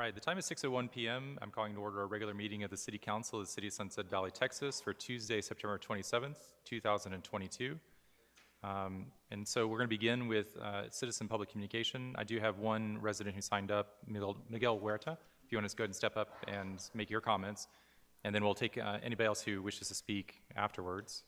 Right, the time is 6:01 p.m. I'm calling to order a regular meeting of the City Council of the City of Sunset Valley, Texas for Tuesday, September 27th, 2022. And so we're going to begin with citizen public communication. I do have one resident who signed up, Miguel Huerta. If you want to go ahead and step up and make your comments, and then we'll take anybody else who wishes to speak afterwards.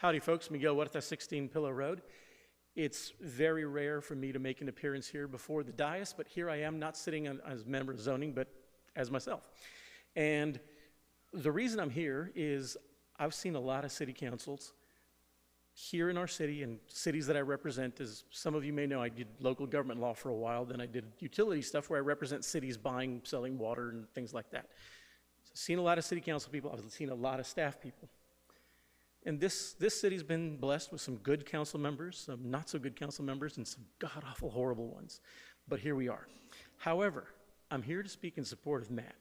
Howdy folks, Miguel Huerta, 16 Pillow Road. It's very rare for me to make an appearance here before the dais, but here I am, not sitting as a member of zoning, but as myself. And the reason I'm here is I've seen a lot of city councils here in our city and cities that I represent. As some of you may know, I did local government law for a while, then I did utility stuff where I represent cities buying, selling water and things like that. So I've seen a lot of city council people, I've seen a lot of staff people. And this city's been blessed with some good council members, some not so good council members, and some god-awful horrible ones. But here we are. However, I'm here to speak in support of Matt.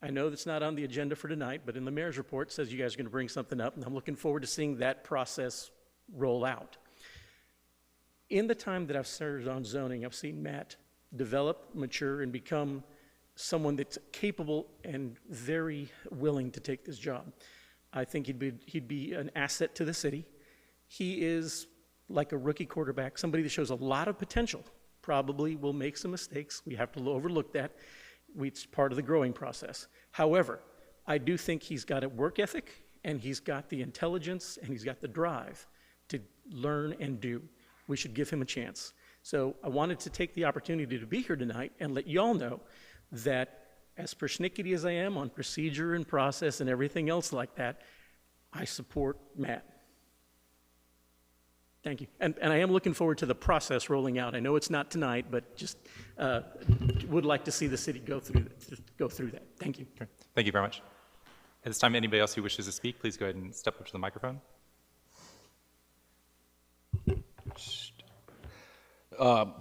I know that's not on the agenda for tonight, but in the mayor's report it says you guys are going to bring something up, and I'm looking forward to seeing that process roll out. In the time that I've served on zoning, I've seen Matt develop, mature, and become someone that's capable and very willing to take this job. I think he'd be an asset to the city. He is like a rookie quarterback, somebody that shows a lot of potential. Probably will make some mistakes. We have to overlook that. It's part of the growing process. However, I do think he's got a work ethic, and he's got the intelligence, and he's got the drive to learn and do. We should give him a chance. So I wanted to take the opportunity to be here tonight and let y'all know that as persnickety as I am on procedure and process and everything else like that, I support Matt. Thank you. And I am looking forward to the process rolling out. I know it's not tonight, but just would like to see the city go through that. Thank you. Sure. Thank you very much. At this time, anybody else who wishes to speak, please go ahead and step up to the microphone.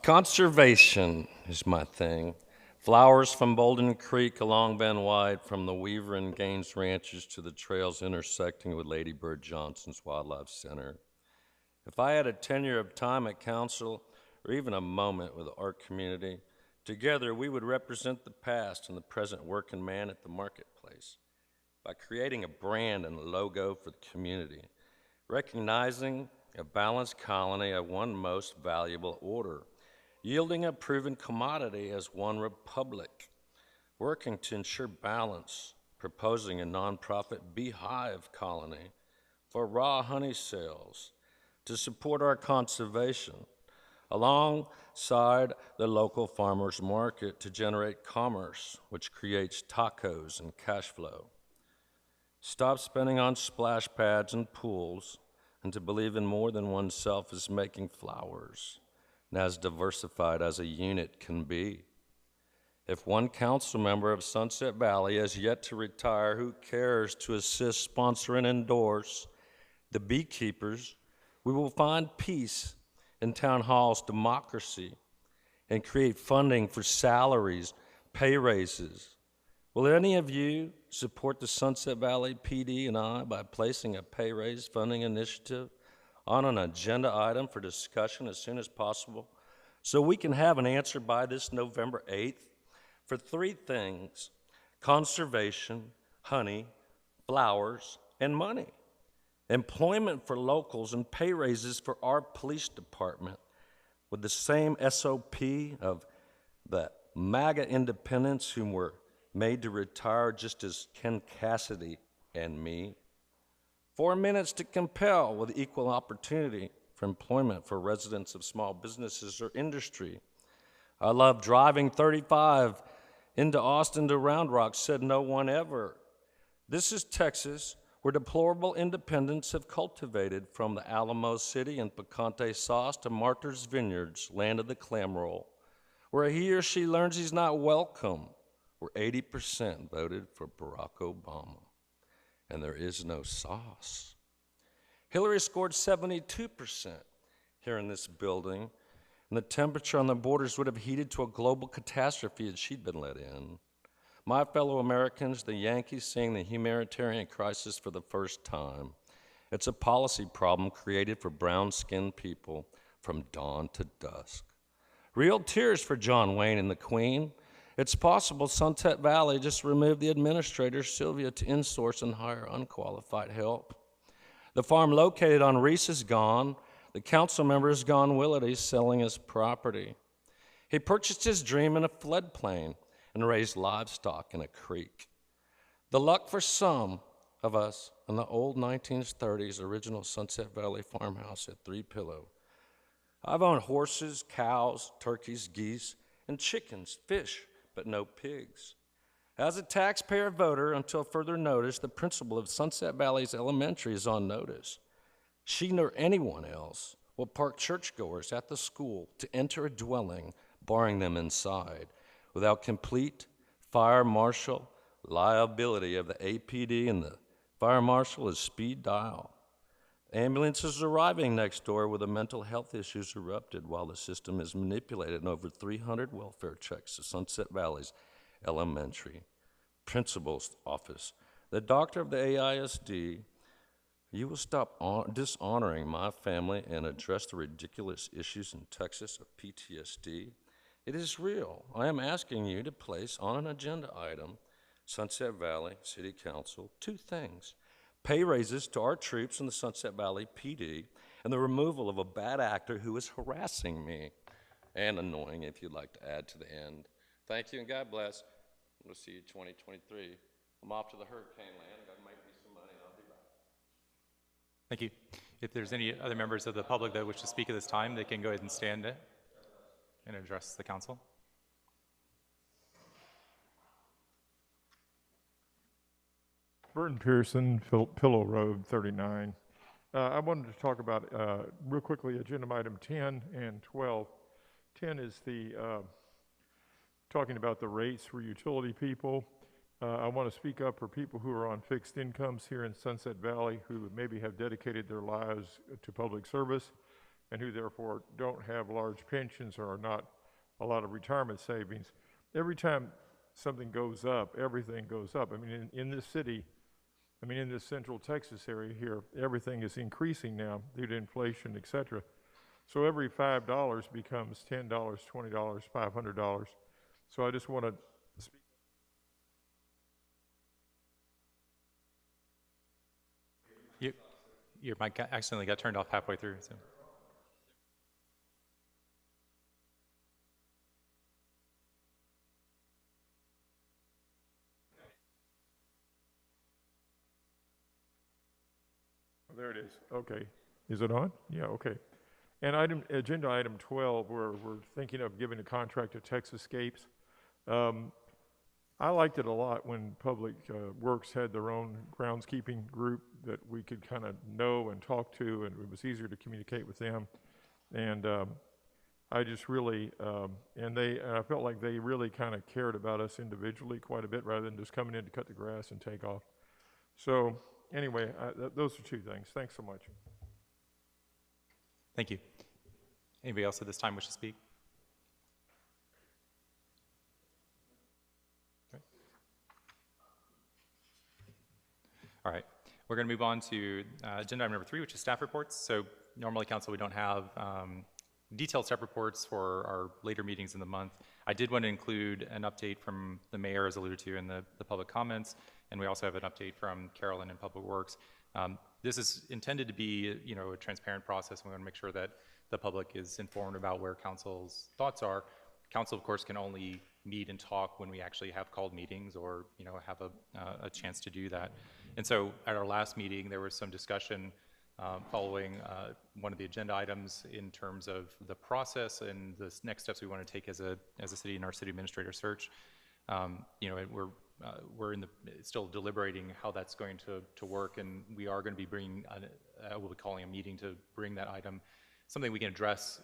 Conservation is my thing. Flowers from Bolden Creek along Van Wide, from the Weaver and Gaines ranches to the trails intersecting with Lady Bird Johnson's Wildlife Center. If I had a tenure of time at council, or even a moment with our community, together we would represent the past and the present working man at the marketplace by creating a brand and a logo for the community, recognizing a balanced colony of one most valuable order, yielding a proven commodity as one republic, working to ensure balance, proposing a nonprofit beehive colony for raw honey sales to support our conservation, alongside the local farmers market to generate commerce, which creates tacos and cash flow. Stop spending on splash pads and pools, and to believe in more than oneself is making flowers, and as diversified as a unit can be. If one council member of Sunset Valley has yet to retire, who cares to assist, sponsor, and endorse the beekeepers? We will find peace in town halls, democracy, and create funding for salaries, pay raises. Will any of you support the Sunset Valley PD and I by placing a pay raise funding initiative on an agenda item for discussion as soon as possible, so we can have an answer by this November 8th for three things: conservation, honey, flowers, and money, employment for locals, and pay raises for our police department with the same SOP of the MAGA independents whom were made to retire, just as Ken Cassidy and me. 4 minutes to compel with equal opportunity for employment for residents of small businesses or industry. I love driving 35 into Austin to Round Rock, said no one ever. This is Texas, where deplorable independents have cultivated, from the Alamo City and Picante sauce to Martha's Vineyards, land of the clam roll, where he or she learns he's not welcome, where 80% voted for Barack Obama. And there is no sauce. Hillary scored 72% here in this building, and the temperature on the borders would have heated to a global catastrophe had she been let in. My fellow Americans, the Yankees seeing the humanitarian crisis for the first time. It's a policy problem created for brown-skinned people from dawn to dusk. Real tears for John Wayne and the Queen. It's possible Sunset Valley just removed the administrator, Sylvia, to insource and hire unqualified help. The farm located on Reese is gone. The council member is gone Willett. He's selling his property. He purchased his dream in a floodplain and raised livestock in a creek. The luck for some of us in the old 1930s original Sunset Valley farmhouse at 3 Pillow. I've owned horses, cows, turkeys, geese, and chickens, fish, but no pigs. As a taxpayer voter, until further notice, the principal of Sunset Valley's Elementary is on notice. She nor anyone else will park churchgoers at the school to enter a dwelling, barring them inside, without complete fire marshal liability of the APD, and the fire marshal is speed dial. Ambulances arriving next door with the mental health issues erupted while the system is manipulated in over 300 welfare checks to Sunset Valley's Elementary Principal's office. The doctor of the AISD, you will stop dishonoring my family and address the ridiculous issues in Texas of PTSD. It is real. I am asking you to place on an agenda item, Sunset Valley City Council, 2 things: pay raises to our troops in the Sunset Valley PD, and the removal of a bad actor who is harassing me and annoying, if you'd like to add to the end. Thank you and God bless. We'll see you 2023. I'm off to the hurricane land. Got to make me some money and I'll be back. Thank you. If there's any other members of the public that wish to speak at this time, they can go ahead and stand and address the council. Burton Pearson, Pillow Road, 39. I wanted to talk about, real quickly, agenda item 10 and 12. 10 is the talking about the rates for utility people. I want to speak up for people who are on fixed incomes here in Sunset Valley who maybe have dedicated their lives to public service and who therefore don't have large pensions or are not a lot of retirement savings. Every time something goes up, everything goes up. I mean, in this city, in this central Texas area here, everything is increasing now due to inflation, et cetera. So every $5 becomes $10, $20, $500. So I just want to speak. Your mic accidentally got turned off halfway through. So. There it is. Okay. Is it on? Yeah, okay. And agenda item 12, we're thinking of giving a contract to Texascapes. I liked it a lot when Public Works had their own groundskeeping group that we could kind of know and talk to, and it was easier to communicate with them. And I just really, and I felt like they really kind of cared about us individually quite a bit rather than just coming in to cut the grass and take off. So anyway, those are 2 things. Thanks so much. Thank you. Anybody else at this time wish to speak? All right. We're going to move on to agenda item number 3, which is staff reports. So normally, council, we don't have detailed staff reports for our later meetings in the month. I did want to include an update from the mayor, as alluded to in the public comments, and we also have an update from Carolyn in Public Works. This is intended to be, a transparent process, and we want to make sure that the public is informed about where council's thoughts are. Council, of course, can only meet and talk when we actually have called meetings or, have a chance to do that. And so at our last meeting, there was some discussion following one of the agenda items in terms of the process and the next steps we want to take as a city in our city administrator search. We're still deliberating how that's going to work, and we are going to be bringing, we'll be calling a meeting to bring that item, something we can address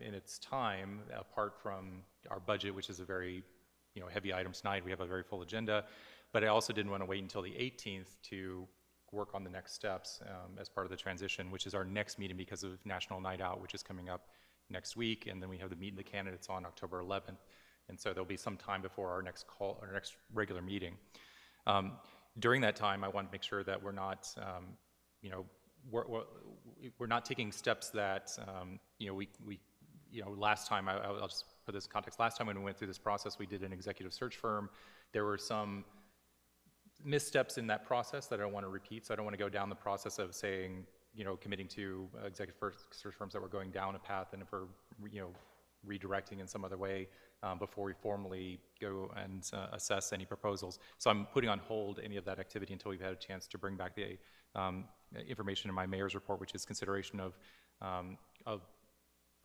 in its time, apart from our budget, which is a very heavy item tonight. We have a very full agenda, but I also didn't want to wait until the 18th to work on the next steps as part of the transition, which is our next meeting because of National Night Out, which is coming up next week, and then we have the Meet the Candidates on October 11th. And so there'll be some time before our next call, our next regular meeting. During that time, I want to make sure that we're not, you know, we're not taking steps that, you know, last time, I'll just put this in context. Last time when we went through this process, we did an executive search firm. There were some missteps in that process that I don't want to repeat. So I don't want to go down the process of saying, you know, committing to executive search firms that were going down a path and if we're, you know, redirecting in some other way before we formally go and assess any proposals. So I'm putting on hold any of that activity until we've had a chance to bring back the information in my mayor's report, which is consideration of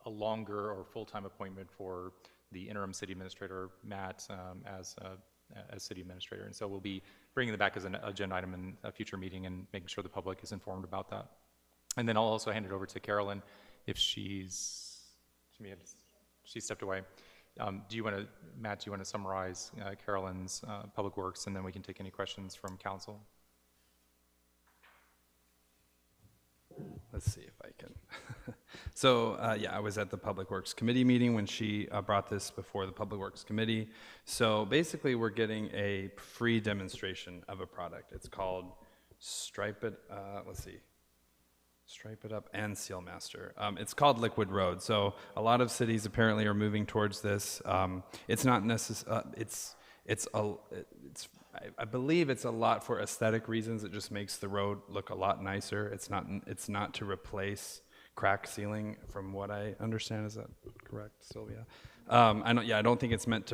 a longer or full-time appointment for the interim city administrator, Matt, as city administrator. And so we'll be bringing it back as an agenda item in a future meeting and making sure the public is informed about that. And then I'll also hand it over to Carolyn if she stepped away. Do you want to, Matt, do you want to summarize Carolyn's public works, and then we can take any questions from council? Let's see if I can. So, yeah, I was at the Public Works Committee meeting when she brought this before the Public Works Committee. So basically, we're getting a free demonstration of a product. It's called Stripe It, Stripe It Up and Seal Master. It's called Liquid Road. So a lot of cities apparently are moving towards this. It's not necessary. I believe it's a lot for aesthetic reasons. It just makes the road look a lot nicer. It's not to replace crack sealing, from what I understand. Is that correct, Sylvia? I don't think it's meant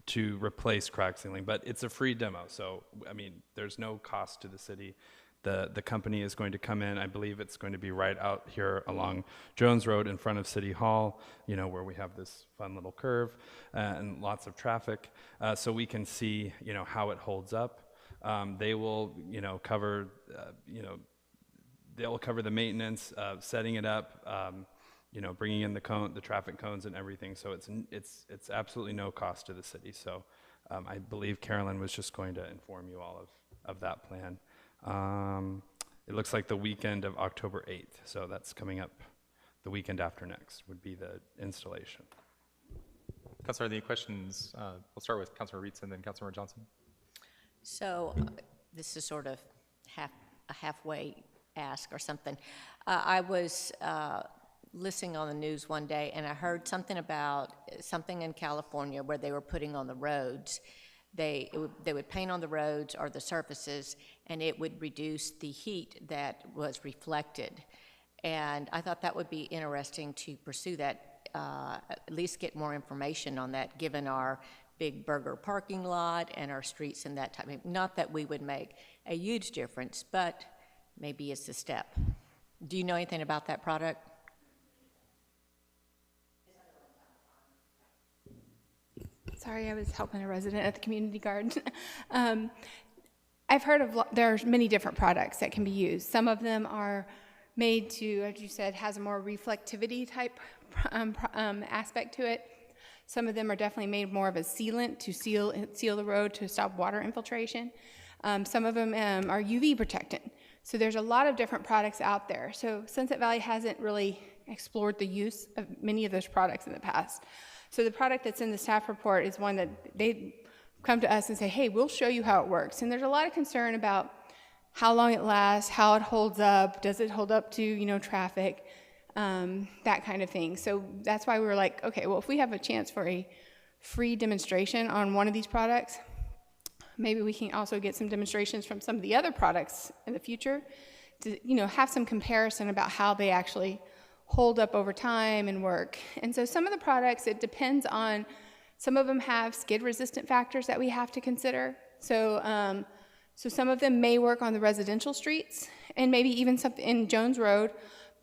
to replace crack sealing, but it's a free demo. So I mean, there's no cost to the city. The company is going to come in. I believe it's going to be right out here along Jones Road in front of City Hall, you know, where we have this fun little curve and lots of traffic. So we can see, you know, how it holds up. They will, you know, cover, they'll cover the maintenance, setting it up, you know, bringing in the traffic cones and everything. So it's absolutely no cost to the city. So I believe Carolyn was just going to inform you all of that plan. It looks like the weekend of October 8th, so that's coming up the weekend after next would be the installation. Councilor, any questions? We'll start with Councilor Reitz and then Councilor Johnson. So this is sort of a halfway ask or something. I was listening on the news one day and I heard something about something in California where they were putting on the roads. They would paint on the roads or the surfaces, and it would reduce the heat that was reflected. And I thought that would be interesting to pursue that, at least get more information on that, given our big burger parking lot and our streets and that type of, not that we would make a huge difference, but maybe it's a step. Do you know anything about that product? Sorry, I was helping a resident at the community garden. I've heard of, there's many different products that can be used. Some of them are made to, as you said, has a more reflectivity type aspect to it. Some of them are definitely made more of a sealant to seal the road to stop water infiltration. Some of them are UV protectant. So there's a lot of different products out there. So Sunset Valley hasn't really explored the use of many of those products in the past. So the product that's in the staff report is one that they come to us and say, hey, we'll show you how it works. And there's a lot of concern about how long it lasts, how it holds up, does it hold up to, you know, traffic, that kind of thing. So that's why we were like, okay, well, if we have a chance for a free demonstration on one of these products, maybe we can also get some demonstrations from some of the other products in the future to, you know, have some comparison about how they actually hold up over time and work. And so some of the products, it depends on, some of them have skid resistant factors that we have to consider. So some of them may work on the residential streets and maybe even something in Jones Road,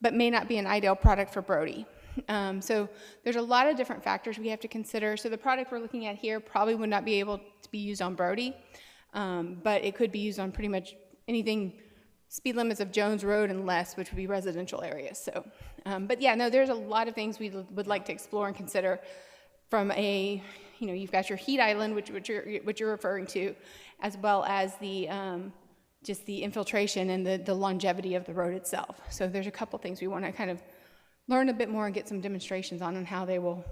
but may not be an ideal product for Brody. So there's a lot of different factors we have to consider. So the product we're looking at here probably would not be able to be used on Brody, but it could be used on pretty much anything speed limits of Jones Road and less, which would be residential areas. So, but yeah, no, there's a lot of things we would like to explore and consider from a, you know, you've got your heat island, which you're referring to, as well as the, just the infiltration and the longevity of the road itself. So there's a couple things we want to kind of learn a bit more and get some demonstrations on how they will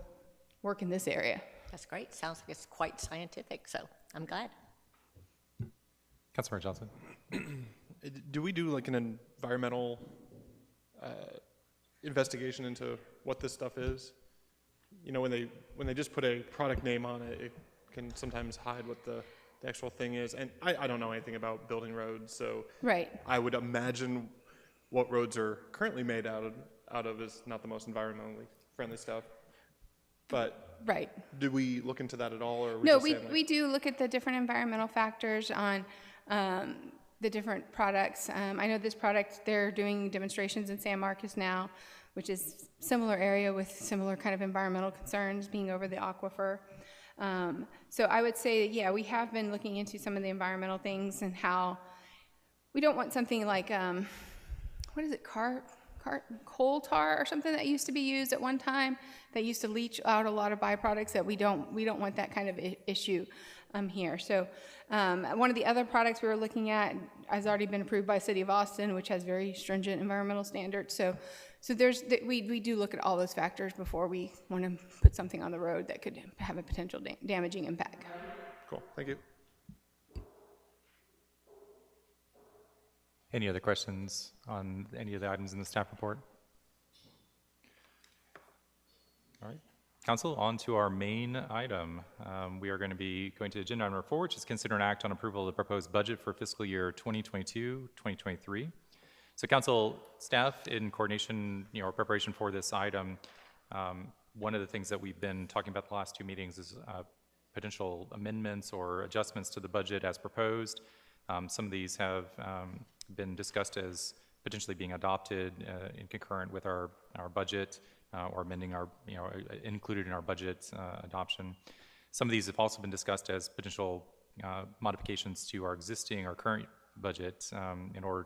work in this area. That's great. Sounds like it's quite scientific, so I'm glad. Councilmember Johnson. Do we do like an environmental investigation into what this stuff is? You know, when they just put a product name on it, it can sometimes hide what the actual thing is. And I don't know anything about building roads, so Right. I would imagine what roads are currently made out of is not the most environmentally friendly stuff. But Right. do we look into that at all, or are we No, just we, saying, like, we do look at the different environmental factors on the different products. I know this product, they're doing demonstrations in San Marcos now, which is similar area with similar kind of environmental concerns, being over the aquifer. So I would say, yeah, we have been looking into some of the environmental things and how we don't want something like, what is it, coal tar or something that used to be used at one time that used to leach out a lot of byproducts, that we don't want that kind of issue here. So one of the other products we were looking at has already been approved by City of Austin, which has very stringent environmental standards. So we do look at all those factors before we want to put something on the road that could have a potential damaging impact. cool, thank you. Any other questions on any of the items in the staff report? All right. Council, on to our main item. We are going to be going to agenda item number 4, which is consider an act on approval of the proposed budget for fiscal year 2022-2023. So council staff, in coordination, or preparation for this item, one of the things that we've been talking about the last 2 meetings is potential amendments or adjustments to the budget as proposed. Some of these have been discussed as potentially being adopted in concurrent with our budget or amending our, included in our budget adoption. Some of these have also been discussed as potential modifications to our current budget in order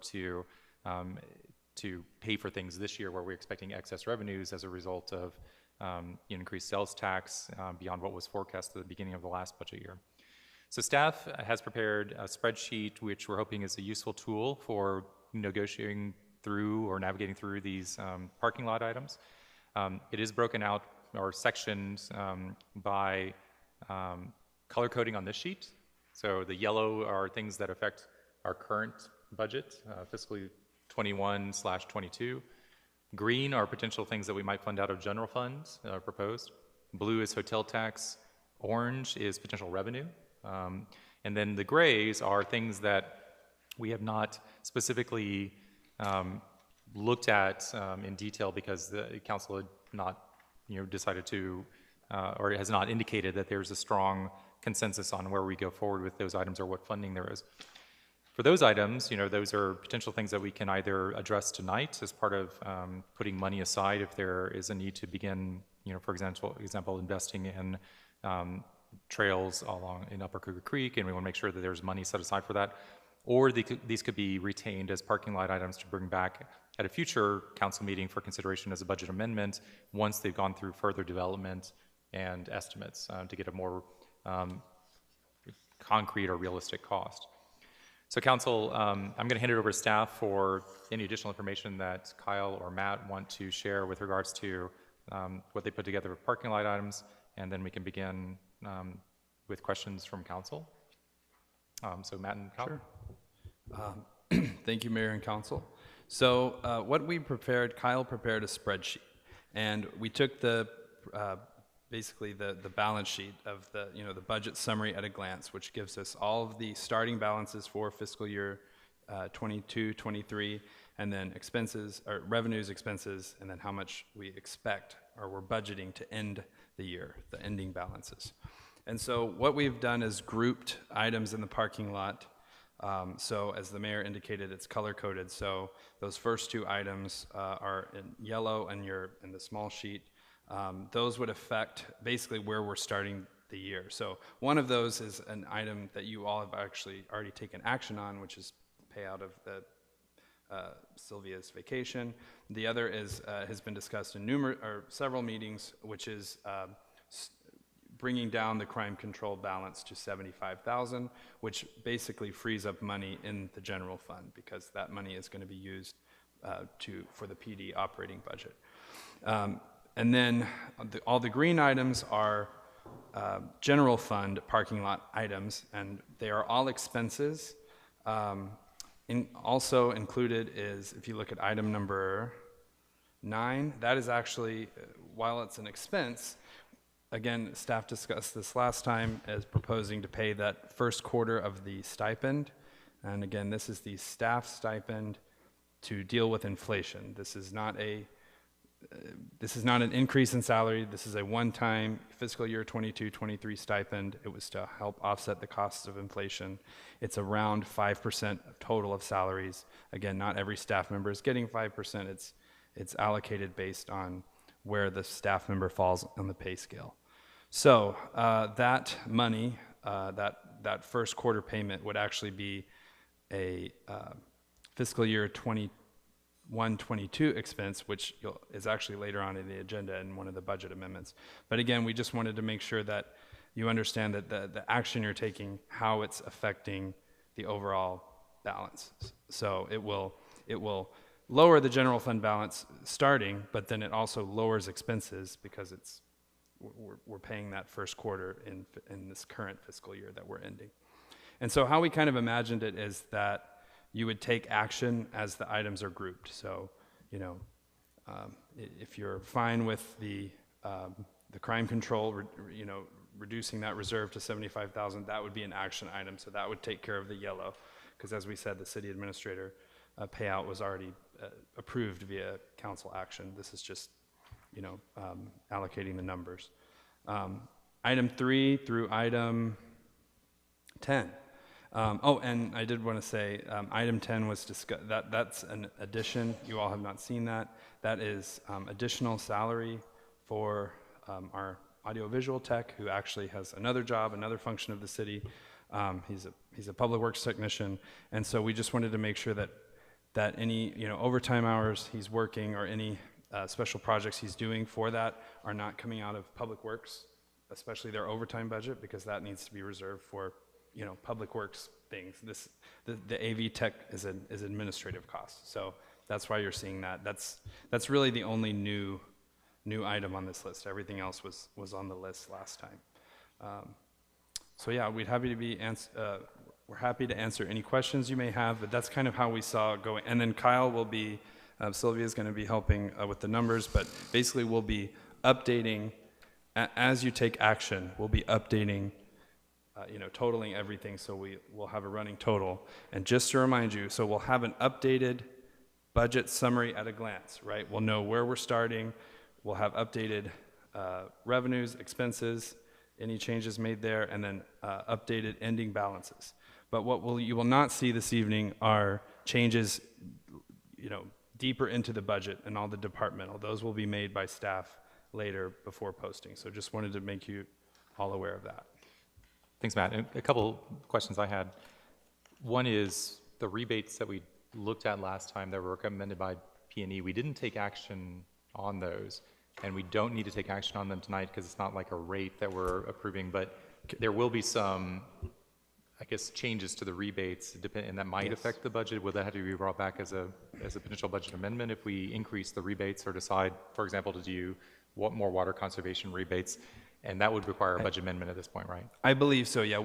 to pay for things this year where we're expecting excess revenues as a result of increased sales tax beyond what was forecast at the beginning of the last budget year. So staff has prepared a spreadsheet which we're hoping is a useful tool for negotiating through or navigating through these parking lot items. It is broken out or sectioned by color coding on this sheet. So the yellow are things that affect our current budget, fiscally 21/22. Green are potential things that we might fund out of general funds proposed. Blue is hotel tax. Orange is potential revenue. And then the grays are things that we have not specifically looked at in detail because the council had not, decided to, or has not indicated that there's a strong consensus on where we go forward with those items or what funding there is. For those items, those are potential things that we can either address tonight as part of putting money aside if there is a need to begin, for example, investing in trails along in Upper Cougar Creek, and we want to make sure that there's money set aside for that. Or these could be retained as parking lot items to bring back at a future council meeting for consideration as a budget amendment once they've gone through further development and estimates to get a more concrete or realistic cost. So council, I'm going to hand it over to staff for any additional information that Kyle or Matt want to share with regards to what they put together with parking lot items, and then we can begin with questions from council. So Matt and Kyle. Sure. Thank you, Mayor and Council. So what we prepared, Kyle prepared a spreadsheet, and we took the basically the balance sheet of the the budget summary at a glance, which gives us all of the starting balances for fiscal year 22-23, and then expenses or revenues, expenses, and then how much we expect or we're budgeting to end the year, the ending balances. And so what we've done is grouped items in the parking lot. So as the mayor indicated, it's color-coded. So those first 2 items are in yellow and in the small sheet. Those would affect basically where we're starting the year. So one of those is an item that you all have actually already taken action on, which is payout of the Sylvia's vacation. The other is has been discussed in several meetings, which is bringing down the crime control balance to $75,000, which basically frees up money in the general fund because that money is going to be used for the PD operating budget. And then all the green items are general fund parking lot items, and they are all expenses. Also included is, if you look at item number 9, that is actually, while it's an expense, again, staff discussed this last time as proposing to pay that first quarter of the stipend. And again, this is the staff stipend to deal with inflation. This is not an increase in salary. This is a one-time fiscal year 22-23 stipend. It was to help offset the costs of inflation. It's around 5% of total of salaries. Again, not every staff member is getting 5%. It's allocated based on where the staff member falls on the pay scale. So that money, that first quarter payment would actually be a fiscal year 21-22 expense, which is actually later on in the agenda in one of the budget amendments. But again, we just wanted to make sure that you understand that the action you're taking, how it's affecting the overall balance. So it will lower the general fund balance starting, but then it also lowers expenses because we're paying that first quarter in this current fiscal year that we're ending. And so how we kind of imagined it is that you would take action as the items are grouped. So, if you're fine with the crime control, reducing that reserve to $75,000, that would be an action item. So that would take care of the yellow, because as we said, the city administrator payout was already approved via council action. This is just, allocating the numbers. Item 3 through item 10. And I did want to say, item 10 was discussed, that's an addition. You all have not seen that. That is additional salary for our audiovisual tech, who actually has another job, another function of the city. He's a public works technician, and so we just wanted to make sure that any overtime hours he's working or any special projects he's doing for that are not coming out of public works, especially their overtime budget, because that needs to be reserved for public works things. The AV tech is an administrative cost, so that's why you're seeing that. That's really the only new item on this list. Everything else was on the list last time. So yeah, we're happy to answer any questions you may have, but that's kind of how we saw it going. And then Kyle will be, Sylvia's going to be helping with the numbers, but basically we'll be updating as you take action. We'll be updating. Totaling everything, so we'll have a running total. And just to remind you, so we'll have an updated budget summary at a glance, right? We'll know where we're starting. We'll have updated revenues, expenses, any changes made there, and then updated ending balances. But what you will not see this evening are changes, deeper into the budget and all the departmental. Those will be made by staff later before posting. So just wanted to make you all aware of that. Thanks, Matt. And a couple questions I had. One is the rebates that we looked at last time that were recommended by P&E. We didn't take action on those, and we don't need to take action on them tonight because it's not like a rate that we're approving, but there will be some, I guess, changes to the rebates, and that might affect the budget. Will that have to be brought back as a potential budget amendment if we increase the rebates or decide, for example, to do more water conservation rebates? And that would require a budget amendment at this point, right? I believe so, yeah.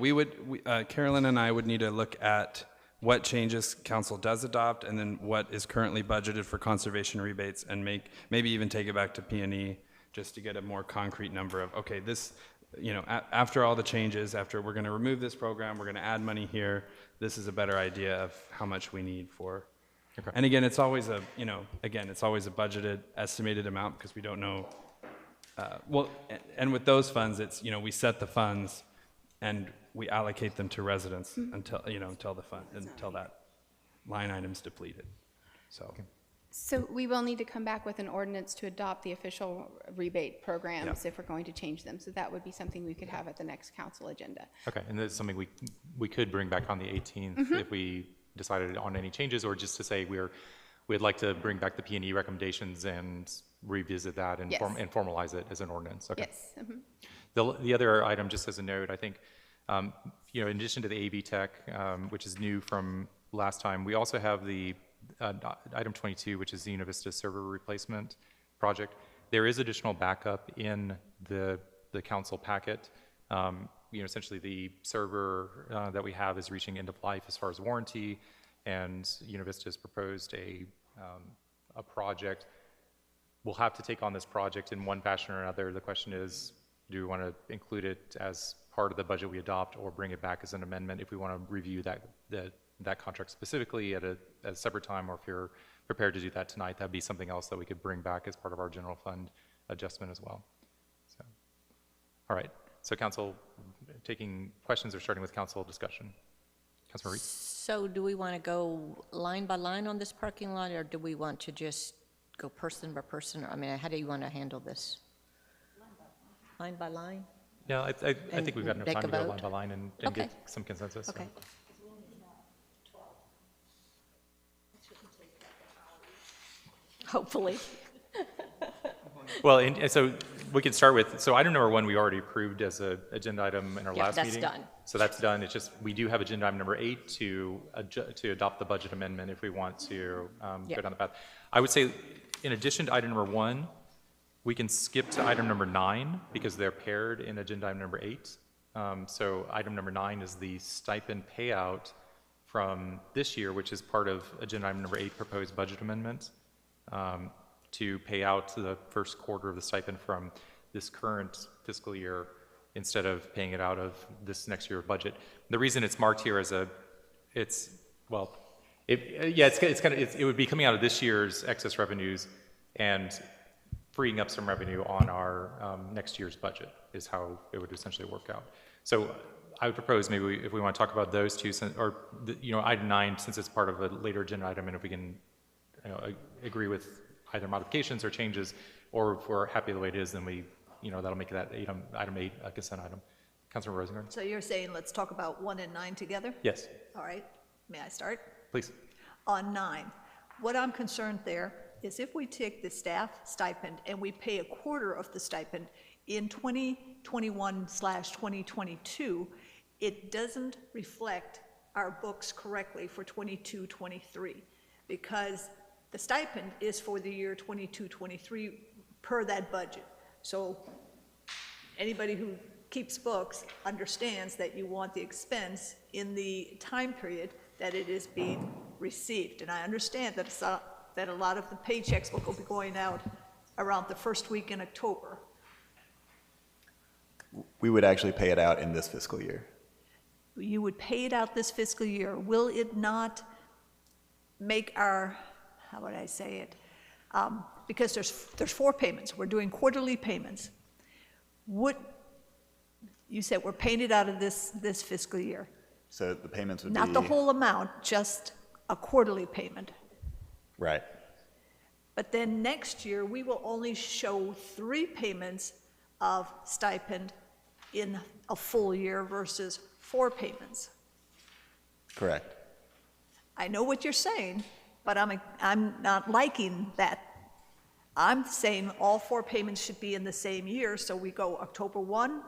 Carolyn and I would need to look at what changes council does adopt and then what is currently budgeted for conservation rebates, and maybe even take it back to P&E just to get a more concrete number of, okay, this, after all the changes, after we're going to remove this program, we're going to add money here, this is a better idea of how much we need for. Okay. And again, it's always a budgeted, estimated amount because we don't know. And with those funds, it's, we set the funds and we allocate them to residents until that line item's depleted. So we will need to come back with an ordinance to adopt the official rebate programs if we're going to change them. So that would be something we could have at the next council agenda. Okay, and that's something we could bring back on the 18th if we decided on any changes, or just to say we'd like to bring back the P&E recommendations and revisit that and, and formalize it as an ordinance. Okay. Yes. The other item, just as a note, I think, in addition to the AV tech, which is new from last time, we also have the item 22, which is the UniVista server replacement project. There is additional backup in the council packet Essentially the server that we have is reaching end of life as far as warranty, and Univista has proposed a project. We'll have to take on this project in one fashion or another. The question is, do we want to include it as part of the budget we adopt, or bring it back as an amendment if we want to review that contract specifically at a separate time, or if you're prepared to do that tonight, that'd be something else that we could bring back as part of our general fund adjustment as well. So, all right. So council, taking questions or starting with council discussion. Councilman Reed? So do we want to go line by line on this parking lot, or do we want to just go person by person? I mean, how do you want to handle this? Line by line? Yeah, I think we've got enough take time a to go vote? line by line and Okay. get some consensus. so. Okay. Hopefully. Well, and so we can start with, so item number 1, we already approved as an agenda item in our Yeah, last that's meeting. done. So that's done. It's just, we do have agenda item number 8 to adopt the budget amendment if we want to Yeah. go down the path. I would say, in addition to item number 1, we can skip to item number 9 because they're paired in agenda item number 8. So item number 9 is the stipend payout from this year, which is part of agenda item number 8, proposed budget amendment, to pay out the first quarter of the stipend from this current fiscal year instead of paying it out of this next year budget. The reason it's marked here as it would be coming out of this year's excess revenues and freeing up some revenue on our next year's budget is how it would essentially work out. So I would propose maybe if we want to talk about those two, item 9, since it's part of a later agenda item, and if we can agree with either modifications or changes, or if we're happy the way it is, then that'll make that item 8 a consent item. Councilor Rosengren? So you're saying let's talk about 1 and 9 together? Yes, All right, may I start? please. On 9, what I'm concerned there is if we take the staff stipend and we pay a quarter of the stipend in 2021/2022, it doesn't reflect our books correctly for 22-23, because the stipend is for the year 22-23 per that budget. So anybody who keeps books understands that you want the expense in the time period that it is being received. And I understand that that a lot of the paychecks will be going out around the first week in October. We would actually pay it out in this fiscal year. You would pay it out this fiscal year. Will it not make our, how would I say it? Because there's 4 payments. We're doing quarterly payments. You said we're paying it out of this fiscal year. So the payments would be... Not the whole amount, just a quarterly payment. Right. But then next year, we will only show 3 payments of stipend in a full year versus 4 payments. Correct. I know what you're saying, but I'm not liking that. I'm saying all 4 payments should be in the same year, so we go October 1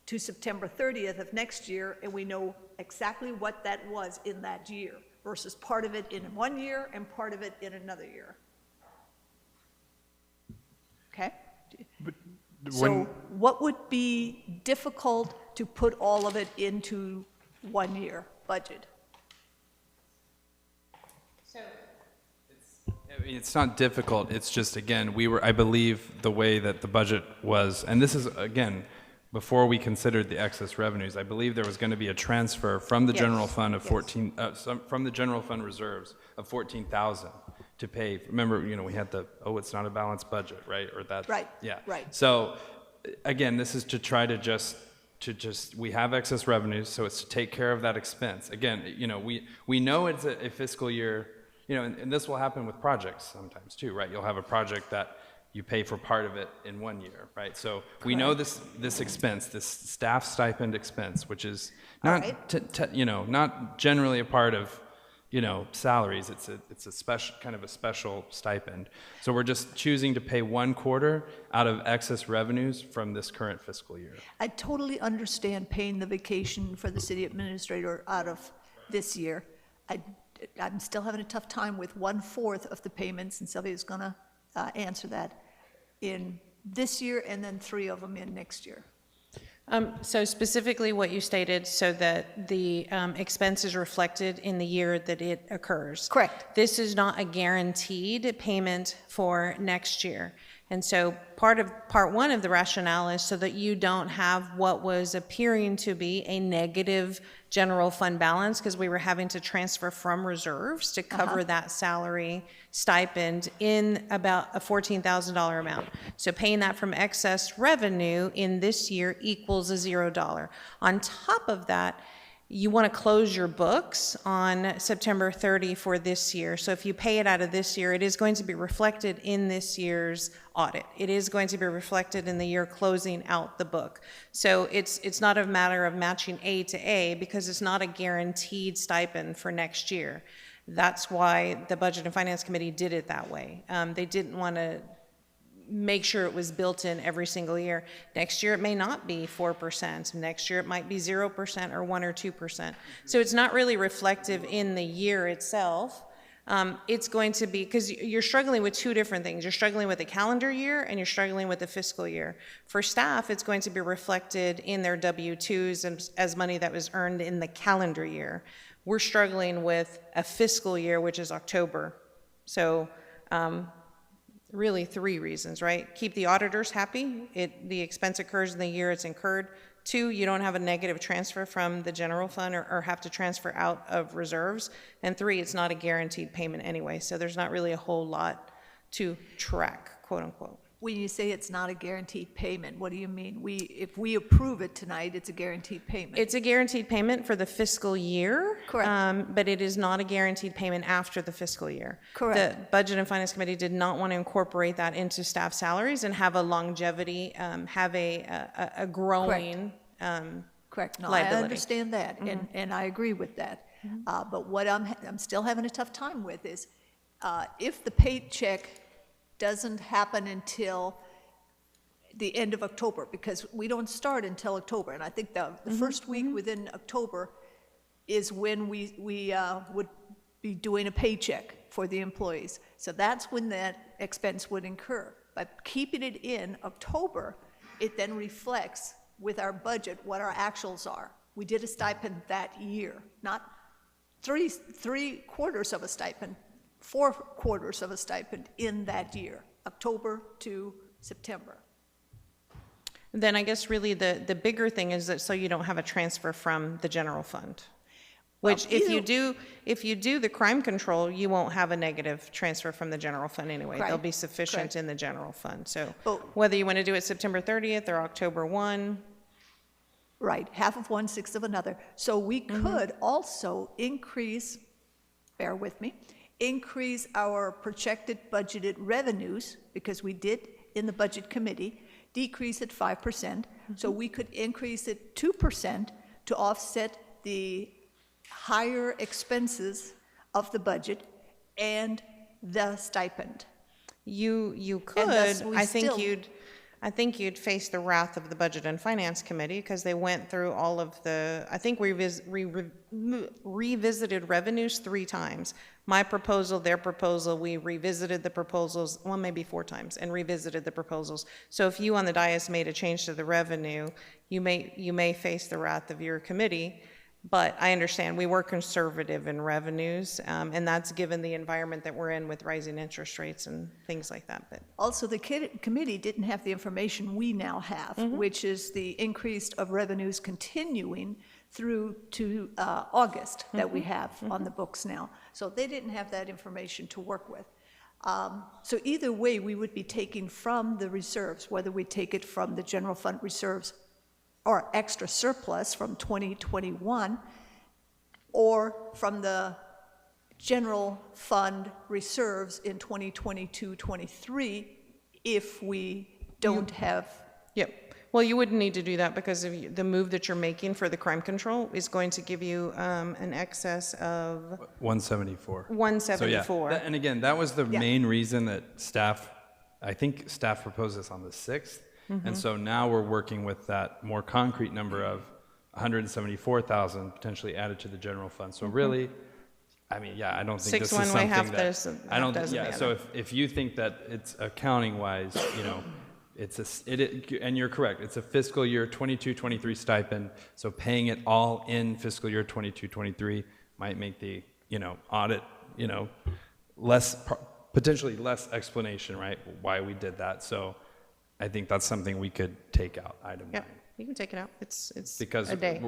to September 30th of next year, and we know exactly what that was in that year, versus part of it in one year and part of it in another year. Okay? So what would be difficult to put all of it into 1 year budget? I mean, it's not difficult. It's just, again, I believe the way that the budget was, and this is, again, before we considered the excess revenues, I believe there was going to be a transfer from the general fund of from the general fund reserves of 14,000 to pay. Remember, we had it's not a balanced budget, right? Or that. Right. Yeah. Right. So, again, this is to try to just we have excess revenues, so it's to take care of that expense. Again, we know it's a fiscal year. And this will happen with projects sometimes too, right? You'll have a project that you pay for part of it in 1 year, right? So we know this expense, this staff stipend expense, which is not, not generally a part of, salaries. It's a special kind of a special stipend. So we're just choosing to pay 1 quarter out of excess revenues from this current fiscal year. I totally understand paying the vacation for the city administrator out of this year. I'm still having a tough time with 1/4 of the payments, and Sylvia's going to answer that, in this year, and then 3 of them in next year. So specifically what you stated, so that the expense is reflected in the year that it occurs. Correct. This is not a guaranteed payment for next year. And so part one of the rationale is so that you don't have what was appearing to be a negative general fund balance, because we were having to transfer from reserves to cover that salary stipend in about a $14,000 amount. So paying that from excess revenue in this year equals a $0. On top of that, you want to close your books on September 30 for this year. So if you pay it out of this year, it is going to be reflected in this year's audit. It is going to be reflected in the year closing out the book. So it's not a matter of matching A to A, because it's not a guaranteed stipend for next year. That's why the Budget and Finance Committee did it that way. They didn't want to make sure it was built in every single year. Next year, it may not be 4%. Next year, it might be 0% or 1 or 2%. So it's not really reflective in the year itself. It's going to be, because you're struggling with two different things. You're struggling with the calendar year and you're struggling with the fiscal year. For staff, it's going to be reflected in their W-2s as money that was earned in the calendar year. We're struggling with a fiscal year, which is October. So, really 3 reasons, right? Keep the auditors happy. The expense occurs in the year it's incurred. 2, you don't have a negative transfer from the general fund or have to transfer out of reserves. And 3, it's not a guaranteed payment anyway. So there's not really a whole lot to track, quote unquote. When you say it's not a guaranteed payment, what do you mean? If we approve it tonight, it's a guaranteed payment? It's a guaranteed payment for the fiscal year. Correct. But it is not a guaranteed payment after the fiscal year. Correct. The Budget and Finance Committee did not want to incorporate that into staff salaries and have a longevity, have a growing Correct. No, liability. I understand that, and I agree with that. But what I'm still having a tough time with is, if the paycheck doesn't happen until the end of October, because we don't start until October, and I think the first week within October is when we would be doing a paycheck for the employees. So that's when that expense would incur. By keeping it in October, it then reflects with our budget what our actuals are. We did a stipend that year, not three quarters of a stipend, 4 quarters of a stipend in that year, October to September. Then I guess really the bigger thing is that so you don't have a transfer from the general fund. Which if you do the crime control, you won't have a negative transfer from the general fund anyway. Right. There'll be sufficient Correct. in the general fund. So But- whether you want to do it September 30th or October 1, Right, half of one, sixth of another. So we could also increase, bear with me, increase our projected budgeted revenues, because we did in the Budget Committee, decrease it 5%. So we could increase it 2% to offset the higher expenses of the budget and the stipend. you And thus could. we I think you'd face the wrath of the Budget and Finance Committee because they went through all of the, I think we revisited revenues 3 times. My proposal, their proposal, we revisited the proposals, well, maybe 4 times, and revisited the proposals. So if you on the dais made a change to the revenue, you may face the wrath of your committee. But I understand we were conservative in revenues, and that's given the environment that we're in with rising interest rates and things like that. But Also, the committee didn't have the information we now have, which is the increase of revenues continuing through to August that we have on the books now. So they didn't have that information to work with. So either way, we would be taking from the reserves, whether we take it from the general fund reserves or extra surplus from 2021, or from the general fund reserves in 2022-23, if we don't have. Yep. Well, you wouldn't need to do that because of the move that you're making for the crime control is going to give you an excess of 174. 174. So yeah, and again, that was the main reason that I think staff proposed this on the 6th. And so now we're working with that more concrete number of 174,000 potentially added to the general fund. So really, I mean, yeah, I don't think this is something that, I don't, yeah, so if you think that it's accounting wise, and you're correct, it's a fiscal year 22-23 stipend, so paying it all in fiscal year 22-23 might make the, audit, potentially less explanation, right, why we did that. So I think that's something we could take out, item 9. Yeah, you can take it out. It's Because, a day.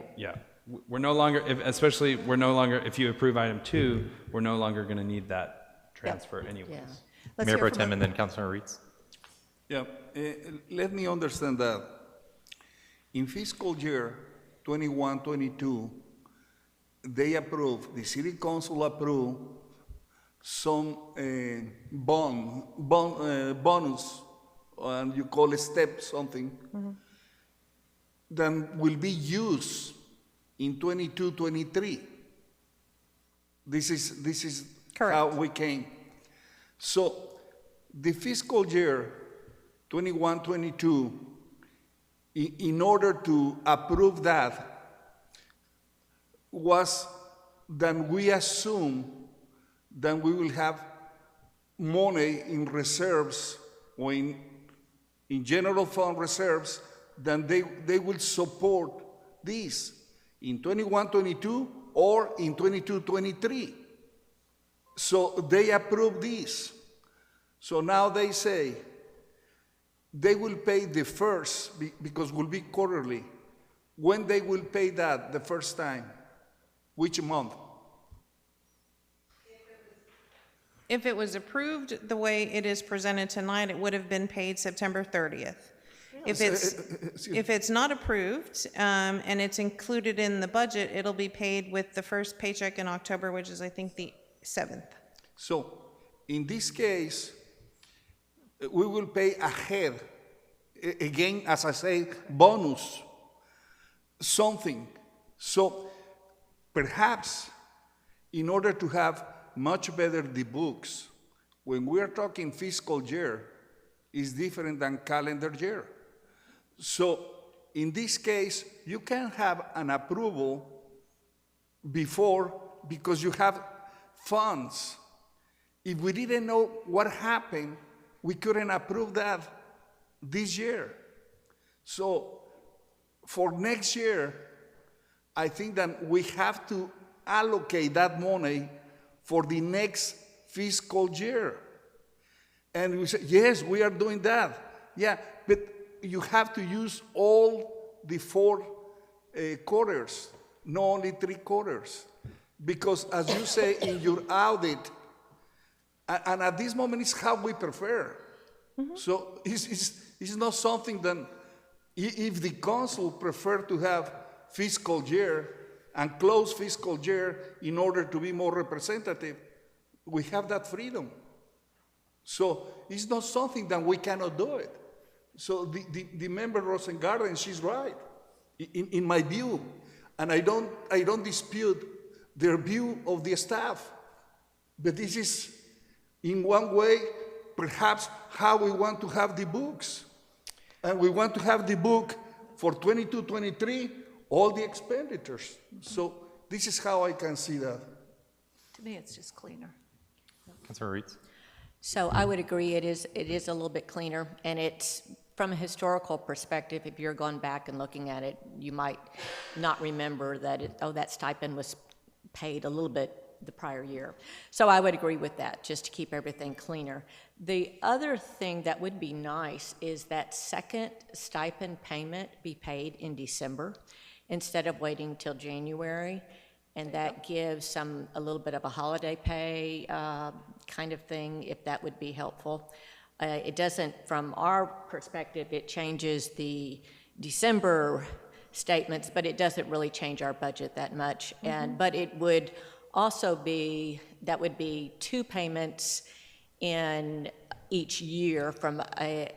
we're no longer, if you approve item 2, we're no longer going to need that transfer anyways. Yeah. Let's Mayor hear Pro from Tem and then Councilor Reitz. Yeah, let me understand that. In fiscal year 21-22, the city council approved some bonus, and you call it step something, that will be used in 22-23. This is Correct. how we came. So the fiscal year 21-22, in order to approve that, was that we assume that we will have money in reserves or in general fund reserves, then they will support this in 21-22 or in 22-23. So they approved this. So now they say they will pay the first, because will be quarterly. When they will pay that the first time? Which month? If it was approved the way it is presented tonight, it would have been paid September 30th. If it's not approved, and it's included in the budget, it'll be paid with the first paycheck in October, which is, I think, the 7th. So in this case, we will pay ahead. Again, as I say, bonus, something. So perhaps in order to have much better the books, when we are talking fiscal year, is different than calendar year. So in this case, you can have an approval before because you have funds. If we didn't know what happened, we couldn't approve that this year. So for next year, I think that we have to allocate that money for the next fiscal year. And we say, yes, we are doing that. Yeah, but you have to use all the 4 quarters, not only 3 quarters. Because as you say in your audit, and at this moment it's how we prefer. So it's not something that, if the council prefer to have fiscal year and close fiscal year in order to be more representative, we have that freedom. So it's not something that we cannot do it. So the member Rosengarten, she's right, in my view, and I don't dispute their view of the staff, but this is, in one way, perhaps how we want to have the books. And we want to have the book for 22-23, all the expenditures. So this is how I can see that. To me, it's just cleaner. Councilor Reitz. So I would agree, it is a little bit cleaner, and it's, from a historical perspective, if you're going back and looking at it, you might not remember that, that stipend was paid a little bit the prior year. So I would agree with that, just to keep everything cleaner. The other thing that would be nice is that second stipend payment be paid in December instead of waiting till January. And that gives a little bit of a holiday pay kind of thing, if that would be helpful. It doesn't, from our perspective, it changes the December statements, but it doesn't really change our budget that much. But it would also be, that would be 2 payments in each year from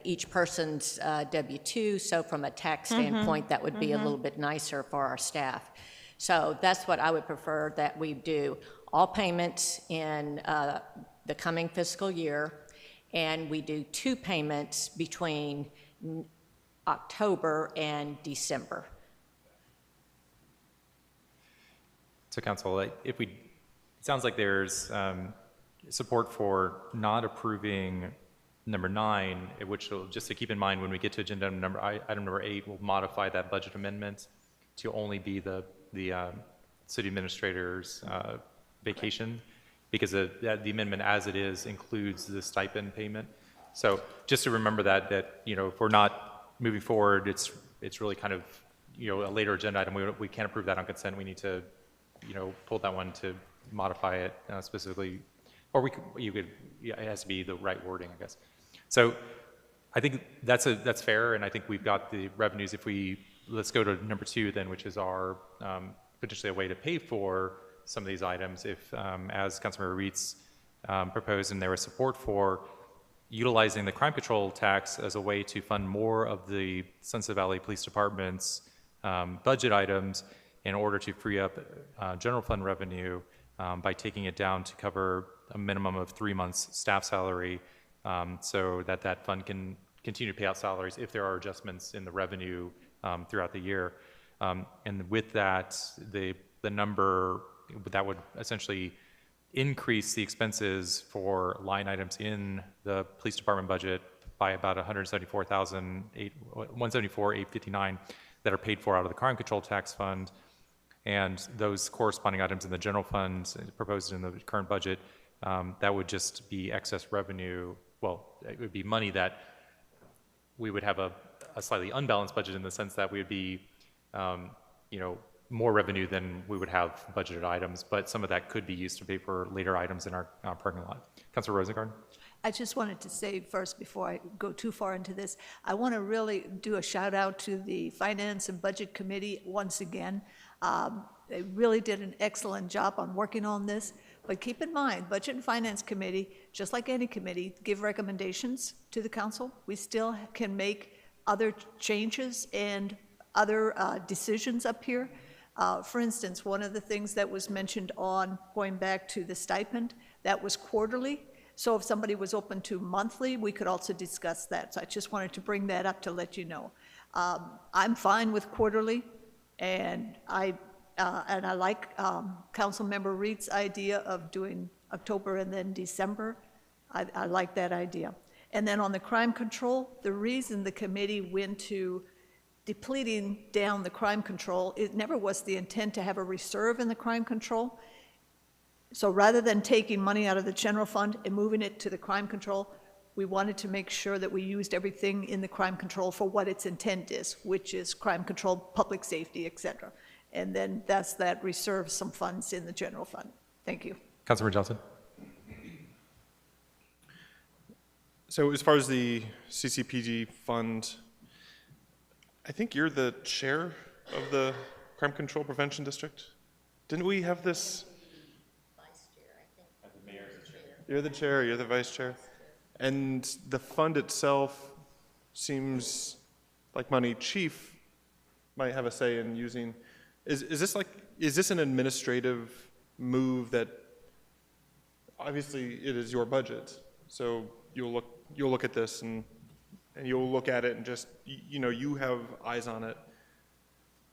each person's W-2. So from a tax standpoint, that would be a little bit nicer for our staff. So that's what I would prefer that we do. All payments in the coming fiscal year, and we do 2 payments between October and December. So council, it sounds like there's support for not approving number 9, which will, just to keep in mind, when we get to agenda item number 8, we'll modify that budget amendment to only be the city administrator's vacation, because the amendment as it is includes the stipend payment. So just to remember that if we're not moving forward, it's really kind of, a later agenda item. We can't approve that on consent. We need to, pull that one to modify it specifically, or it has to be the right wording, I guess. So I think that's fair, and I think we've got the revenues. Let's go to number 2 then, which is our potentially a way to pay for some of these items, if, as Councilmember Reitz proposed, and there was support for utilizing the crime control tax as a way to fund more of the Sunset Valley Police Department's budget items in order to free up general fund revenue by taking it down to cover a minimum of 3 months staff salary, so that fund can continue to pay out salaries if there are adjustments in the revenue throughout the year. And with that, the number that would essentially increase the expenses for line items in the police department budget by about $174,859 that are paid for out of the crime control tax fund, and those corresponding items in the general fund proposed in the current budget, that would just be excess revenue. Well, it would be money that we would have a slightly unbalanced budget in the sense that we would be, more revenue than we would have budgeted items, but some of that could be used to pay for later items in our parking lot. Councilor Rosengarten? I just wanted to say first, before I go too far into this, I want to really do a shout out to the Finance and Budget Committee once again. They really did an excellent job on working on this. But keep in mind, Budget and Finance Committee, just like any committee, give recommendations to the council. We still can make other changes and other decisions up here. For instance, one of the things that was mentioned on going back to the stipend, that was quarterly. So if somebody was open to monthly, we could also discuss that. So I just wanted to bring that up to let you know. I'm fine with quarterly, and I like Councilmember Reed's idea of doing October and then December. I like that idea. And then on the crime control, the reason the committee went to depleting down the crime control, it never was the intent to have a reserve in the crime control. So rather than taking money out of the general fund and moving it to the crime control, we wanted to make sure that we used everything in the crime control for what its intent is, which is crime control, public safety, et cetera. And then that reserves some funds in the general fund. Thank you. Councilmember Johnson? So as far as the CCPD fund, I think you're the chair of the Crime Control Prevention District. Didn't we have this? Vice chair, I think. The mayor's the chair. You're the chair, you're the vice chair. And the fund itself seems like money chief might have a say in using. Is this an administrative move that, obviously it is your budget, so you'll look at this and you'll look at it and just, you have eyes on it.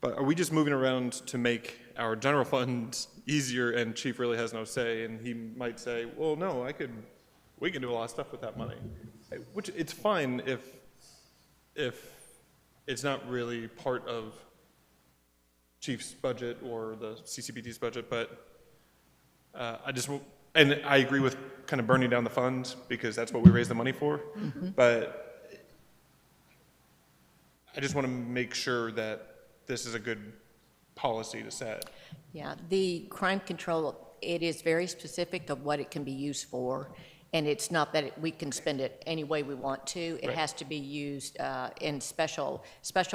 But are we just moving around to make our general fund easier and chief really has no say, and he might say, well, no, we can do a lot of stuff with that money. Which it's fine if it's not really part of chief's budget or the CCPD's budget, but and I agree with kind of burning down the fund because that's what we raise the money for, but I just want to make sure that this is a good policy to set. Yeah, the crime control, it is very specific of what it can be used for, and it's not that we can spend it any way we want to. It has to be used in special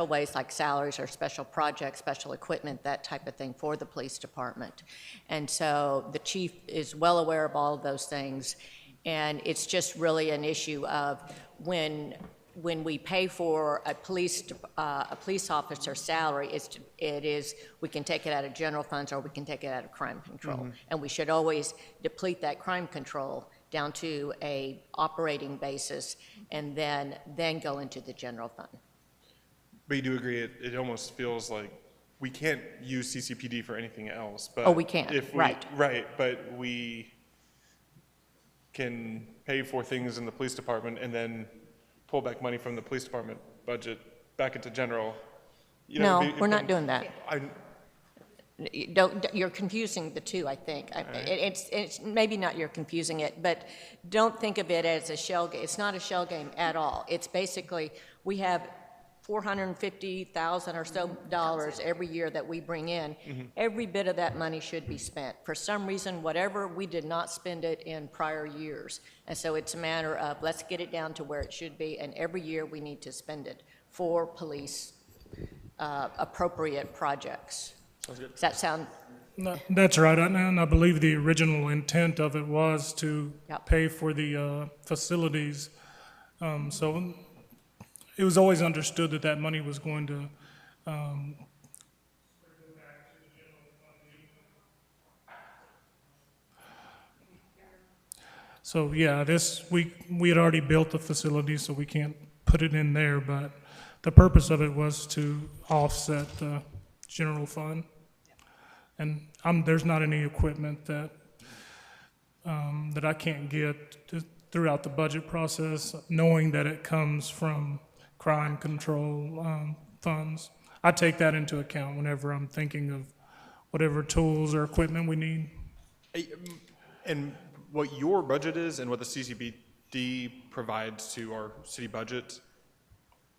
ways like salaries or special projects, special equipment, that type of thing for the police department. And so the chief is well aware of all of those things, and it's just really an issue of when we pay for a police officer's salary, we can take it out of general funds or we can take it out of crime control. And we should always deplete that crime control down to a operating basis and then go into the general fund. But you do agree, it almost feels like we can't use CCPD for anything else. But Oh, we can't, right. Right, but can pay for things in the police department and then pull back money from the police department budget back into general. You know, No, we're not doing that. I- You're confusing the two, I think. It's maybe not you're confusing it, but don't think of it as a shell game. It's not a shell game at all. It's basically, we have $450,000 or so dollars every year that we bring in. Every bit of that money should be spent. For some reason, whatever, we did not spend it in prior years. And so it's a matter of, let's get it down to where it should be, and every year we need to spend it for police appropriate projects. Does that sound, No, that's right, and I believe the original intent of it was to Yep. pay for the facilities. So it was always understood that that money was going to So, yeah, we had already built the facility, so we can't put it in there, but the purpose of it was to offset the general fund. And there's not any equipment that I can't get throughout the budget process, knowing that it comes from crime control funds. I take that into account whenever I'm thinking of whatever tools or equipment we need. And what your budget is and what the CCBD provides to our city budget,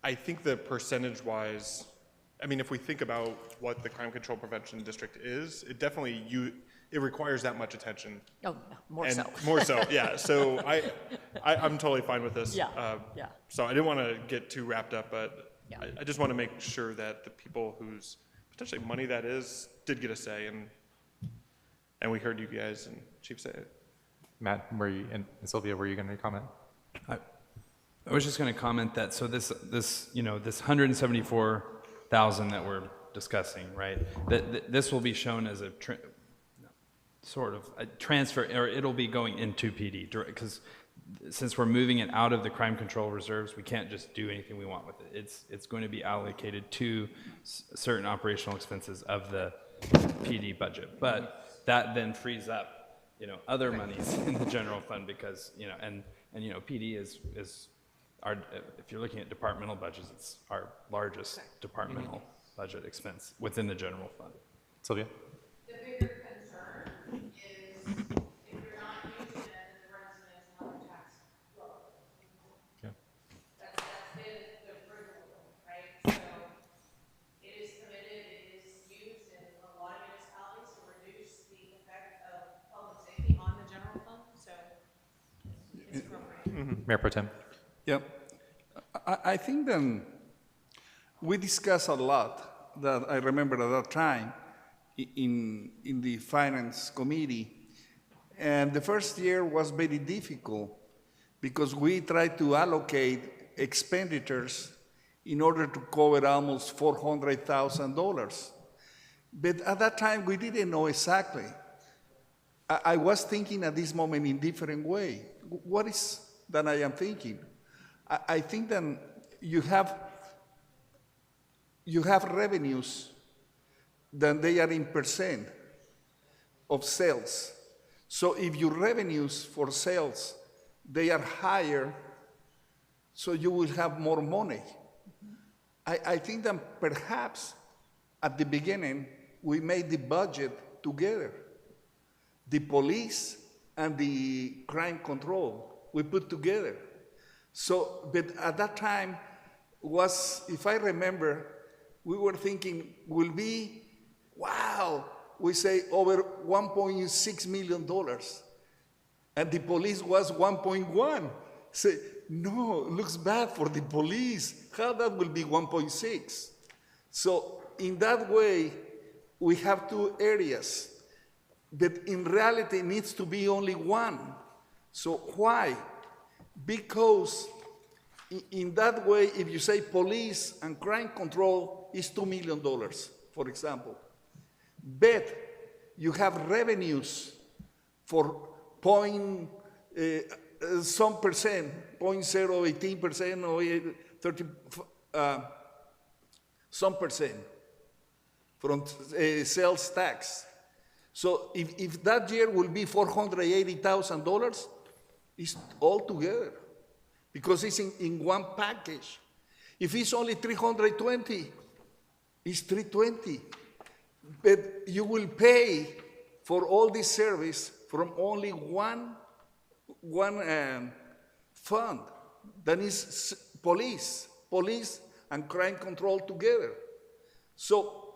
I think the percentage-wise, I mean, if we think about what the Crime Control Prevention District is, it definitely, it requires that much attention. oh, more And so. more so, yeah. So I'm totally fine with this. Yeah, yeah. So I didn't want to get too wrapped up, but Yeah. I just want to make sure that the people whose potentially money that is did get a say, and we heard you guys and Chief say it. Matt, and Sylvia, were you going to comment? I was just going to comment that, so this 174,000 that we're discussing, right? That this will be shown as a sort of a transfer, or it'll be going into PD, because since we're moving it out of the crime control reserves, we can't just do anything we want with it. It's going to be allocated to certain operational expenses of the PD budget, but that then frees up other monies in the general fund, because and PD is our, if you're looking at departmental budgets, it's our largest departmental budget expense within the general fund. Sylvia? The bigger concern is if you're not using it, then the residents want their tax low. Yeah. That's been the approval, right? So it is committed, it is used in a lot of municipalities to reduce the effect of public safety on the general fund, so it's appropriate. Mayor Pro Tem? Yeah, I think that we discussed a lot, that I remember at that time in the Finance Committee, and the first year was very difficult because we tried to allocate expenditures in order to cover almost $400,000. But at that time, we didn't know exactly. I was thinking at this moment in different way. What is that I am thinking? I think that you have revenues that they are in percent of sales. So if your revenues for sales, they are higher, so you will have more money. I think that perhaps at the beginning, we made the budget together. The police and the crime control, we put together. So, but at that time was, if I remember, we were thinking, will be, wow, we say over $1.6 million. And the police was 1.1. Say, no, looks bad for the police. How that will be 1.6? So in that way, we have two areas, but in reality, it needs to be only one. So why? Because in that way, if you say police and crime control is $2 million, for example, but you have revenues for some percent, 0.018% or 30, some percent from sales tax. So if that year will be $480,000, It's all together because it's in one package. If it's only 320, it's 320. But you will pay for all this service from only one fund. That is police and crime control together. So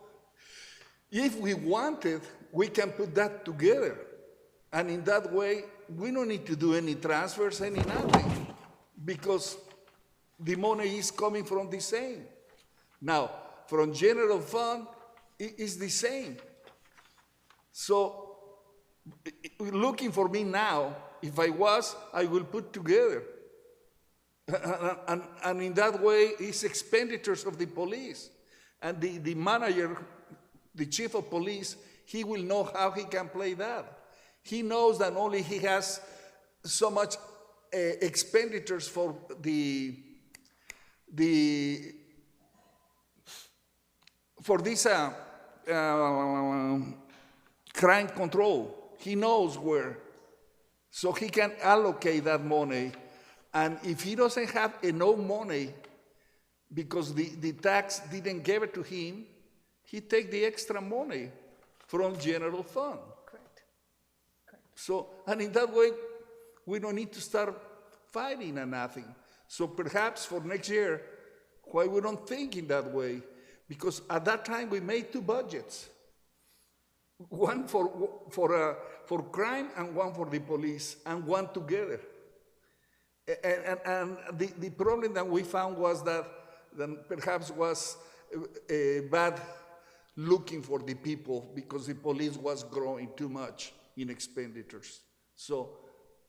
if we wanted, we can put that together. And in that way, we don't need to do any transfers, any nothing, because the money is coming from the same. Now, from general fund, it is the same. So, looking for me now, if I was, I will put together. And in that way, it's expenditures of the police. And the manager, the chief of police, he will know how he can play that. He knows that only he has so much expenditures for for this crime control. He knows where. So he can allocate that money. And if he doesn't have enough money, because the tax didn't give it to him, he take the extra money from general fund. Correct. So, and in that way, we don't need to start fighting and nothing. So perhaps for next year, why we don't think in that way? Because at that time we made two budgets. One for crime and one for the police, and one together. And the problem that we found was that perhaps was bad looking for the people, because the police was growing too much in expenditures. So,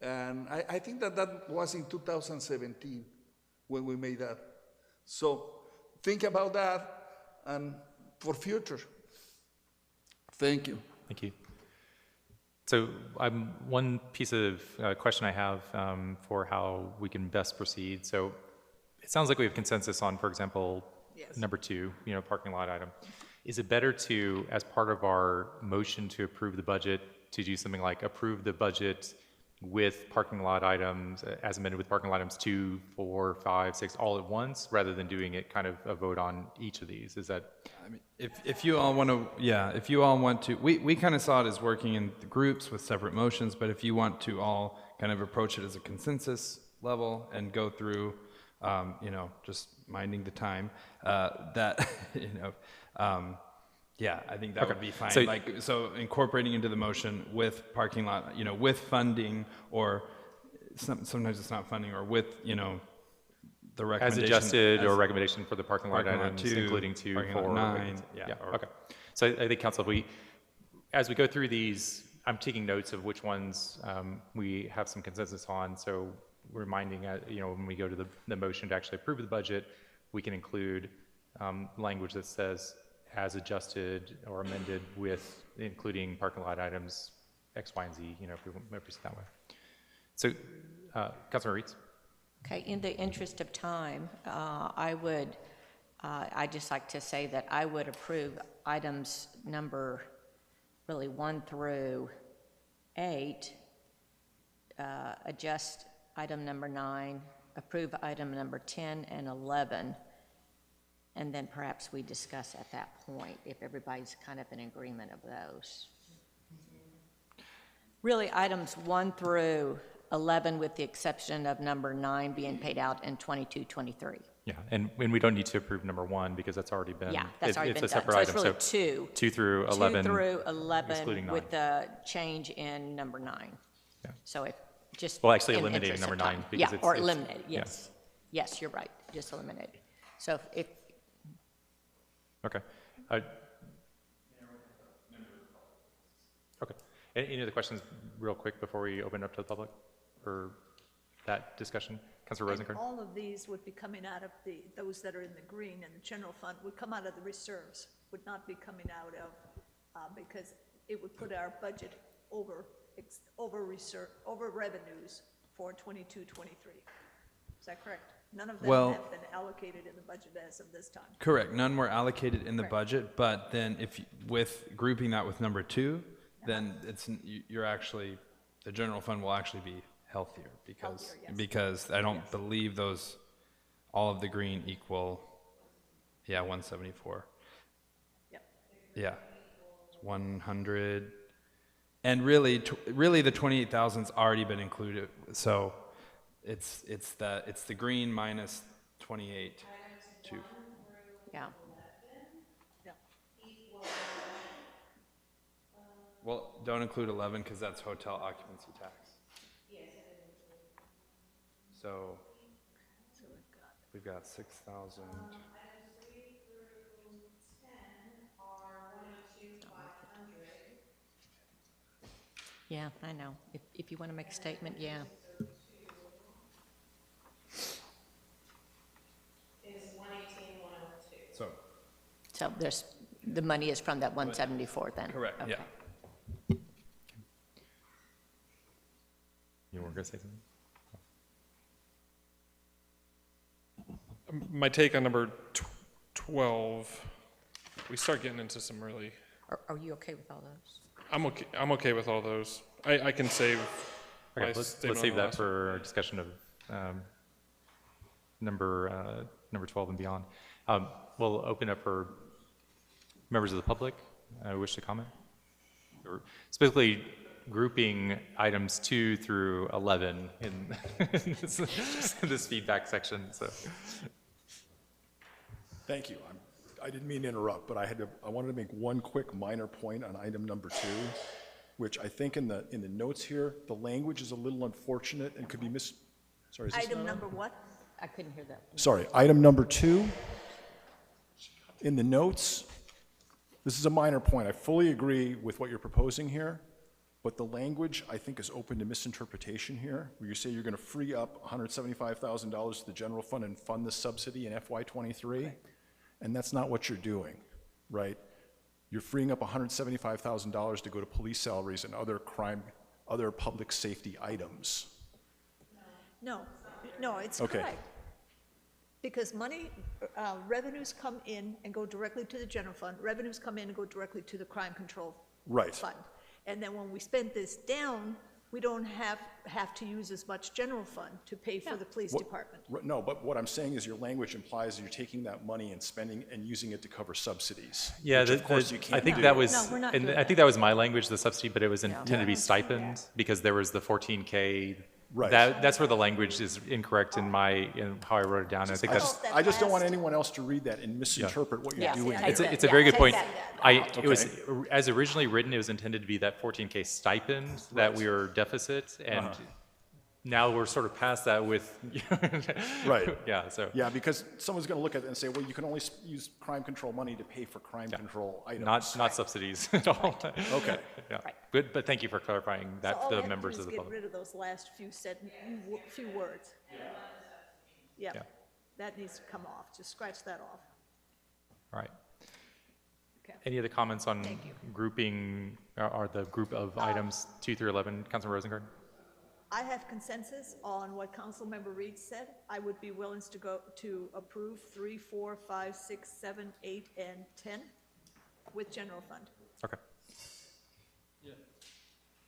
and I think that was in 2017 when we made that. So think about that and for future. Thank you. Thank you. So one piece of question I have for how we can best proceed. So it sounds like we have consensus on, for example, Yes. number 2, parking lot item. Is it better to, as part of our motion to approve the budget, to do something like approve the budget with parking lot items, as amended with parking lot items 2, 4, 5, 6, all at once, rather than doing it kind of a vote on each of these? Is that? I mean, if you all want to, if you all want to, we kind of saw it as working in groups with separate motions, but if you want to all kind of approach it as a consensus level and go through, just minding the time, I think that would be fine. So incorporating into the motion with parking lot, with funding, or sometimes it's not funding, or with, the recommendation. As adjusted, or recommendation for the parking lot items, 2, including 2, parking 4. lot 9. Okay. So I think, Council, as we go through these, I'm taking notes of which ones we have some consensus on. So reminding, when we go to the motion to actually approve the budget, we can include language that says as adjusted or amended with including parking lot items X, Y, and Z, if we want to proceed that way. So, Councilor Reitz. Okay, in the interest of time, I'd just like to say that I would approve items number 1 through 8, adjust item number 9, approve item number 10 and 11, and then perhaps we discuss at that point if everybody's kind of in agreement of those. Really, items 1 through 11, with the exception of number 9 being paid out in 22-23. Yeah, and we don't need to approve number 1 because that's already been. Yeah, that's already been It's a done. separate So item. it's really 2. 2 through 11. 2 through 11 excluding 9. with the change in number 9. Yeah. So if just. Well, actually in the eliminating interest of number 9 time. because Yeah, it's. or it's- eliminate it, yeah. yes. Yes, you're right, just eliminate it. So if, Okay. Okay. Any other questions real quick before we open it up to the public for that discussion? Councilor And Rosenkranz? all of these would be coming out of those that are in the green and the general fund would come out of the reserves, would not be coming out of, because it would put our budget over revenues for 22-23. Is that correct? None of them have been allocated in the budget as of this time. Correct. None were allocated in the budget, but then with grouping that with number 2, then you're actually, the general fund will actually be healthier because, Healthier, yes. because I don't believe those, all of the green equal, 174. Yep. Yeah, 100, and really, really the 28,000's already been included, so it's the green minus 28 to. Yeah. Well, don't include 11 because that's hotel occupancy tax. So we've got 6,000. Yeah, I know. If you want to make a statement, yeah. So, So there's, the money is from that 174 then? correct, yeah. Okay. You were going to say something? My take on number 12, we start getting into some really, Are you okay with all those? I'm okay with all those. I can save my Okay, let's statement save on the that last for our discussion of number 12 and beyond. We'll open up for members of the public who wish to comment. Or specifically grouping items 2 through 11 in this feedback section. So, Thank you. I didn't mean to interrupt, but I wanted to make one quick minor point on item number 2, which I think in the notes here, the language is a little unfortunate and could be sorry, is this Item not on? number what? I couldn't hear that. Sorry, item number 2, in the notes, this is a minor point. I fully agree with what you're proposing here, but the language, I think, is open to misinterpretation here, where you say you're going to free up $175,000 to the general fund and fund the subsidy in FY23, and that's not what you're doing, right? You're freeing up $175,000 to go to police salaries and other public safety items. No, it's Okay. correct. Because money, revenues come in and go directly to the general fund. Revenues come in and go directly to the crime control Right. fund. And then when we spend this down, we don't have to use as much general fund to pay for the police department. No, but what I'm saying is your language implies that you're taking that money and spending and using it to cover subsidies. yeah, which of course you can't I think do. that was, No, we're not and doing I think that was my language, the subsidy, but it was intended to be stipend because there was the 14K. Right. That's where the language is incorrect in how I wrote it down. And I think that's. I just don't want anyone else to read that and misinterpret what you're Yeah. doing Yeah, here. It's a very good point. that It was, as originally written, it was intended to be that 14K stipend that we were deficit, and now we're sort of past that with. Right. Yeah, so. Yeah, because someone's going to look at it and say, well, you can only use crime control money to pay for crime control items. Not subsidies at all. Okay. Yeah, good, but thank you for clarifying that to the members of the So all we public. have to do is get rid of those last few words. Yeah, Yeah. that needs to come off. Just scratch that off. All right. Okay. Any other comments on Thank you. grouping, or the group of items 2 through 11? Councilman Rosengard? I have consensus on what Councilmember Reed said. I would be willing to approve 3, 4, 5, 6, 7, 8, and 10 with general fund. Okay.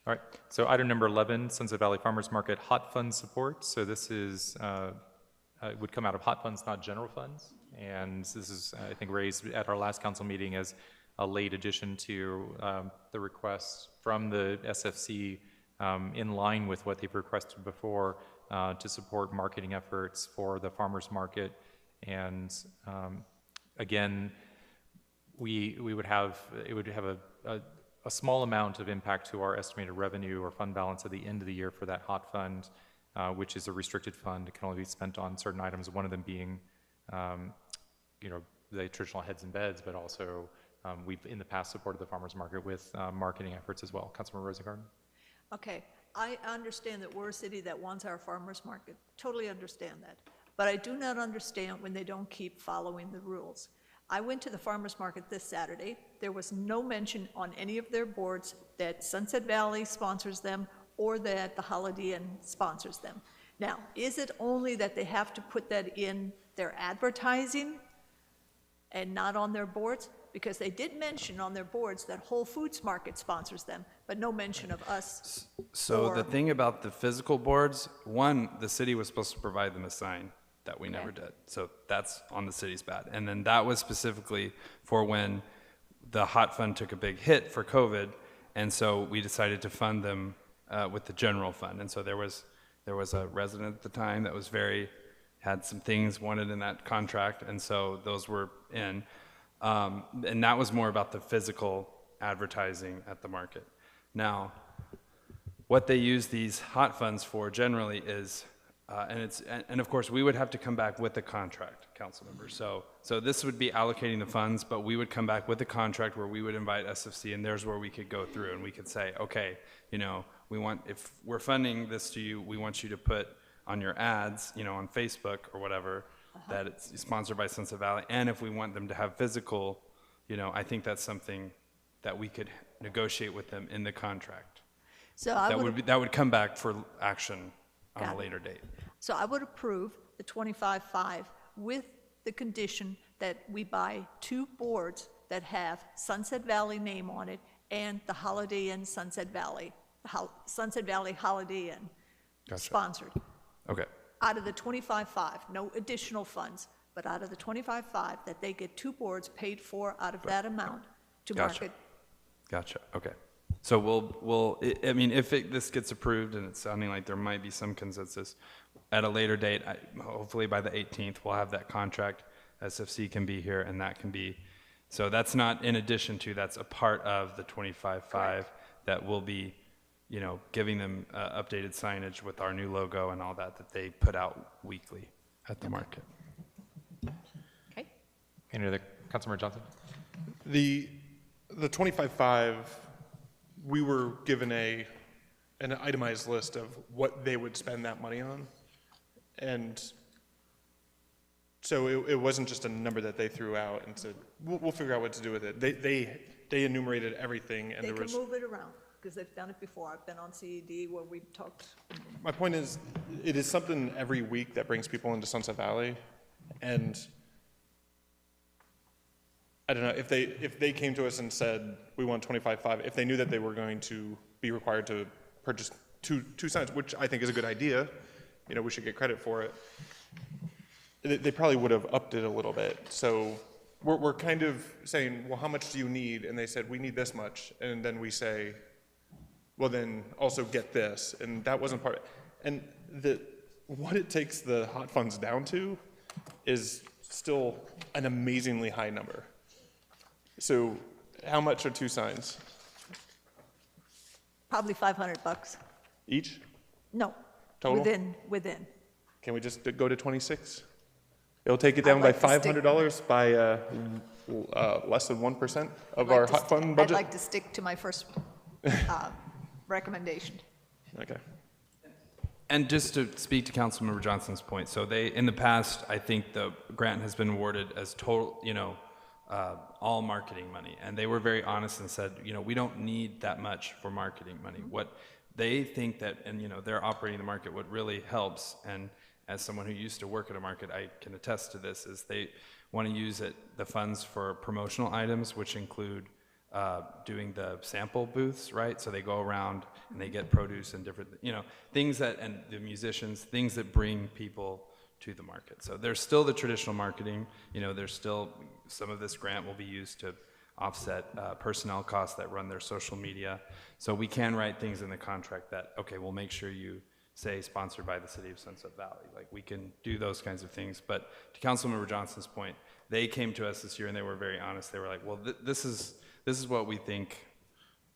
All right, so item number 11, Sunset Valley Farmers Market Hot Fund support. So this is, it would come out of hot funds, not general funds. And this is, I think, raised at our last council meeting as a late addition to the request from the SFC in line with what they've requested before to support marketing efforts for the farmers market. And again, it would have a small amount of impact to our estimated revenue or fund balance at the end of the year for that hot fund, which is a restricted fund. It can only be spent on certain items, one of them being, the traditional heads and beds, but also we've in the past supported the farmers market with marketing efforts as well. Councilman Rosengard? Okay, I understand that we're a city that wants our farmers market. Totally understand that. But I do not understand when they don't keep following the rules. I went to the farmers market this Saturday. There was no mention on any of their boards that Sunset Valley sponsors them or that the Holiday Inn sponsors them. Now, is it only that they have to put that in their advertising and not on their boards? because they did mention on their boards that Whole Foods Market sponsors them, but no mention of us. So or- the thing about the physical boards, one, the city was supposed to provide them a sign that we never did. So that's on the city's bad. And then that was specifically for when the Hot Fund took a big hit for COVID. And so we decided to fund them with the general fund. And so there was a resident at the time that was had some things wanted in that contract. And so those were in. And that was more about the physical advertising at the market. Now, what they use these hot funds for generally is, and of course, we would have to come back with a contract, council members. So this would be allocating the funds, but we would come back with a contract where we would invite SFC, and there's where we could go through and we could say, okay, if we're funding this to you, we want you to put on your ads, on Facebook or whatever, that it's sponsored by Sunset Valley. And if we want them to have physical, I think that's something that we could negotiate with them in the contract. So that would come back for action on a later date. So I would approve the 25.5 with the condition that we buy 2 boards that have Sunset Valley name on it and the Holiday Inn Sunset Valley, Sunset Valley Holiday Inn sponsored. Okay. Out of the 25.5, no additional funds, but out of the 25.5, that they get 2 boards paid for out of that amount to market. Gotcha. Okay. So if this gets approved, and it's sounding like there might be some consensus, at a later date, hopefully by the 18th, we'll have that contract. SFC can be here, and that can be. So that's not in addition to, that's a part of the 25.5 that will be, giving them updated signage with our new logo and all that they put out weekly at the market. Okay. Any other, Councilmember Johnson? The 25.5, we were given an itemized list of what they would spend that money on. And so it wasn't just a number that they threw out and said, we'll figure out what to do with it. They enumerated everything, and They there can was. move it around, because they've done it before. I've been on CED where we've talked. My point is, it is something every week that brings people into Sunset Valley, and I don't know, if they came to us and said, we want 25.5, if they knew that they were going to be required to purchase two signs, which I think is a good idea, we should get credit for it, they probably would have upped it a little bit. So we're kind of saying, well, how much do you need? And they said, we need this much. And then we say, well, then also get this. And that wasn't part of it. And what it takes the hot funds down to is still an amazingly high number. So how much are 2 signs? Probably $500. Each? No. Total? Within. Can we just go to 26? It'll take it down by $500 by less than 1% of our hot fund budget? I'd like to stick to my first recommendation. Okay. And just to speak to Councilmember Johnson's point, so in the past, I think the grant has been awarded as total, all marketing money. And they were very honest and said, we don't need that much for marketing money. What they think that, and they're operating the market, what really helps, and as someone who used to work at a market, I can attest to this, is they want to use the funds for promotional items, which include doing the sample booths, right? So they go around and they get produce and different, things and the musicians, things that bring people to the market. So there's still the traditional marketing, there's still, some of this grant will be used to offset personnel costs that run their social media. So we can write things in the contract that, okay, we'll make sure you say sponsored by the city of Sunset Valley. Like, we can do those kinds of things. But to Councilmember Johnson's point, they came to us this year and they were very honest. They were like, well, this is what we think,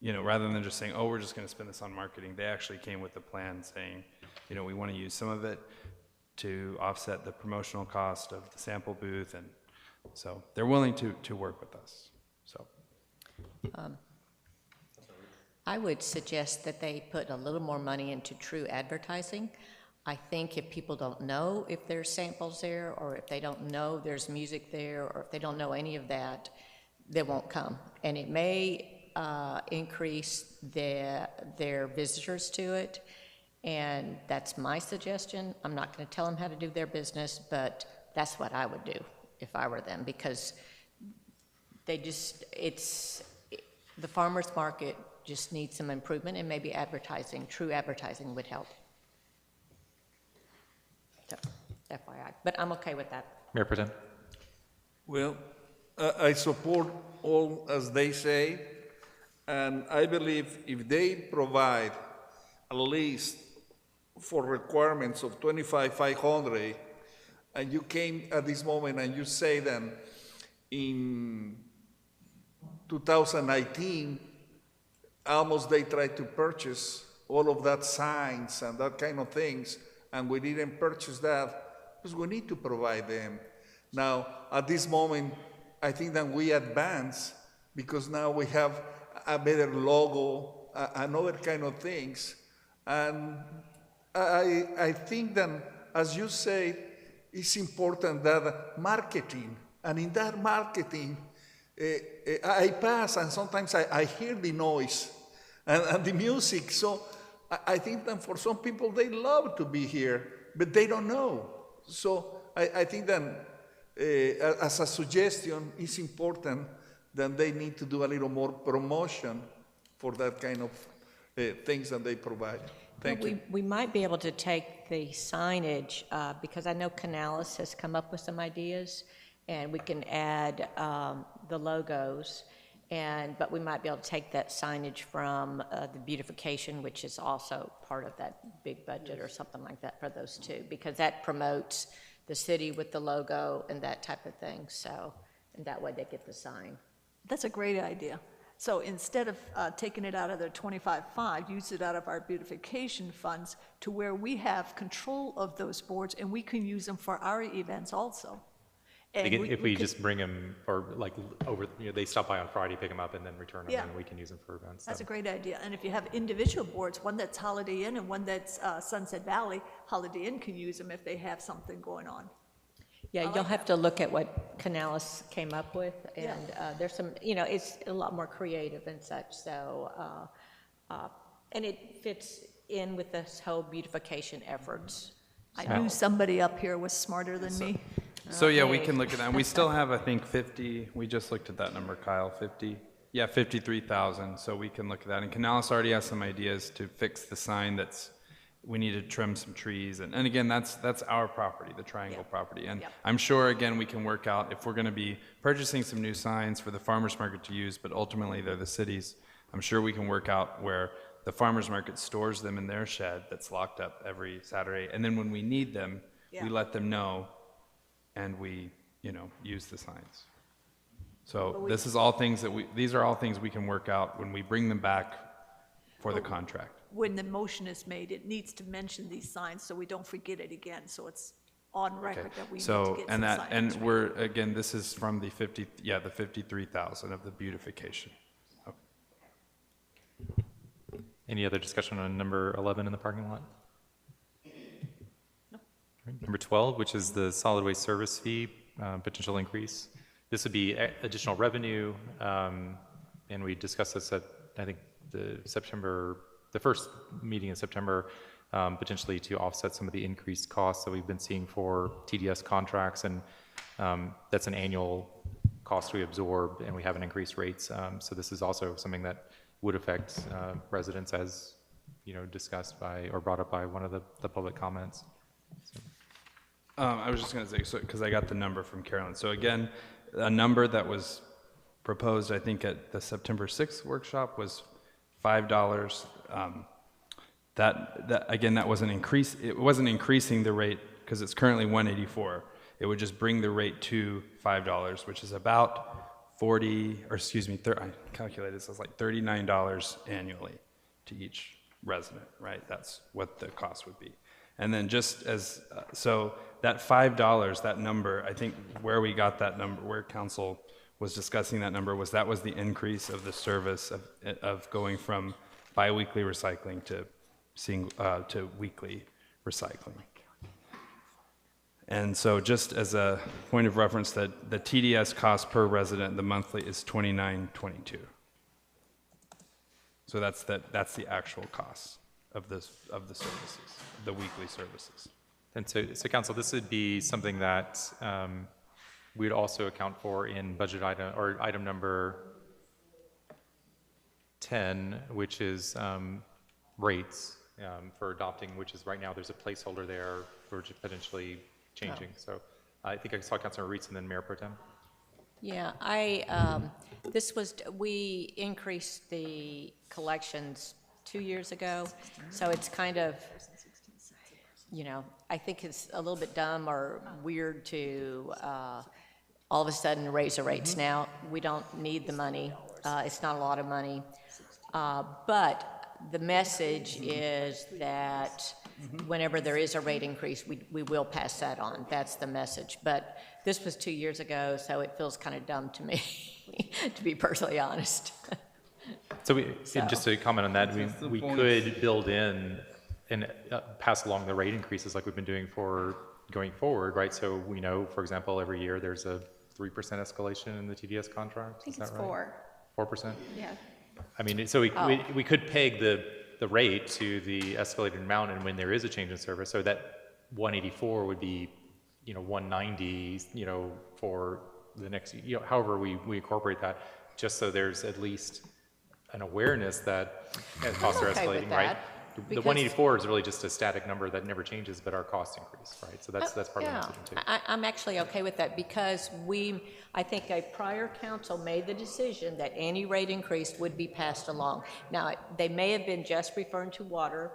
rather than just saying, oh, we're just gonna spend this on marketing. They actually came with a plan saying, we wanna use some of it to offset the promotional cost of the sample booth. And so they're willing to work with us, so. I would suggest that they put a little more money into true advertising. I think if people don't know if there's samples there, or if they don't know there's music there, or if they don't know any of that, they won't come. And it may increase their visitors to it, and that's my suggestion. I'm not going to tell them how to do their business, but that's what I would do if I were them, because the farmer's market just needs some improvement, and maybe advertising, true advertising would help. So, FYI, but I'm okay with that. Mayor Pro Tem. Well, I support all as they say, and I believe if they provide at least for requirements of 25,500, and you came at this moment and you say then in 2019, almost they tried to purchase all of that signs and that kind of things, and we didn't purchase that, because we need to provide them. Now, at this moment, I think that we advance because now we have a better logo and other kind of things. And I think that, as you say, it's important that marketing, and in that marketing, I pass and sometimes I hear the noise and the music. So I think that for some people, they love to be here, but they don't know. So I think that as a suggestion, it's important that they need to do a little more promotion for that kind of things that they provide. Thank you. We might be able to take the signage, because I know Canales has come up with some ideas, and we can add the logos, but we might be able to take that signage from the beautification, which is also part of that big budget or something like that for those two, because that promotes the city with the logo and that type of thing. So, and that way they get the sign. That's a great idea. So instead of taking it out of their 25.5, use it out of our beautification funds to where we have control of those boards, and we can use them for our events also. And If we just bring them, or like they stop by on Friday, pick them up, and then return them, Yeah. and we can use them for events. That's a great idea. And if you have individual boards, one that's Holiday Inn and one that's Sunset Valley, Holiday Inn can use them if they have something going on. Yeah, you'll have to look at what Canales came up with, and there's some, it's a lot more creative and such, so, and it fits in with this whole beautification efforts. I knew somebody up here was smarter than me. So yeah, we Okay. can look at that. We still have, I think, 50, we just looked at that number, Kyle, 50? Yeah, 53,000, so we can look at that. And Canales already has some ideas to fix the sign we need to trim some trees. And again, that's our property, the Triangle property. And I'm sure, again, we can work out, if we're gonna be purchasing some new signs for the farmer's market to use, but ultimately they're the city's, I'm sure we can work out where the farmer's market stores them in their shed that's locked up every Saturday. And then when we need them, we let them know, and we, use the signs. So this is all things these are all things we can work out when we bring them back for the contract. When the motion is made, it needs to mention these signs so we don't forget it again, so it's on record that we need to So, get and some that, signage. and we're, again, this is from the 53,000 of the beautification. Okay. Any other discussion on number 11 in the parking lot? No. Number 12, which is the solid waste service fee, potential increase. This would be additional revenue, and we discussed this at, I think, the first meeting in September, potentially to offset some of the increased costs that we've been seeing for TDS contracts, and that's an annual cost we absorb, and we haven't increased rates. So this is also something that would affect residents, as discussed by or brought up by one of the public comments. So. I was just going to say, because I got the number from Carolyn. So again, a number that was proposed, I think, at the September 6th workshop was $5. Again, that wasn't increase. It wasn't increasing the rate because it's currently $184. It would just bring the rate to $5, which is about I calculated this as like $39 annually to each resident, right? That's what the cost would be. And then just as, so that $5, that number, I think where we got that number, where council was discussing that number, that was the increase of the service of going from biweekly recycling to weekly recycling. And so just as a point of reference, that the TDS cost per resident, the monthly, is $29.22. So that's the actual cost of the services, the weekly services. And so council, this would be something that we'd also account for in budget item, or item number 10, which is rates for adopting, which is right now, there's a placeholder there for potentially changing. So I think I saw Councilor Reitz and then Mayor Pro Tem. Yeah, we increased the collections 2 years ago, so it's kind of, you know, I think it's a little bit dumb or weird to all of a sudden raise the rates now. We don't need the money. It's not a lot of money. But the message is that whenever there is a rate increase, we will pass that on. That's the message. But this was 2 years ago, so it feels kind of dumb to me, to be perfectly honest. So just to comment on that, we could build in and pass along the rate increases like we've been doing for going forward, right? So we know, for example, every year there's a 3% escalation in the TDS contract. I think Is it's that right? 4. 4%? Yeah. I mean, so we could peg the rate to the escalated amount, and when there is a change in service, so that 184 would be, 190, for the next, however we incorporate that, just so there's at least an awareness that costs are okay with escalating, right? that, The because- 184 is really just a static number that never changes, but our costs increase, right? So that's part Yeah, of the messaging too. I'm actually okay with that because I think a prior council made the decision that any rate increase would be passed along. Now, they may have been just referring to water,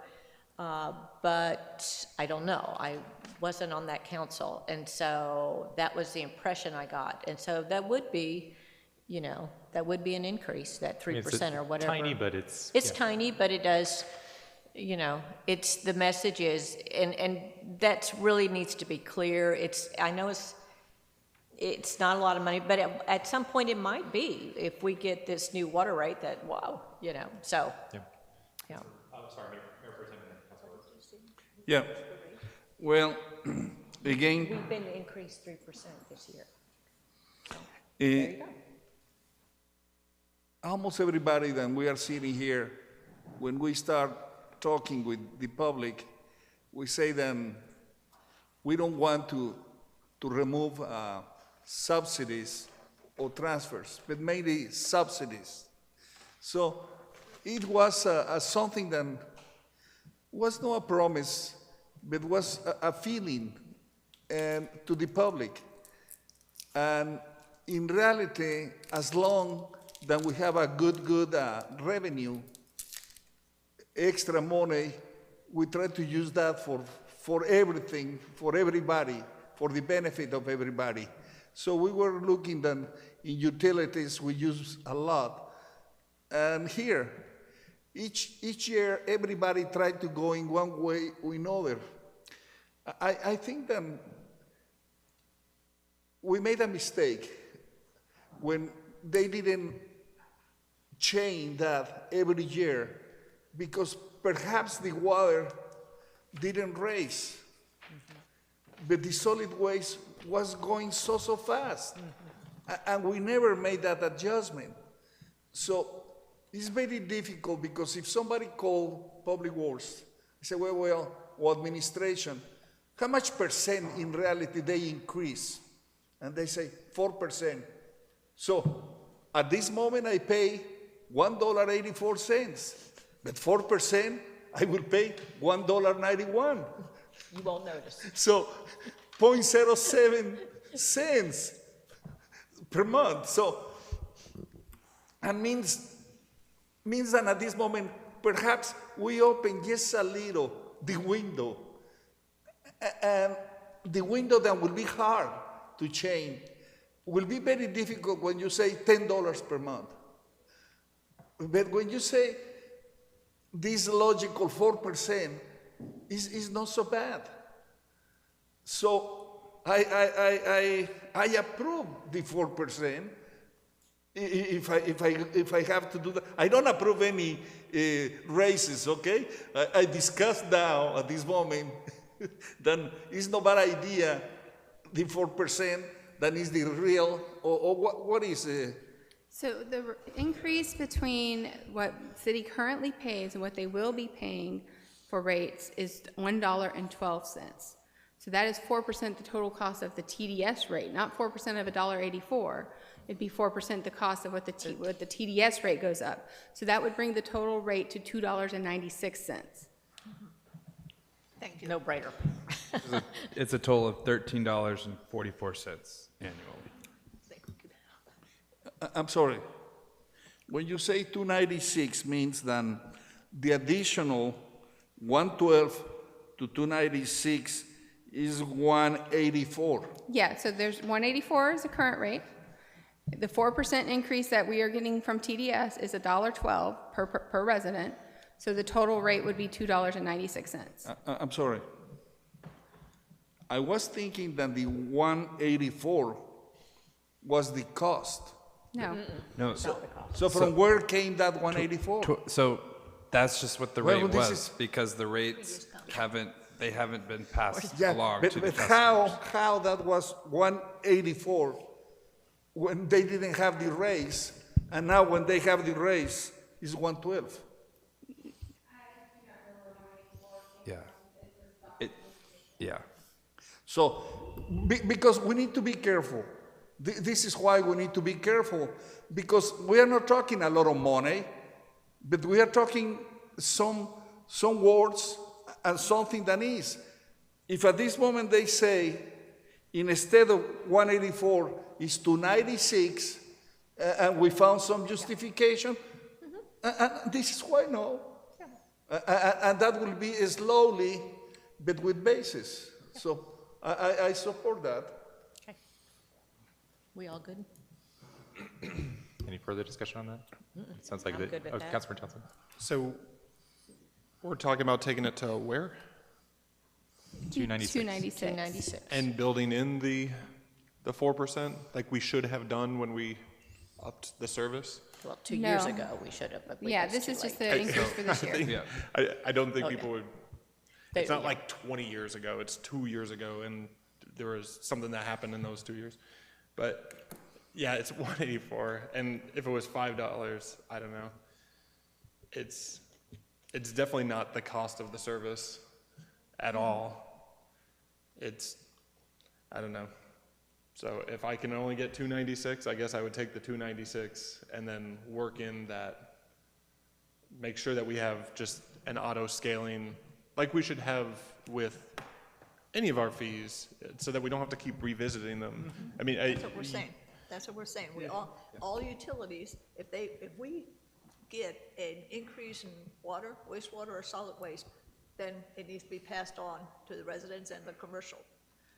but I don't know. I wasn't on that council, and so that was the impression I got. And so that would be, that would be an increase, that 3% or whatever. Tiny, but it's. It's yeah. tiny, but it does, it's, the message is, and that's really needs to be clear. I know it's not a lot of money, but at some point it might be if we get this new water rate that, wow, so. Yeah. Yeah. Sorry, Mayor Pro Tem and then Councilor. Yeah. Well, again, We've been increased 3% this year. there you go. almost everybody that we are sitting here, when we start talking with the public, we say that we don't want to remove subsidies or transfers, but mainly subsidies. So it was something that was not a promise, but was a feeling to the public. And in reality, as long that we have a good revenue, extra money, we try to use that for everything, for everybody, for the benefit of everybody. So we were looking that in utilities we use a lot. And here, each year, everybody tried to go in one way or another. I think that we made a mistake when they didn't change that every year, because perhaps the water didn't raise, but the solid waste was going so fast, and we never made that adjustment. So it's very difficult, because if somebody called Public Works, they say, well, administration, how much percent in reality they increase? And they say 4%. So at this moment I pay $1.84, but 4% I will pay $1.91. You won't notice. So 0.07 cents per month. So that means that at this moment, perhaps we open just a little the window, and the window that will be hard to change will be very difficult when you say $10 per month. But when you say this logical 4%, is not so bad. So I approve the 4%. If I have to do that, I don't approve any raises. Okay, I discussed now at this moment that it's not a bad idea. The 4% that is the real, or what is it? So the increase between what city currently pays and what they will be paying for rates is $1.12. So that is 4% the total cost of the TDS rate, not 4% of $1.84. It'd be 4% the cost of what the TDS rate goes up. So that would bring the total rate to $2.96. Thank you. No brainer. It's a total of $13.44 annually. I'm sorry. When you say 296 means then the additional 112 to 296 is 184. Yeah, so there's 184 is the current rate. The 4% increase that we are getting from TDS is $1.12 per resident. So the total rate would be $2.96. I'm sorry. I was thinking that the 184 was the cost. No. No, So from where came that 184? so that's just what the Well, rate this was, is- because the rates haven't been passed Yeah, along but, to the but customers. how that was 184 when they didn't have the raise, and now when they have the raise, it's 112. Yeah. Yeah. So, because we need to be careful. This is why we need to be careful, because we are not talking a lot of money, but we are talking some words and something that is. If at this moment they say, instead of 184, it's 296, and we found some justification, and this is why no. And that will be slowly, but with basis. So I support that. Okay. We all good? Any further discussion on that? It sounds like I'm good with that. Councilman Johnson. So we're talking about taking it to where? 296. 296. 296. And building in the 4%, like we should have done when we upped the service? Well, 2 years No. ago, we should have, but we Yeah, it's this too is just late. the increase for this year. Yeah. I don't think Oh, yeah. people would, They- it's not yeah. like 20 years ago, it's 2 years ago, and there was something that happened in those 2 years. But, yeah, it's 184, and if it was $5, I don't know. It's definitely not the cost of the service at all. It's, I don't know. So if I can only get 296, I guess I would take the 296 and then work in that, make sure that we have just an auto scaling, like we should have with any of our fees, so that we don't have to keep revisiting them. I mean, That's what we're saying. That's what we're saying. We all utilities, if we get an increase in water, wastewater, or solid waste, then it needs to be passed on to the residents and the commercial.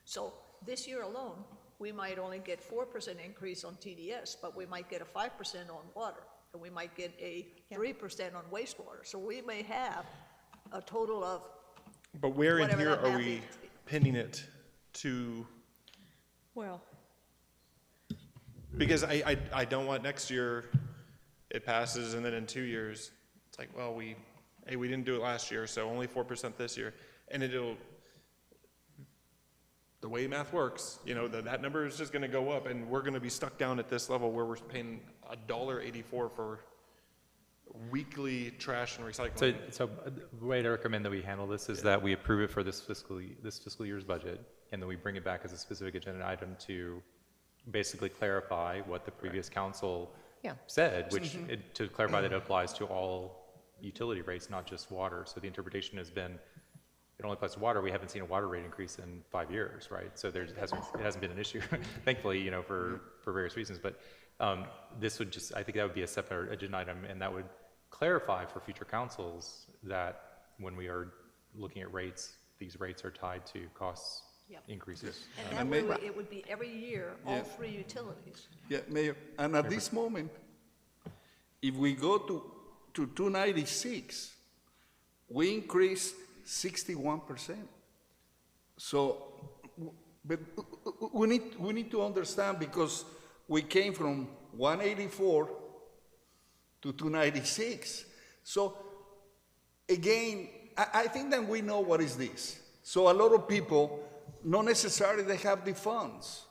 So this year alone, we might only get 4% increase on TDS, but we might get a 5% on water, and we might get a 3% on wastewater. So we may have a total of, but where in whatever here that are math we is. pinning it to? Well, Because I don't want next year it passes and then in 2 years, it's like, well, we didn't do it last year, so only 4% this year. And the way math works, that number is just gonna go up, and we're gonna be stuck down at this level where we're paying $1.84 for weekly trash and recycling. So the way to recommend that we handle this is that we approve it for this fiscal year's budget, and then we bring it back as a specific agenda item to basically clarify what the previous council Yeah. said, which, to clarify that it applies to all utility rates, not just water. So the interpretation has been, it only applies to water. We haven't seen a water rate increase in 5 years, right? So it hasn't been an issue, thankfully, for various reasons. But this would just, I think that would be a separate agenda item, and that would clarify for future councils that when we are looking at rates, these rates are tied to costs Yep. increases. and that way it would be every year, all three utilities. Yeah, Mayor, and at this moment, if we go to 296, we increase 61%. So, but we need to understand, because we came from 184 to 296. So, again, I think that we know what is this. So a lot of people, not necessarily they have the funds.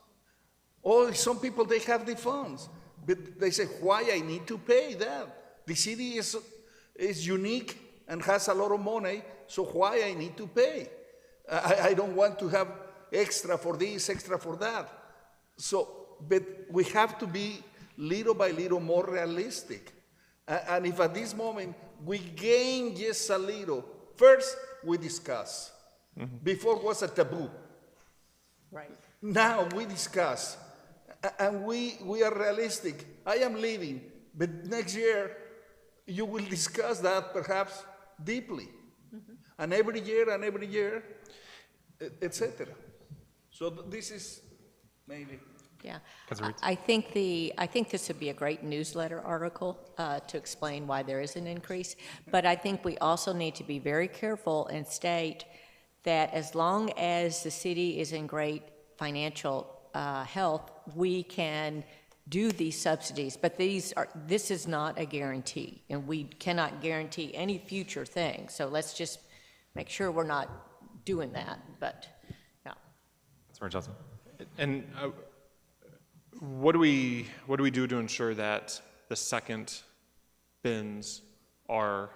Or some people, they have the funds, but they say, why I need to pay that? The city is unique and has a lot of money, so why I need to pay? I don't want to have extra for this, extra for that. So, but we have to be little by little more realistic. And if at this moment we gain just a little, first we discuss. Before was a taboo. Right. Now we discuss, and we are realistic. I am leaving, but next year you will discuss that perhaps deeply. And every year, etc. So this is maybe. Yeah, I think this would be a great newsletter article to explain why there is an increase. But I think we also need to be very careful and state that as long as the city is in great financial health, we can do these subsidies. But this is not a guarantee, and we cannot guarantee any future thing. So let's just make sure we're not doing that. But yeah. Councilmember Johnson. And what do we do to ensure that the second bins are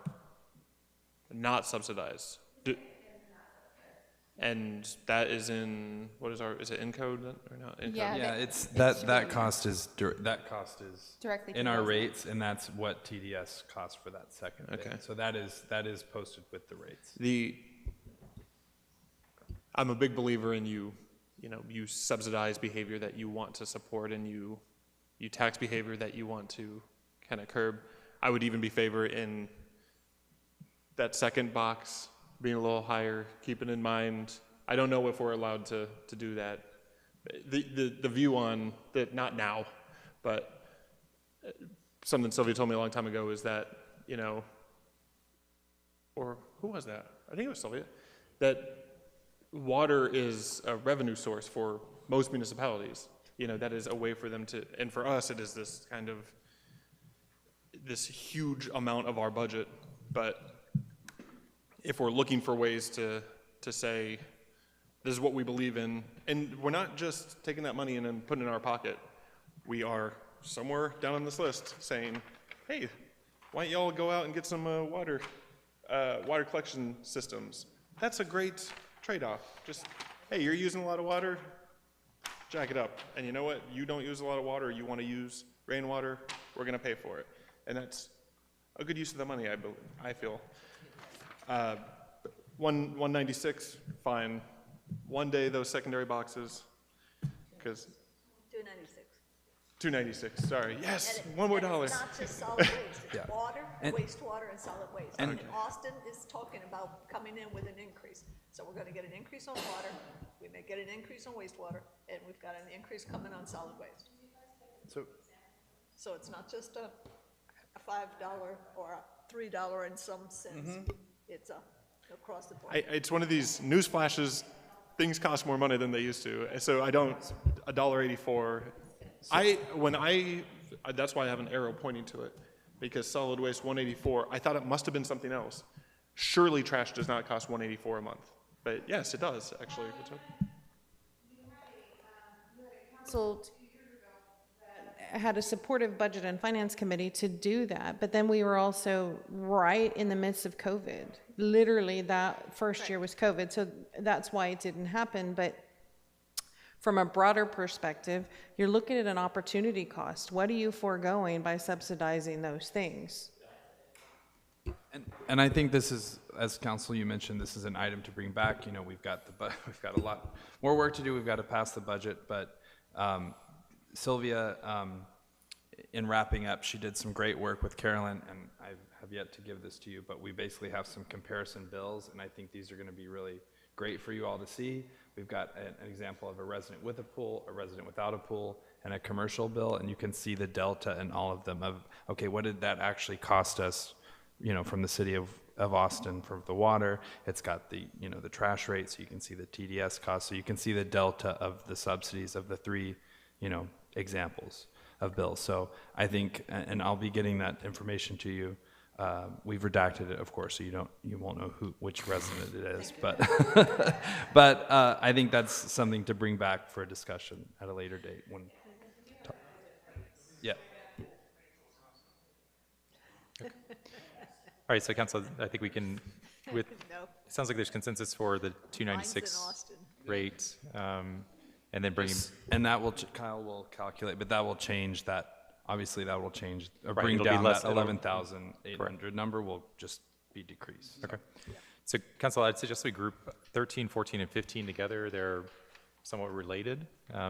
not subsidized? And that is in, is it in code or not? In Yeah, code? Yeah, it's that cost is Directly in our proposed. rates, and that's what TDS costs for that second bid. Okay. So that is posted with the rates. I'm a big believer in you subsidize behavior that you want to support, and you tax behavior that you want to kind of curb. I would even be favor in that second box being a little higher, keeping in mind, I don't know if we're allowed to do that. The view on that, not now, but something Sylvia told me a long time ago is that, or who was that? I think it was Sylvia, that water is a revenue source for most municipalities. That is a way for them to, and for us, it is this huge amount of our budget. But if we're looking for ways to say, this is what we believe in, and we're not just taking that money and then putting it in our pocket, we are somewhere down on this list saying, hey, why don't y'all go out and get some water collection systems? That's a great trade-off. Just, hey, you're using a lot of water, jack it up. And you know what? You don't use a lot of water, you want to use rainwater, we're going to pay for it. And that's a good use of the money, I feel. 196, fine. One day those secondary boxes, because 296, sorry. Yes, $1 more. It's not just solid waste, it's Yeah. water, And- wastewater, and solid waste. and- And Austin is talking about coming in with an increase. So we're gonna get an increase on water, we may get an increase on wastewater, and we've got an increase coming on solid waste. So it's not just a $5 or a $3 in some sense. It's across the board. It's one of these news flashes, things cost more money than they used to. So I don't, $1.84. That's why I have an arrow pointing to it, because solid waste 184, I thought it must have been something else. Surely trash does not cost 184 a month. But yes, it does, actually. Council had a supportive budget and finance committee to do that, but then we were also right in the midst of COVID. Literally, that first year was COVID, so that's why it didn't happen. But from a broader perspective, you're looking at an opportunity cost. What are you foregoing by subsidizing those things? And I think this is, as council, you mentioned, this is an item to bring back. We've got a lot more work to do. We've got to pass the budget, but Sylvia, in wrapping up, she did some great work with Carolyn, and I have yet to give this to you, but we basically have some comparison bills, and I think these are going to be really great for you all to see. We've got an example of a resident with a pool, a resident without a pool, and a commercial bill, and you can see the delta in all of them of, okay, what did that actually cost us, from the city of Austin for the water. It's got the, the trash rate, so you can see the TDS cost, so you can see the delta of the subsidies of the three, examples of bills. So I think, and I'll be getting that information to you. We've redacted it, of course, so you won't know which resident it is, but but I think that's something to bring back for a discussion at a later date. Yeah. Okay. All right, so council, I think we can, it sounds like there's consensus for the 296. Mine's in Austin. rate, and then bringing, And that will, Kyle will calculate, but that will change that, obviously that will change, or Right, bring it'll be down less- that it'll- 11,800 number will just be decreased. okay. So Council, I'd suggest we group 13, 14, and 15 together. They're somewhat related.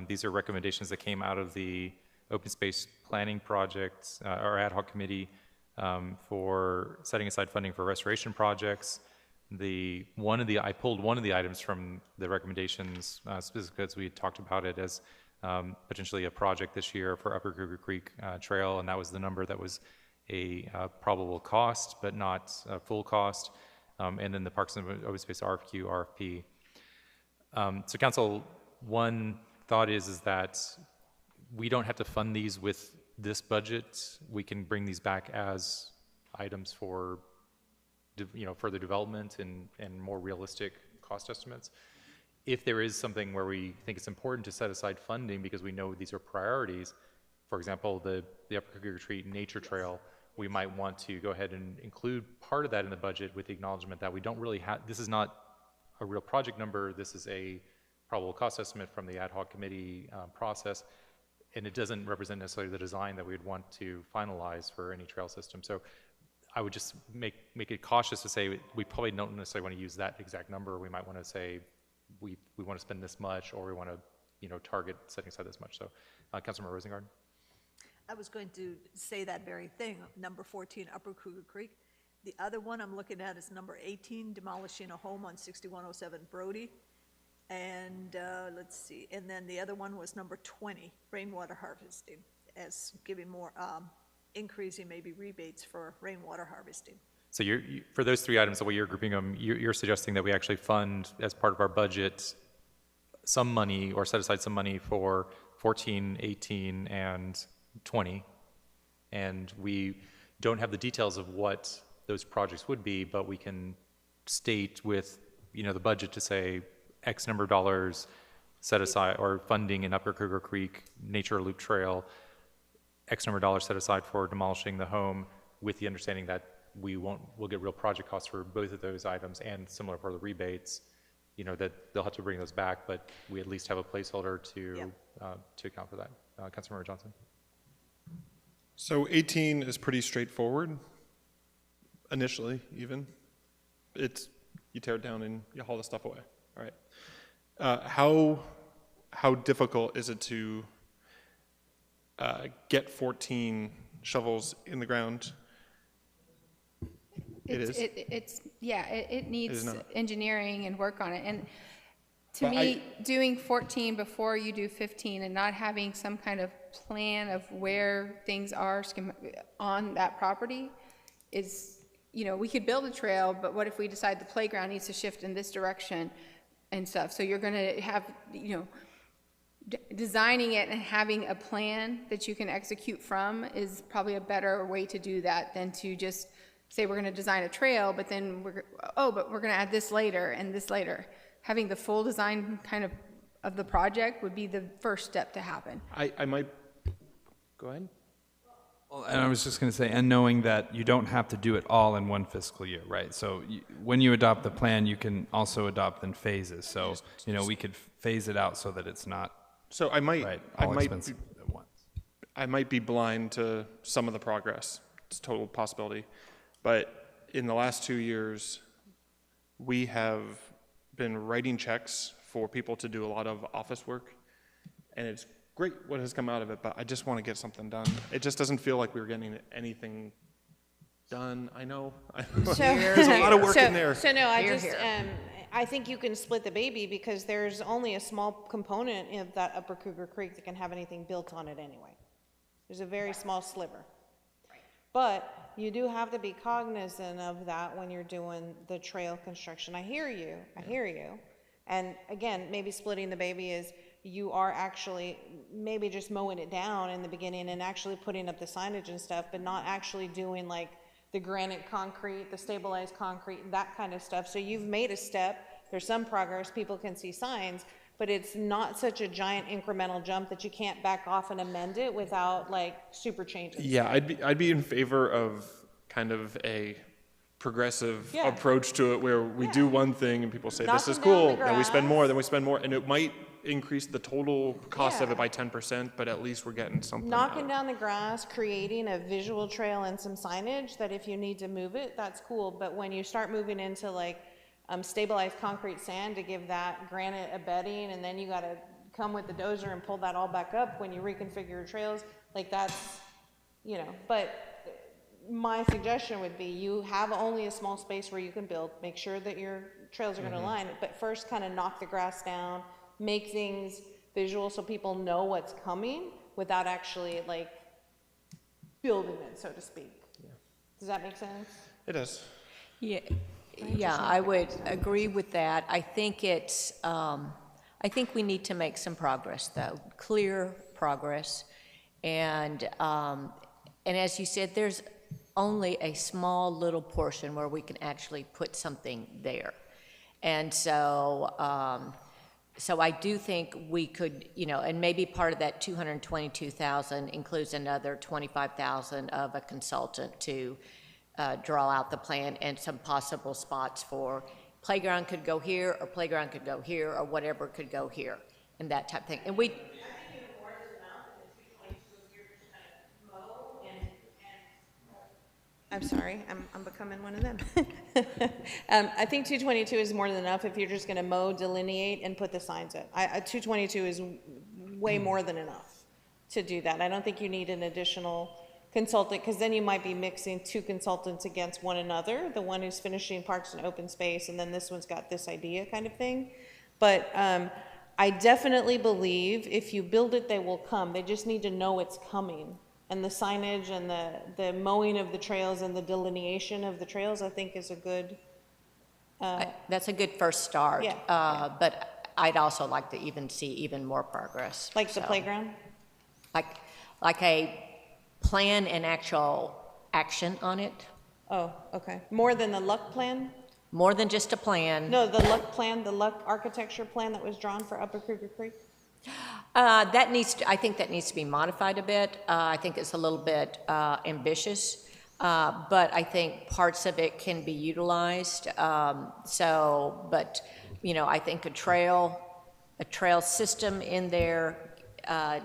These are recommendations that came out of the open space planning project, or ad hoc committee, for setting aside funding for restoration projects. I pulled one of the items from the recommendations, specifically because we talked about it as potentially a project this year for Upper Cougar Creek Trail, and that was the number that was a probable cost, but not a full cost. And then the Parks and Open Space RFQ, RFP. So Council, one thought is that we don't have to fund these with this budget. We can bring these back as items for further development and more realistic cost estimates. If there is something where we think it's important to set aside funding because we know these are priorities, for example, the Upper Cougar Retreat Nature Trail, we might want to go ahead and include part of that in the budget with the acknowledgement that we don't really have, this is not a real project number, this is a probable cost estimate from the ad hoc committee process, and it doesn't represent necessarily the design that we would want to finalize for any trail system. So I would just make it cautious to say we probably don't necessarily want to use that exact number. We might want to say we want to spend this much, or we want to target setting aside this much. So Councilmember Rosengard. I was going to say that very thing, number 14, Upper Cougar Creek. The other one I'm looking at is number 18, demolishing a home on 6107 Brody. And let's see, and then the other one was number 20, rainwater harvesting, as giving more, increasing maybe rebates for rainwater harvesting. So for those three items, the way you're grouping them, you're suggesting that we actually fund, as part of our budget, some money, or set aside some money for 14, 18, and 20. And we don't have the details of what those projects would be, but we can state with, the budget to say X number of dollars set aside, or funding in Upper Cougar Creek Nature Loop Trail, X number of dollars set aside for demolishing the home, with the understanding that we'll get real project costs for both of those items, and similar for the rebates, that they'll have to bring those back, but we at least have a placeholder to account for that. Councilmember Johnson. So 18 is pretty straightforward, initially even. It's, you tear it down and you haul the stuff away, all right. How difficult is it to get 14 shovels in the ground? It needs not. engineering and work on it. And to me, doing 14 before you do 15 and not having some kind of plan of where things are on that property is, we could build a trail, but what if we decide the playground needs to shift in this direction and stuff? So you're going to have, designing it and having a plan that you can execute from is probably a better way to do that than to just say we're going to design a trail, but then we're going to add this later and this later. Having the full design kind of the project would be the first step to happen. I might, go ahead. Well, and I was just going to say, and knowing that you don't have to do it all in one fiscal year, right? So when you adopt the plan, you can also adopt in phases. So, we could phase it out so that it's not, So I might, right, I all might, expensive at once. I might be blind to some of the progress. It's a total possibility. But in the last 2 years, we have been writing checks for people to do a lot of office work. And it's great what has come out of it, but I just want to get something done. It just doesn't feel like we were getting anything done. I know. There's a lot of work in there. So no, I think you can split the baby, because there's only a small component of that Upper Cougar Creek that can have anything built on it anyway. There's a very small sliver. But you do have to be cognizant of that when you're doing the trail construction. I hear you. And again, maybe splitting the baby is you are actually maybe just mowing it down in the beginning and actually putting up the signage and stuff, but not actually doing like the granite concrete, the stabilized concrete, that kind of stuff. So you've made a step, there's some progress, people can see signs, but it's not such a giant incremental jump that you can't back off and amend it without like super changes. Yeah, I'd be in favor of kind of a progressive Yeah. approach to it where we do one thing and people say, this is Knocking down cool, the then we spend more, grass. then we spend more, and it might increase the total cost of Yeah. it by 10%, but at least we're getting something Knocking out. down the grass, creating a visual trail and some signage that if you need to move it, that's cool. But when you start moving into like stabilized concrete sand to give that granite a bedding, and then you gotta come with the dozer and pull that all back up when you reconfigure your trails, like that's, you know, but my suggestion would be you have only a small space where you can build, make sure that your trails are gonna line it, but first kind of knock the grass down, make things visual so people know what's coming without actually like building it, so to speak. Does that make sense? It does. Yeah, I would agree with that. I think it's, I think we need to make some progress, though, clear progress. And as you said, there's only a small little portion where we can actually put something there. And so, so I do think we could, you know, and maybe part of that 222,000 includes another 25,000 of a consultant to draw out the plan and some possible spots for playground could go here, or playground could go here, or whatever could go here, and that type of thing. And we. I'm sorry, I'm becoming one of them. I think 222 is more than enough if you're just gonna mow, delineate, and put the signs up. 222 is way more than enough to do that. I don't think you need an additional consultant, because then you might be mixing two consultants against one another, the one who's finishing parks and open space, and then this one's got this idea kind of thing. But I definitely believe if you build it, they will come. They just need to know it's coming. And the signage and the mowing of the trails and the delineation of the trails, I think is a good. That's a good first start. Yeah, But I'd also like to even see even more progress. Like the So, playground? Like a plan and actual action on it, Oh, okay. More than the luck plan? more than just a plan. No, the luck plan, the luck architecture plan that was drawn for Upper Kruger Creek? That needs to, I think that needs to be modified a bit. I think it's a little bit ambitious, but I think parts of it can be utilized. But, you know, I think a trail system in there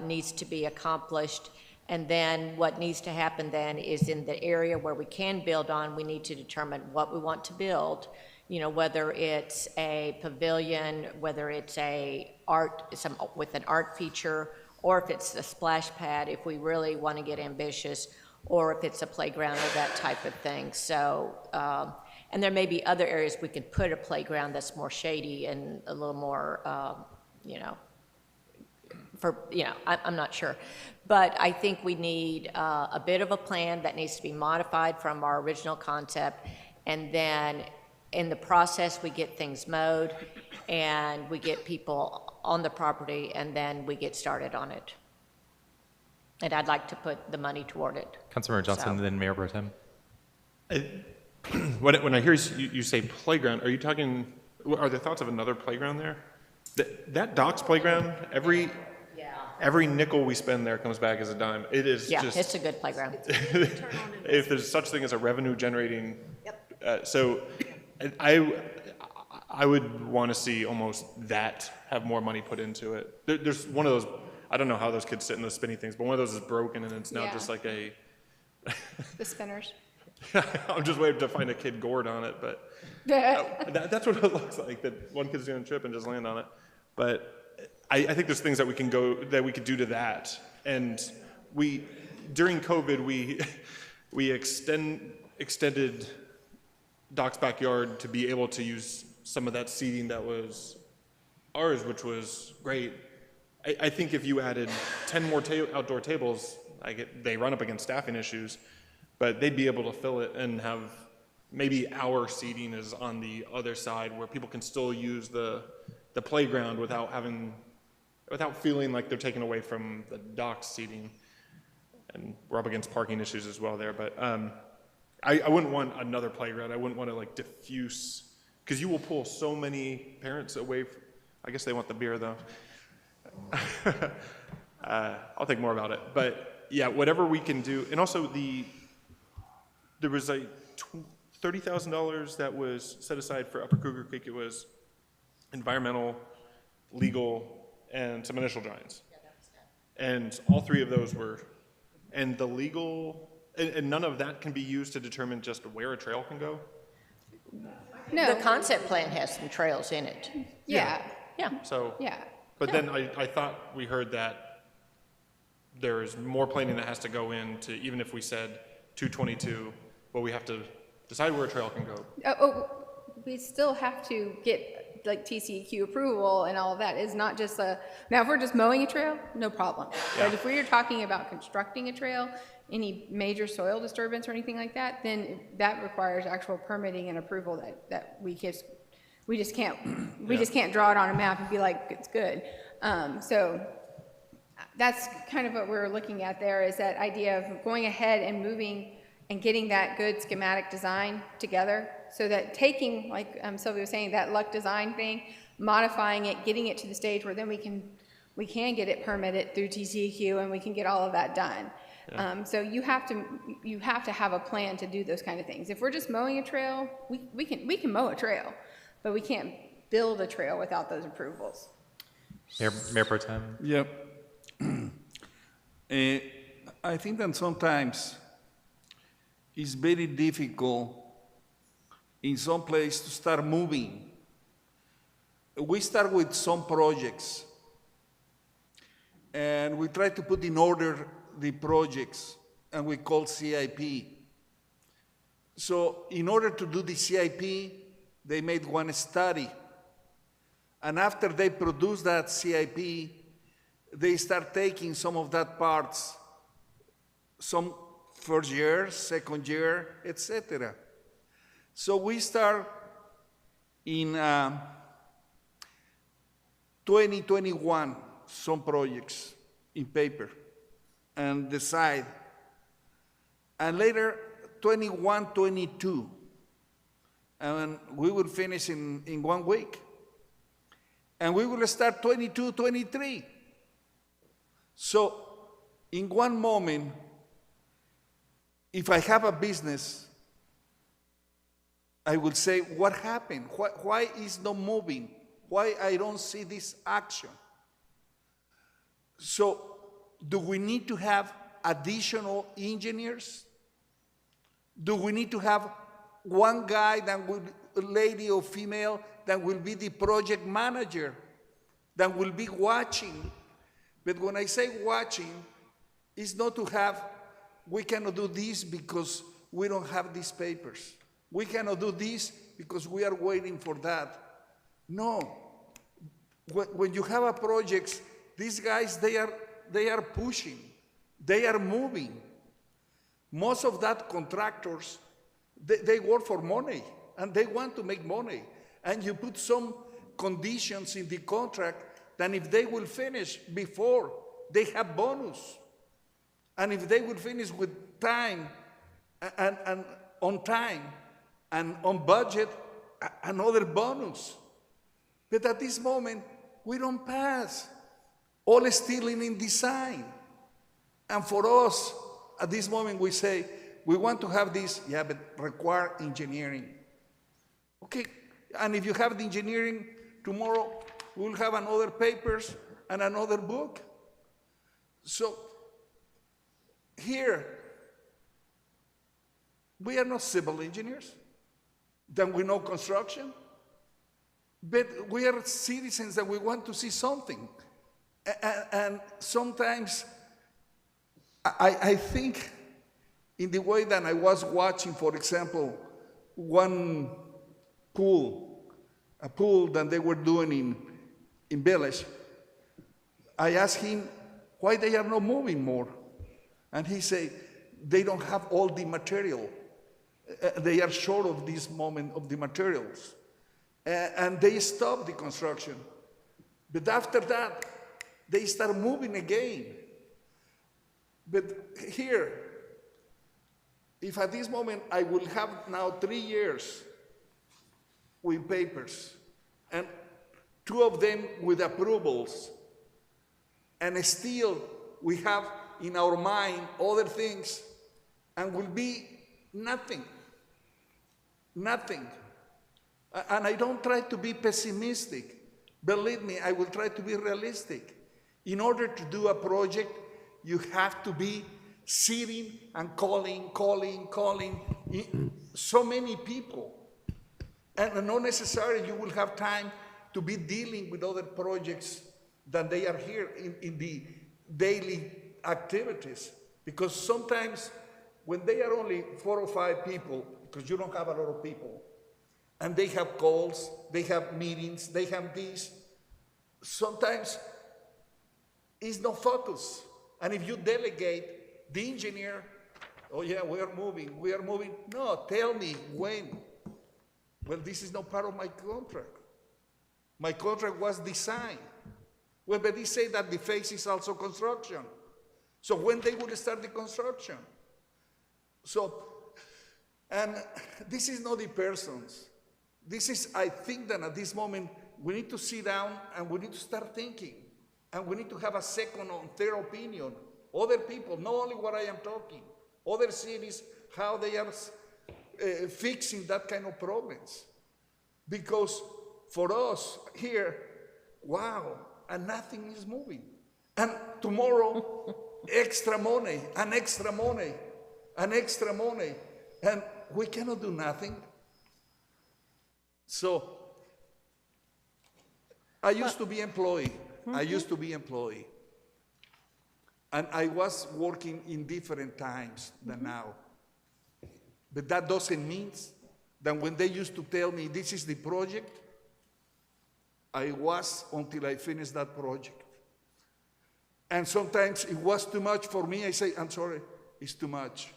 needs to be accomplished. And then what needs to happen then is in the area where we can build on, we need to determine what we want to build. You know, whether it's a pavilion, whether it's with an art feature, or if it's a splash pad, if we really want to get ambitious, or if it's a playground or that type of thing. So, and there may be other areas we could put a playground that's more shady and a little more, you know, I'm not sure. But I think we need a bit of a plan that needs to be modified from our original concept, and then in the process, we get things mowed, and we get people on the property, and then we get started on it. And I'd like to put the money toward it. Councilmember Johnson, So- then Mayor Pro Tem. When I hear you say playground, are you talking, are there thoughts of another playground there? That Docks playground, every nickel we spend there comes back as a dime. It is Yeah, just. it's a good playground. If there's such thing as a revenue generating. So I would want to see almost that have more money put into it. There's one of those, I don't know how those kids sit in those spinny things, but one of those is broken and it's now Yeah. just like a. The spinners. I'm just waiting to find a kid gored on it, but that's what it looks like, that one kid's gonna trip and just land on it. But I think there's things that we could do to that. And during COVID, we extended Doc's backyard to be able to use some of that seating that was ours, which was great. I think if you added 10 more outdoor tables, they run up against staffing issues, but they'd be able to fill it and have maybe our seating is on the other side where people can still use the playground without feeling like they're taken away from the Doc's seating. And we're up against parking issues as well there, but I wouldn't want another playground. I wouldn't want to diffuse, because you will pull so many parents away. I guess they want the beer though. I'll think more about it, but yeah, whatever we can do. And also there was $30,000 that was set aside for Upper Cougar Creek. It was environmental, legal, and some initial drawings. And all three of those were, and the legal, and none of that can be used to determine just where a trail can go? No. The concept plan has some trails in it. Yeah. Yeah. So, Yeah. but then I thought we heard that there's more planning that has to go into, even if we said 222, well, we have to decide where a trail can go. We still have to get like TCEQ approval and all of that. Is not just now if we're just mowing a trail, no problem. But if we are talking about constructing a trail, any major soil disturbance or anything like that, then that requires actual permitting and approval that we just can't draw it on a map and be like, it's good. So that's kind of what we're looking at there, is that idea of going ahead and moving and getting that good schematic design together, so that taking, like Sylvia was saying, that luck design thing, modifying it, getting it to the stage where then we can get it permitted through TCEQ and we can get all of that done. Yeah. So you have to have a plan to do those kind of things. If we're just mowing a trail, we can mow a trail, but we can't build a trail without those approvals. Mayor Pro Tem? Yep. I think that sometimes it's very difficult in some place to start moving. We start with some projects and we try to put in order the projects, and we call CIP. So in order to do the CIP, they made one study. And after they produce that CIP, they start taking some of that parts, some first year, second year, etc. So we start in 2021, some projects in paper, and decide. And later, 21, 22, and we will finish in 1 week. And we will start 22, 23. So, in one moment, if I have a business, I will say, what happened? Why is not moving? Why I don't see this action? So, do we need to have additional engineers? Do we need to have one guy that will, lady or female, that will be the project manager, that will be watching? But when I say watching, it's not to have, we cannot do this because we don't have these papers. We cannot do this because we are waiting for that. No. When you have a project, these guys, they are pushing, they are moving. Most of that contractors, they work for money, and they want to make money. And you put some conditions in the contract that if they will finish before, they have bonus. And if they will finish with time, and on time, and on budget, another bonus. But at this moment, we don't pass. All is still in design. And for us, at this moment, we say, we want to have this, yeah, but require engineering. Okay, and if you have the engineering, tomorrow we'll have another papers and another book. So, here, we are not civil engineers, then we know construction, but we are citizens that we want to see something. And sometimes, I think in the way that I was watching, for example, one pool, a pool that they were doing in Village, I asked him why they are not moving more. And he said, they don't have all the material. They are short of this moment of the materials. And they stopped the construction. But after that, they start moving again. But here, if at this moment I will have now 3 years with papers, and 2 of them with approvals, and still we have in our mind other things, and will be nothing. Nothing. And I don't try to be pessimistic. Believe me, I will try to be realistic. In order to do a project, you have to be sitting and calling so many people. And not necessarily you will have time to be dealing with other projects than they are here in the daily activities. Because sometimes when they are only 4 or 5 people, because you don't have a lot of people, and they have calls, they have meetings, they have this, sometimes it's no focus. And if you delegate the engineer, oh yeah, we are moving. No, tell me when. Well, this is not part of my contract. My contract was design. Well, but they say that the phase is also construction. So when they will start the construction? So, and this is not the persons. This is, I think that at this moment, we need to sit down and we need to start thinking. And we need to have a second or third opinion. Other people, not only what I am talking, other cities, how they are fixing that kind of problems. Because for us here, wow, and nothing is moving. And tomorrow, extra money, and extra money, and extra money. And we cannot do nothing. So, I used to be employee. And I was working in different times than now. But that doesn't mean that when they used to tell me this is the project, I was until I finished that project. And sometimes it was too much for me. I say, I'm sorry, it's too much.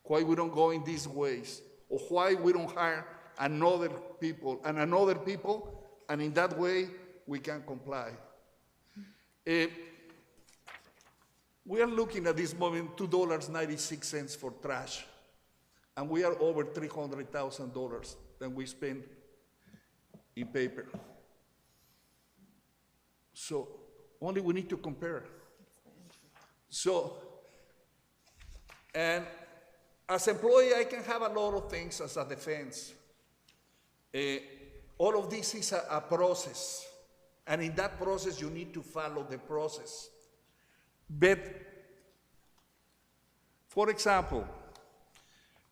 Why we don't go in these ways? Or why we don't hire another people, and in that way we can comply. We are looking at this moment $2.96 for trash, and we are over $300,000 that we spend in paper. So only we need to compare. So, and as employee, I can have a lot of things as a defense. All of this is a process, and in that process, you need to follow the process. But, for example,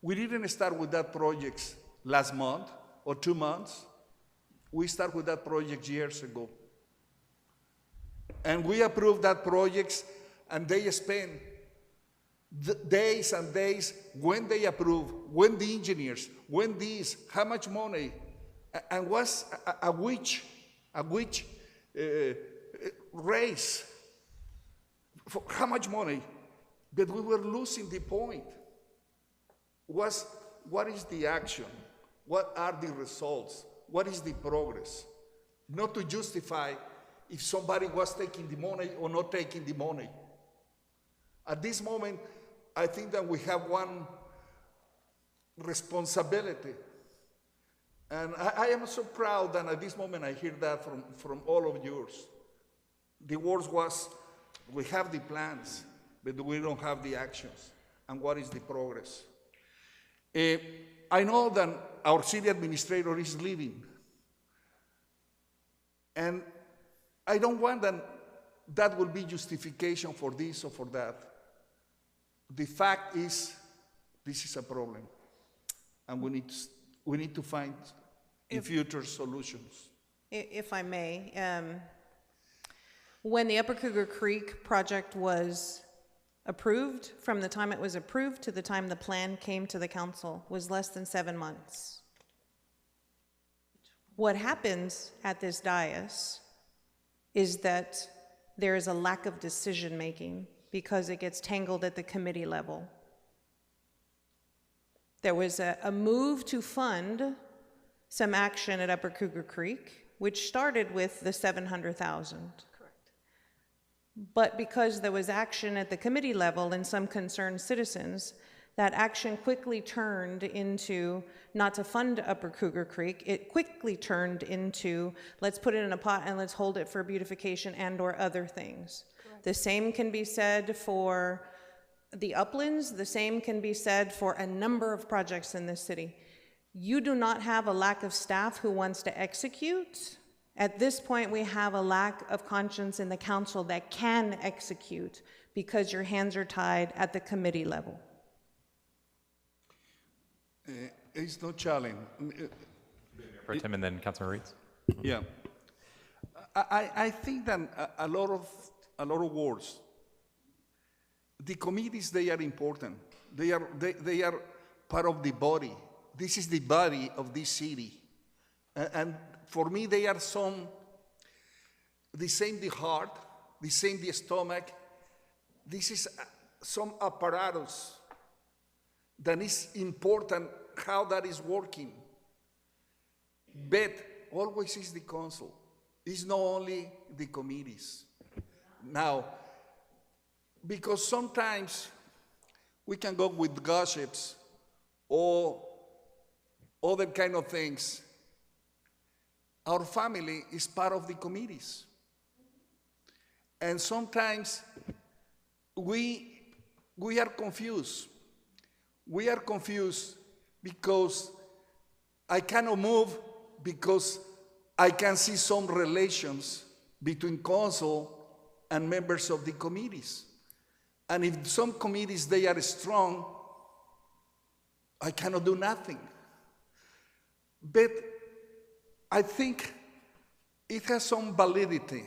we didn't start with that project last month or 2 months. We started with that project years ago. And we approved that project, and they spent days and days when they approve, when the engineers, when this, how much money, and was a which race, for how much money, but we were losing the point. What is the action? What are the results? What is the progress? Not to justify if somebody was taking the money or not taking the money. At this moment, I think that we have one responsibility. And I am so proud that at this moment I hear that from all of yours. The words was, we have the plans, but we don't have the actions. And what is the progress? I know that our city administrator is leaving. And I don't want that will be justification for this or for that. The fact is, this is a problem. And we need to find in future solutions. If I may, when the Upper Cougar Creek project was approved, from the time it was approved to the time the plan came to the council was less than 7 months. What happens at this dais is that there is a lack of decision-making because it gets tangled at the committee level. There was a move to fund some action at Upper Cougar Creek, which started with the $700,000. Correct. But because there was action at the committee level and some concerned citizens, that action quickly turned into not to fund Upper Cougar Creek. It quickly turned into let's put it in a pot and let's hold it for beautification and or other things. Correct. The same can be said for the uplands. The same can be said for a number of projects in this city. You do not have a lack of staff who wants to execute. At this point, we have a lack of conscience in the council that can execute because your hands are tied at the committee level. It's no challenge. Pro Tem and then Councilor Reeds. Yeah. I think that a lot of words. The committees, they are important. They are part of the body. This is the body of this city. And for me, they are the same the heart, the same the stomach. This is some apparatus that is important how that is working. But always is the council. It's not only the committees. Now, because sometimes we can go with gossips or other kind of things. Our family is part of the committees. And sometimes we are confused. We are confused because I cannot move because I can see some relations between council and members of the committees. And if some committees, they are strong, I cannot do nothing. But I think it has some validity.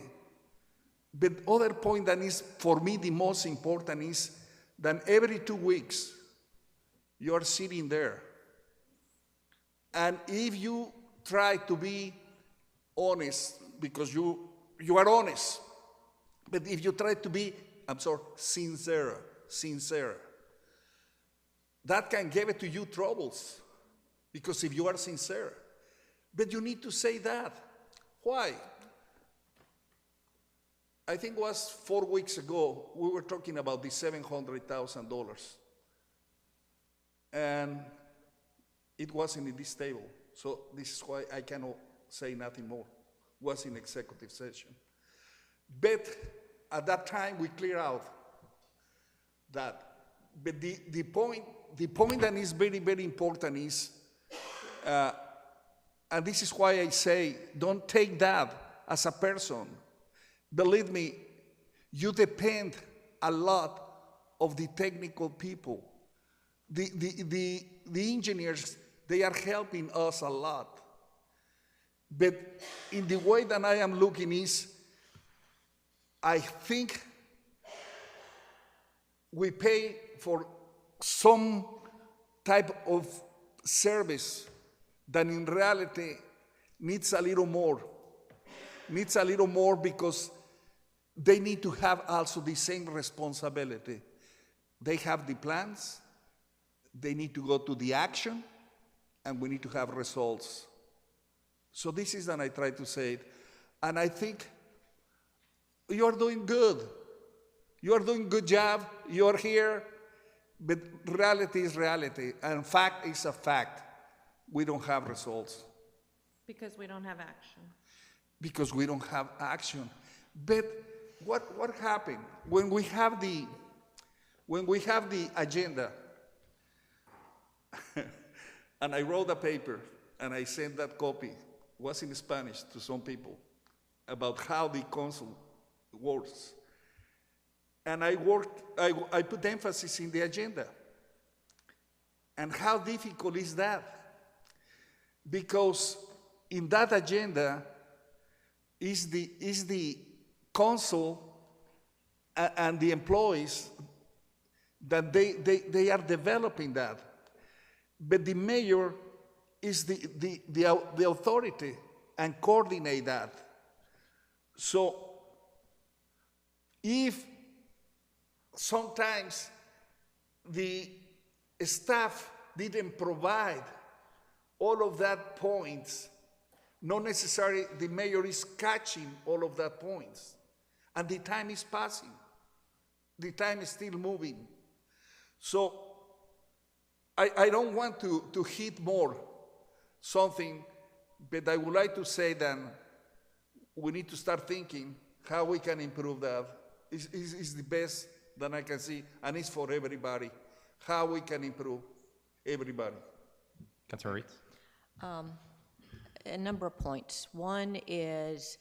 But other point that is, for me, the most important is that every 2 weeks, you are sitting there. And if you try to be honest, because you are honest, but if you try to be, sincere, that can give it to you troubles, because if you are sincere, but you need to say that. Why? I think it was 4 weeks ago, we were talking about the $700,000. And it wasn't in this table. So this is why I cannot say nothing more. It was in executive session. But at that time, we clear out that. But the point that is very, very important is, and this is why I say, don't take that as a person. Believe me, you depend a lot of the technical people. The engineers, they are helping us a lot. But in the way that I am looking is, I think we pay for some type of service that in reality needs a little more. Needs a little more because they need to have also the same responsibility. They have the plans, they need to go to the action, and we need to have results. So this is what I try to say it. And I think you are doing good. You are doing a good job. You are here. But reality is reality. And fact is a fact. We don't have results. Because we don't have action. Because we don't have action. But what happened? When we have the agenda, and I wrote a paper, and I sent that copy, it was in Spanish to some people, about how the council works. And I put emphasis in the agenda. And how difficult is that? Because in that agenda is the council and the employees that they are developing that. But the mayor is the authority and coordinate that. So if sometimes the staff didn't provide all of that points, not necessarily the mayor is catching all of that points. And the time is passing. The time is still moving. So I don't want to hit more something, but I would like to say that we need to start thinking how we can improve that. It's the best that I can see, and it's for everybody. How we can improve everybody. Councilor Reeds? A number of points. One is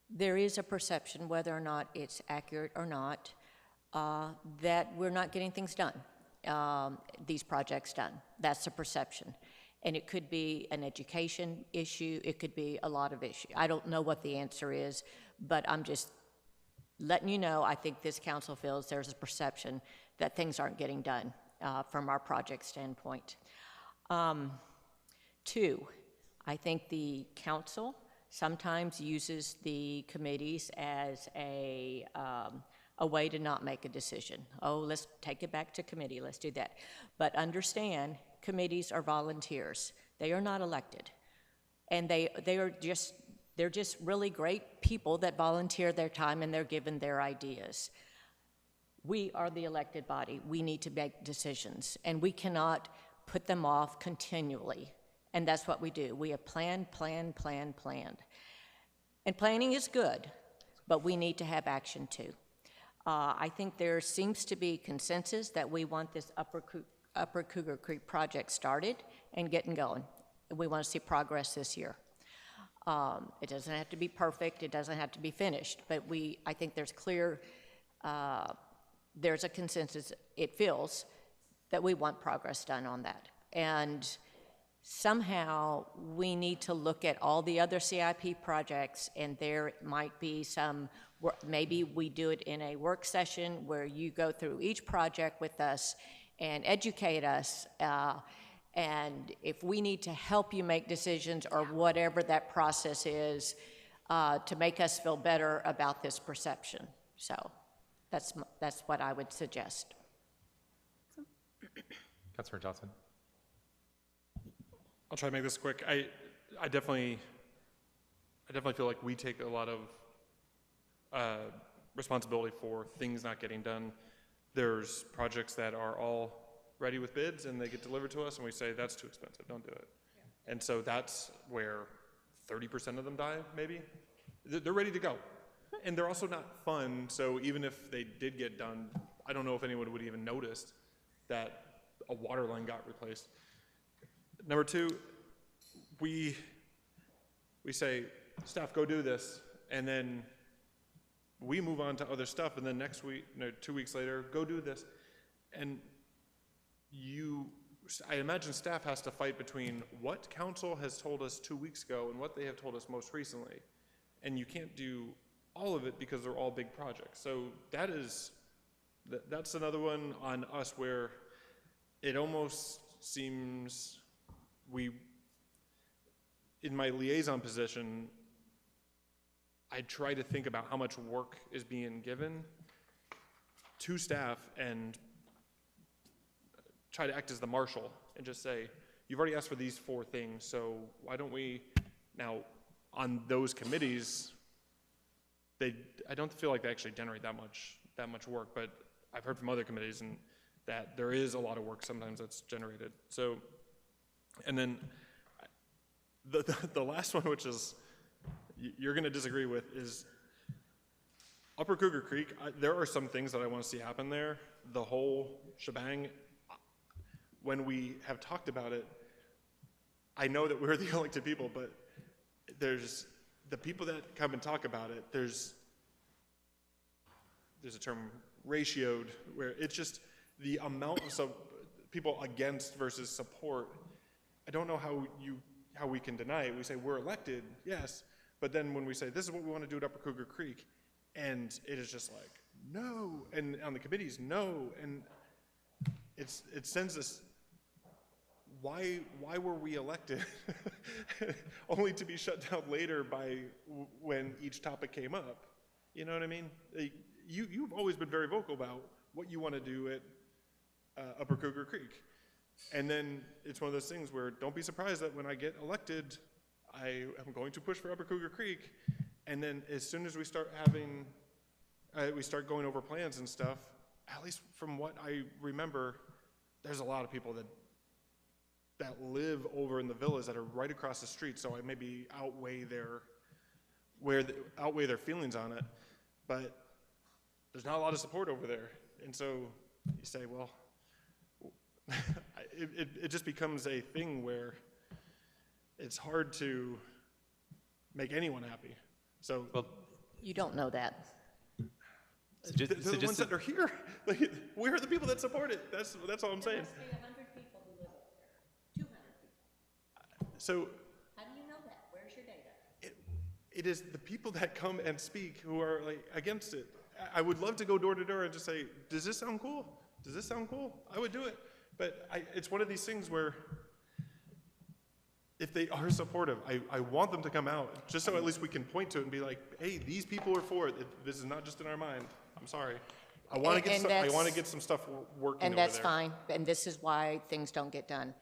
there is a perception, whether or not it's accurate or not, that we're not getting things done, these projects done. That's the perception. And it could be an education issue. It could be a lot of issues. I don't know what the answer is, but I'm just letting you know, I think this council feels there's a perception that things aren't getting done from our project standpoint. Two, I think the council sometimes uses the committees as a way to not make a decision. Oh, let's take it back to committee, let's do that. But understand, committees are volunteers. They are not elected. And they're just really great people that volunteer their time and they're given their ideas. We are the elected body. We need to make decisions, and we cannot put them off continually. And that's what we do. We have planned. And planning is good, but we need to have action too. I think there seems to be consensus that we want this Upper Cougar Creek project started and getting going. We want to see progress this year. It doesn't have to be perfect. It doesn't have to be finished, but I think there's a consensus, it feels, that we want progress done on that. And somehow we need to look at all the other CIP projects, and there might be some, maybe we do it in a work session where you go through each project with us and educate us, and if we need to help you make decisions or whatever that process is to make us feel better about this perception. So that's what I would suggest. Councilor Johnson. I'll try to make this quick. I definitely feel like we take a lot of responsibility for things not getting done. There's projects that are all ready with bids and they get delivered to us and we say, that's too expensive, don't do it. Yeah. And so that's where 30% of them die, maybe. They're ready to go. And they're also not fun, so even if they did get done, I don't know if anyone would even notice that a water line got replaced. Number two, we say, staff, go do this, and then we move on to other stuff, and then next week, 2 weeks later, go do this. And I imagine staff has to fight between what council has told us 2 weeks ago and what they have told us most recently. And you can't do all of it because they're all big projects. So that's another one on us where it almost seems in my liaison position, I try to think about how much work is being given to staff and try to act as the marshal and just say, you've already asked for these 4 things, so why don't we now on those committees, I don't feel like they actually generate that much work, but I've heard from other committees and that there is a lot of work sometimes that's generated. So, and then the last one, which is you're going to disagree with, is Upper Cougar Creek. There are some things that I want to see happen there. The whole shebang. When we have talked about it, I know that we're the elected people, but there's the people that come and talk about it. There's a term, ratioed, where it's just the amount of people against versus support. I don't know how we can deny it. We say we're elected, yes, but then when we say this is what we want to do at Upper Cougar Creek, and it is just like no, and on the committees no, and it sends us. Why were we elected? Only to be shut down later by when each topic came up. You know what I mean? You've always been very vocal about what you want to do at Upper Cougar Creek. And then it's one of those things where don't be surprised that when I get elected, I am going to push for Upper Cougar Creek. And then as soon as we start going over plans and stuff, at least from what I remember, there's a lot of people that live over in the villas that are right across the street, so I maybe outweigh their feelings on it, but there's not a lot of support over there, and so you say, well, it just becomes a thing where it's hard to make anyone happy. So Well, You don't know that. they're the ones that are here. Like, we're the people that support it. That's all I'm saying. There must be 100 people who live up there, 200 people. So How do you know that? Where's your data? it is the people that come and speak who are like against it. I would love to go door to door and just say, does this sound cool? Does this sound cool? I would do it. But it's one of these things where if they are supportive, I want them to come out, just so at least we can point to it and be like, hey, these people are for it. This is not just in our mind. I'm sorry. I want to get some stuff working And over that's there. fine, and this is why things don't get done.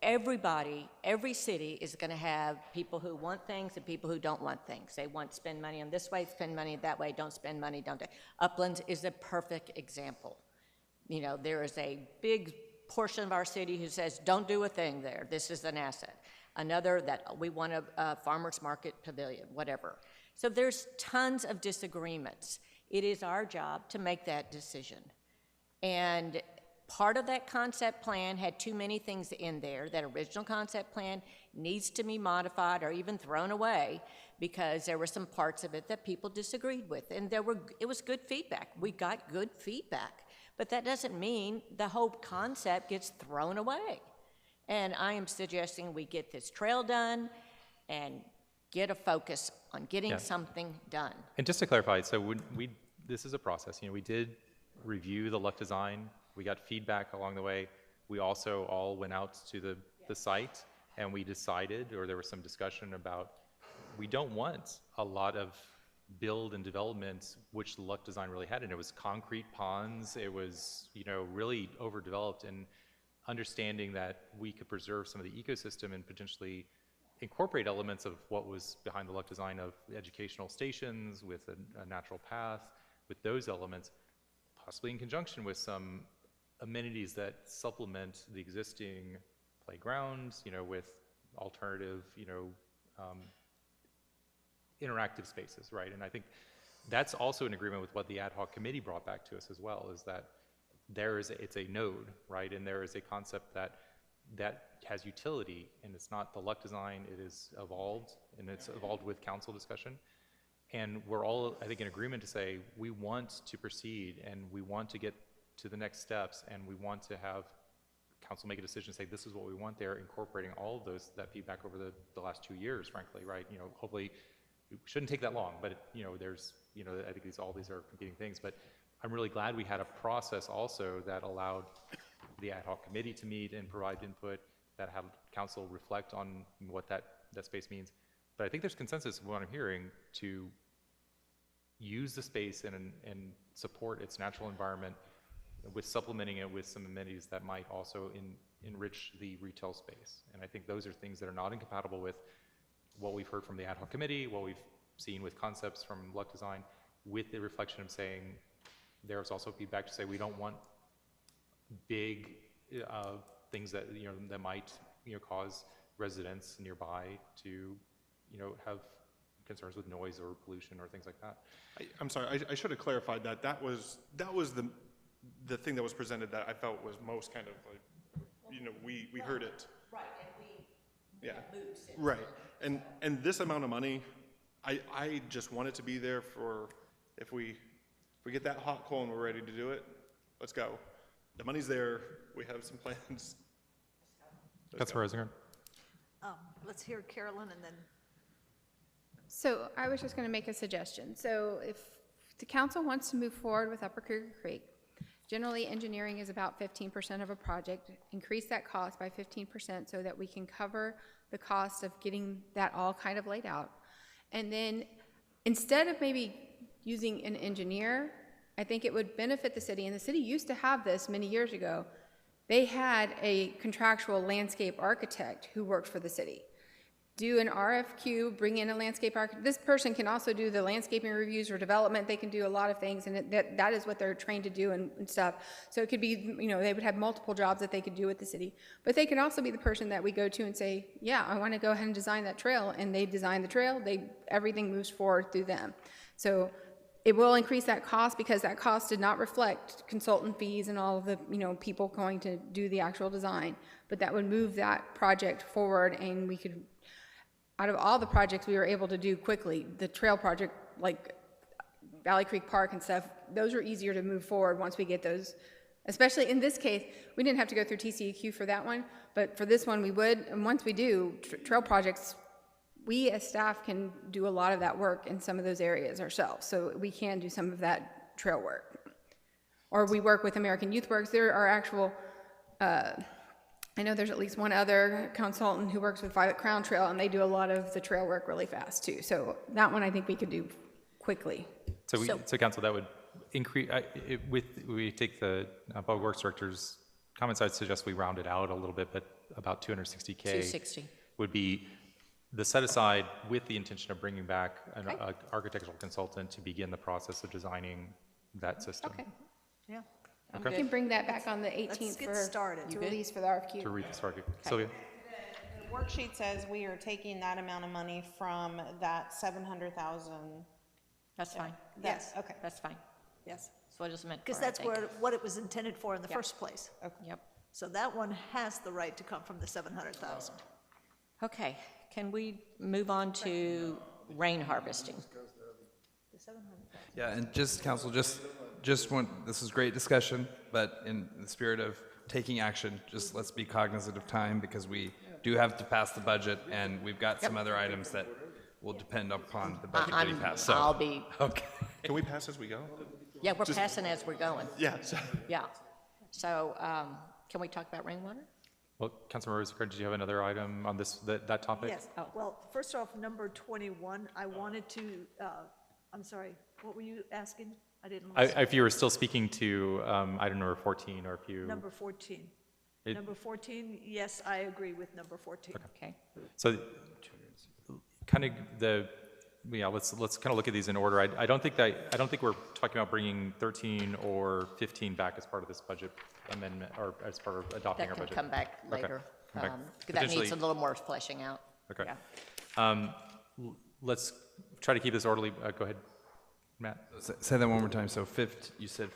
Everybody, every city is going to have people who want things and people who don't want things. They want to spend money on this way, spend money that way, don't spend money, don't. Uplands is a perfect example. You know, there is a big portion of our city who says, don't do a thing there, this is an asset. Another that we want a farmer's market pavilion, whatever. So there's tons of disagreements. It is our job to make that decision. And part of that concept plan had too many things in there. That original concept plan needs to be modified or even thrown away because there were some parts of it that people disagreed with. And it was good feedback. We got good feedback. But that doesn't mean the whole concept gets thrown away. And I am suggesting we get this trail done and get a focus on getting something done. And just to clarify, so when this is a process. You know, we did review the LUC design. We got feedback along the way. We also all went out to the site and we decided, or there was some discussion about, we don't want a lot of build and development, which the LUC design really had. And it was concrete ponds. It was, you know, really overdeveloped, and understanding that we could preserve some of the ecosystem and potentially incorporate elements of what was behind the LUC design of educational stations with a natural path, with those elements, possibly in conjunction with some amenities that supplement the existing playgrounds, you know, with alternative, you know, interactive spaces, right? And I think that's also in agreement with what the ad hoc committee brought back to us as well, is that it's a node, right? And there is a concept that has utility, and it's not the LUC design, it is evolved, and it's evolved with council discussion. And we're all, I think, in agreement to say, we want to proceed, and we want to get to the next steps, and we want to have council make a decision, say, this is what we want there, incorporating all of that feedback over the last 2 years, frankly, right? You know, hopefully, it shouldn't take that long, but, you know, there's, you know, I think all these are competing things, but I'm really glad we had a process also that allowed the ad hoc committee to meet and provide input, that have council reflect on what that space means. But I think there's consensus, what I'm hearing, to use the space and support its natural environment with supplementing it with some amenities that might also enrich the retail space. And I think those are things that are not incompatible with what we've heard from the ad hoc committee, what we've seen with concepts from LUC design, with the reflection of saying, there's also feedback to say we don't want big things that, you know, that might, you know, cause residents nearby to, you know, have concerns with noise or pollution or things like that. I'm sorry, I should have clarified that. That was the thing that was presented that I felt was most kind of like, you know, we heard it. Right, and we Yeah, right. And this amount of money, I just want it to be there for, if we get that hot coal and we're ready to do it, let's go. The money's there, we have some plans. Councilor Rosinger. Let's hear Carolyn and then. So I was just going to make a suggestion. So if the council wants to move forward with Upper Cougar Creek, generally engineering is about 15% of a project. Increase that cost by 15% so that we can cover the cost of getting that all kind of laid out. And then instead of maybe using an engineer, I think it would benefit the city, and the city used to have this many years ago. They had a contractual landscape architect who worked for the city. Do an RFQ, bring in a landscape architect. This person can also do the landscaping reviews or development. They can do a lot of things, and that is what they're trained to do and stuff. So it could be, you know, they would have multiple jobs that they could do with the city. But they can also be the person that we go to and say, yeah, I want to go ahead and design that trail, and they design the trail. Everything moves forward through them. So it will increase that cost because that cost did not reflect consultant fees and all of the, people going to do the actual design. But that would move that project forward, and we could, out of all the projects we were able to do quickly, the trail project, like Valley Creek Park and stuff, those are easier to move forward once we get those. Especially in this case, we didn't have to go through TCEQ for that one, but for this one we would. And once we do, trail projects, we as staff can do a lot of that work in some of those areas ourselves. So we can do some of that trail work. Or we work with American Youth Works. There are actual, I know there's at least one other consultant who works with Violet Crown Trail, and they do a lot of the trail work really fast too. So that one I think we could do quickly. So council, that would increase, we take the Public Works Director's comments, I'd suggest we round it out a little bit, but about 260K 260. would be the set aside with the intention of bringing back an architectural consultant to begin the process of designing that system. Okay, yeah. We can bring that back on the 18th Let's get started. to release for the RFQ. To read the start. Sylvia? The worksheet says we are taking that amount of money from that 700,000. That's fine. Yes. Okay. That's fine. Yes, That's what it's meant for, because I that's think. what it was intended for in the first place. Yep. So that one has the right to come from the 700,000. Okay, can we move on to rain harvesting? Yeah, and just, council, just want, this is great discussion, but in the spirit of taking action, just let's be cognizant of time, because we do have to pass the budget, and we've got some other items that will depend upon the budget getting passed. So, I'll be, okay. Can we pass as we go? yeah, we're passing as we're going. Yeah. So, Yeah. So, can we talk about rainwater? Well, Councilmember Rosicrucian, did you have another item on that topic? Yes, well, first off, number 21, I wanted to, I'm sorry, what were you asking? I didn't listen. If you were still speaking to item number 14, or if you... Number 14. Number 14, yes, I agree with number 14. Okay. So, kind of let's kind of look at these in order. I don't think we're talking about bringing 13 or 15 back as part of this budget amendment, or as part of adopting our That can budget. come back later. Come back. That needs Potentially- a little more fleshing out. Okay. Yeah. Let's try to keep this orderly. Go ahead, Matt. Say that one more time. So you said...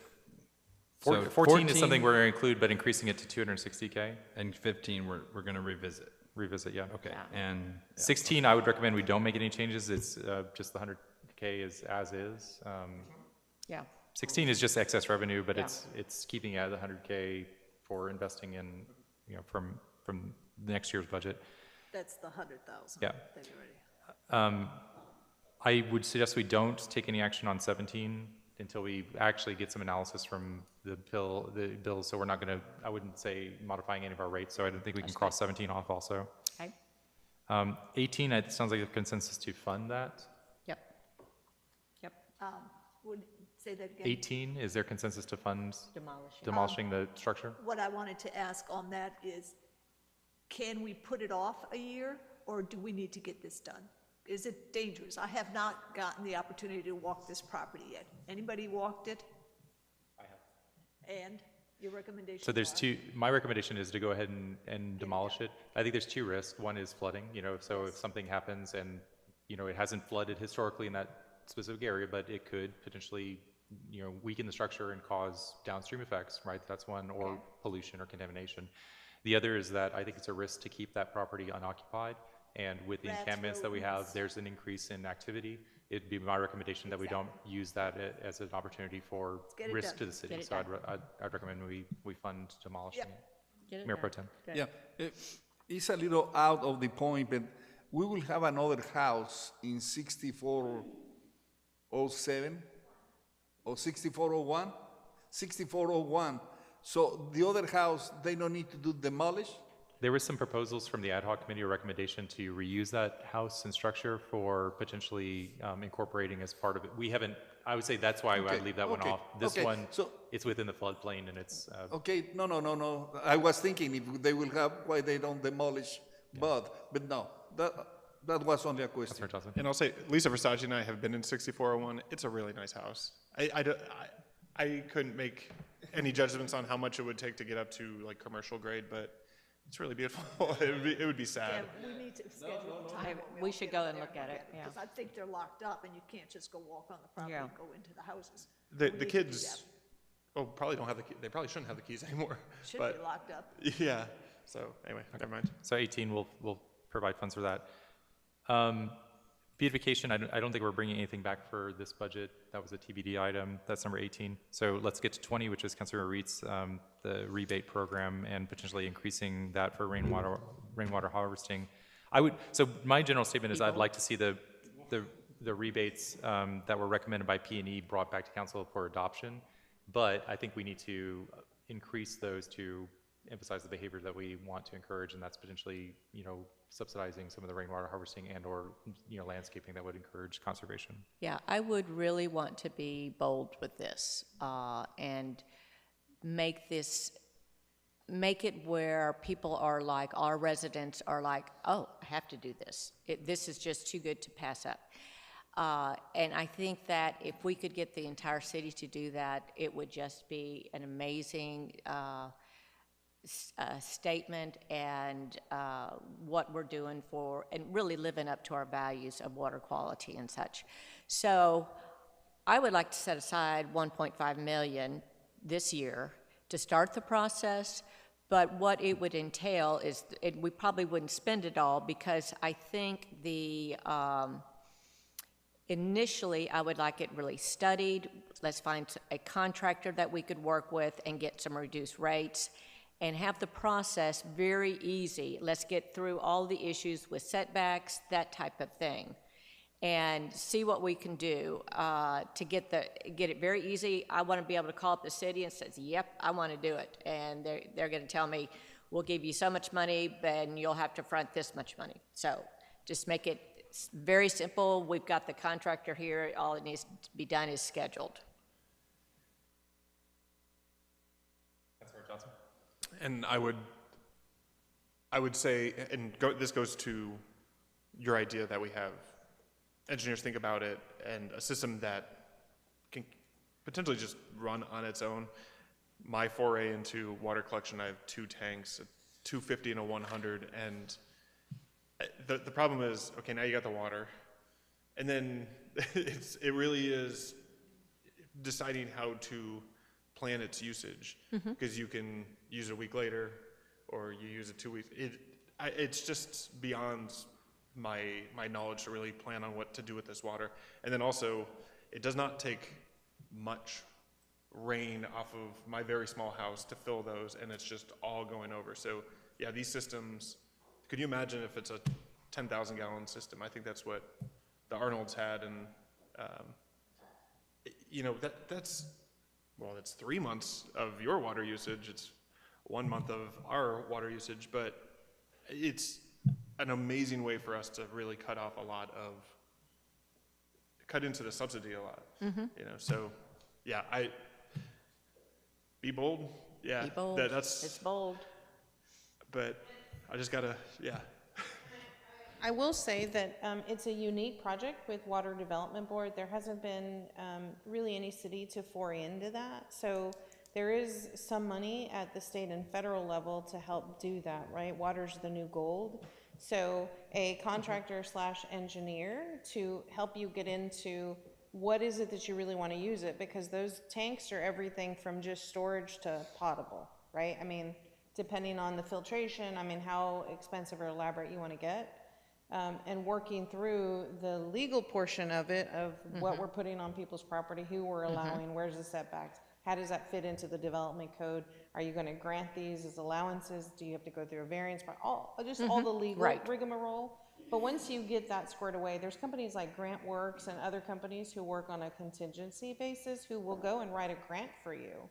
14 is something we're going to include, but increasing it to 260K. And 15, we're going to revisit. Revisit, yeah. Okay, Yeah. and... 16, I would recommend we don't make any changes. It's just the 100K is as is. Yeah. 16 is just excess revenue, but Yeah. it's keeping it at the 100K for investing in, from next year's budget. That's the 100,000. Yeah. that you already- I would suggest we don't take any action on 17 until we actually get some analysis from the bill. So we're not going to, I wouldn't say modifying any of our rates. So I don't think we can cross 17 off also. Okay. 18, it sounds like a consensus to fund that. Yep. Yep. Would, say that again? 18, is there consensus to fund Demolishing. demolishing the structure? What I wanted to ask on that is, can we put it off a year, or do we need to get this done? Is it dangerous? I have not gotten the opportunity to walk this property yet. Anybody walked it? I have. And your recommendation? So there's my recommendation is to go ahead and demolish it. I think there's two risks. One is flooding, so if something happens and, it hasn't flooded historically in that specific area, but it could potentially, weaken the structure and cause downstream effects, right? That's one, or pollution or contamination. The other is that I think it's a risk to keep that property unoccupied. And with the encampments that we have, there's an increase in activity. It'd be my recommendation that we don't use that as an opportunity for get it risk done. to the city. Get it So done. I'd recommend we fund demolishing it. Get it Mayor done. Pro Tem. Good. Yeah, it's a little out of the point, but we will have another house in 6407 or 6401, 6401. So the other house, they don't need to do demolish? There was some proposals from the ad hoc committee, a recommendation to reuse that house and structure for potentially incorporating as part of it. We haven't, I would say that's why I Okay, leave that one okay, off. This okay, one, so- it's within the floodplain and it's, Okay, no. I was thinking if they will have, why they don't demolish, but no, that was only a question. Councilor Johnson. And I'll say, Lisa Versace and I have been in 6401. It's a really nice house. I couldn't make any judgments on how much it would take to get up to like commercial grade, but It's really beautiful. It would be sad. Yeah, we need to schedule a time. We should go and look at it, yeah. Because I think they're locked up and you can't just go walk on the property Yeah. and go into the houses. The We need to do kids, that. probably don't have the key. They probably shouldn't have the keys anymore. Should but be locked up. yeah. So anyway, never mind. So 18, we'll provide funds for that. Beautification, I don't think we're bringing anything back for this budget. That was a TBD item. That's number 18. So let's get to 20, which is Councilor Reed's, the rebate program and potentially increasing that for rainwater harvesting. So my general statement is I'd like to see the rebates that were recommended by P&E brought back to council for adoption, but I think we need to increase those to emphasize the behavior that we want to encourage, and that's potentially, subsidizing some of the rainwater harvesting and or, landscaping that would encourage conservation. Yeah, I would really want to be bold with this and make it where people are like, our residents are like, oh, I have to do this. This is just too good to pass up. And I think that if we could get the entire city to do that, it would just be an amazing statement and what we're doing for, and really living up to our values of water quality and such. So I would like to set aside 1.5 million this year to start the process, but what it would entail is, we probably wouldn't spend it all, because I think initially, I would like it really studied. Let's find a contractor that we could work with and get some reduced rates and have the process very easy. Let's get through all the issues with setbacks, that type of thing, and see what we can do to get it very easy. I want to be able to call up the city and say, yep, I want to do it. And they're going to tell me, we'll give you so much money, then you'll have to front this much money. So just make it very simple. We've got the contractor here. All it needs to be done is scheduled. Councilor Johnson? And I would say, and this goes to your idea that we have engineers think about it and a system that can potentially just run on its own. My foray into water collection, I have 2 tanks, a 250 and a 100, and the problem is, okay, now you got the water, and then it really is deciding how to plan its usage, because you can use it a week later, or you use it 2 weeks. It's just beyond my knowledge to really plan on what to do with this water. And then also, it does not take much rain off of my very small house to fill those, and it's just all going over. So yeah, these systems, could you imagine if it's a 10,000 gallon system? I think that's what the Arnolds had, and that's 3 months of your water usage. It's 1 month of our water usage, but it's an amazing way for us to really cut into the subsidy a lot. So yeah, be bold. Yeah, Be bold. It's bold. But I just gotta, yeah. I will say that it's a unique project with Water Development Board. There hasn't been really any city to foray into that. So there is some money at the state and federal level to help do that, right? Water's the new gold. So a contractor / engineer to help you get into what is it that you really want to use it, because those tanks are everything from just storage to potable, right? I mean, depending on the filtration, how expensive or elaborate you want to get. And working through the legal portion of it, of what we're putting on people's property, who we're allowing, where's the setbacks, how does that fit into the development code? Are you going to grant these as allowances? Do you have to go through a variance? All the legal rigmarole. But once you get that squared away, there's companies like GrantWorks and other companies who work on a contingency basis who will go and write a grant for you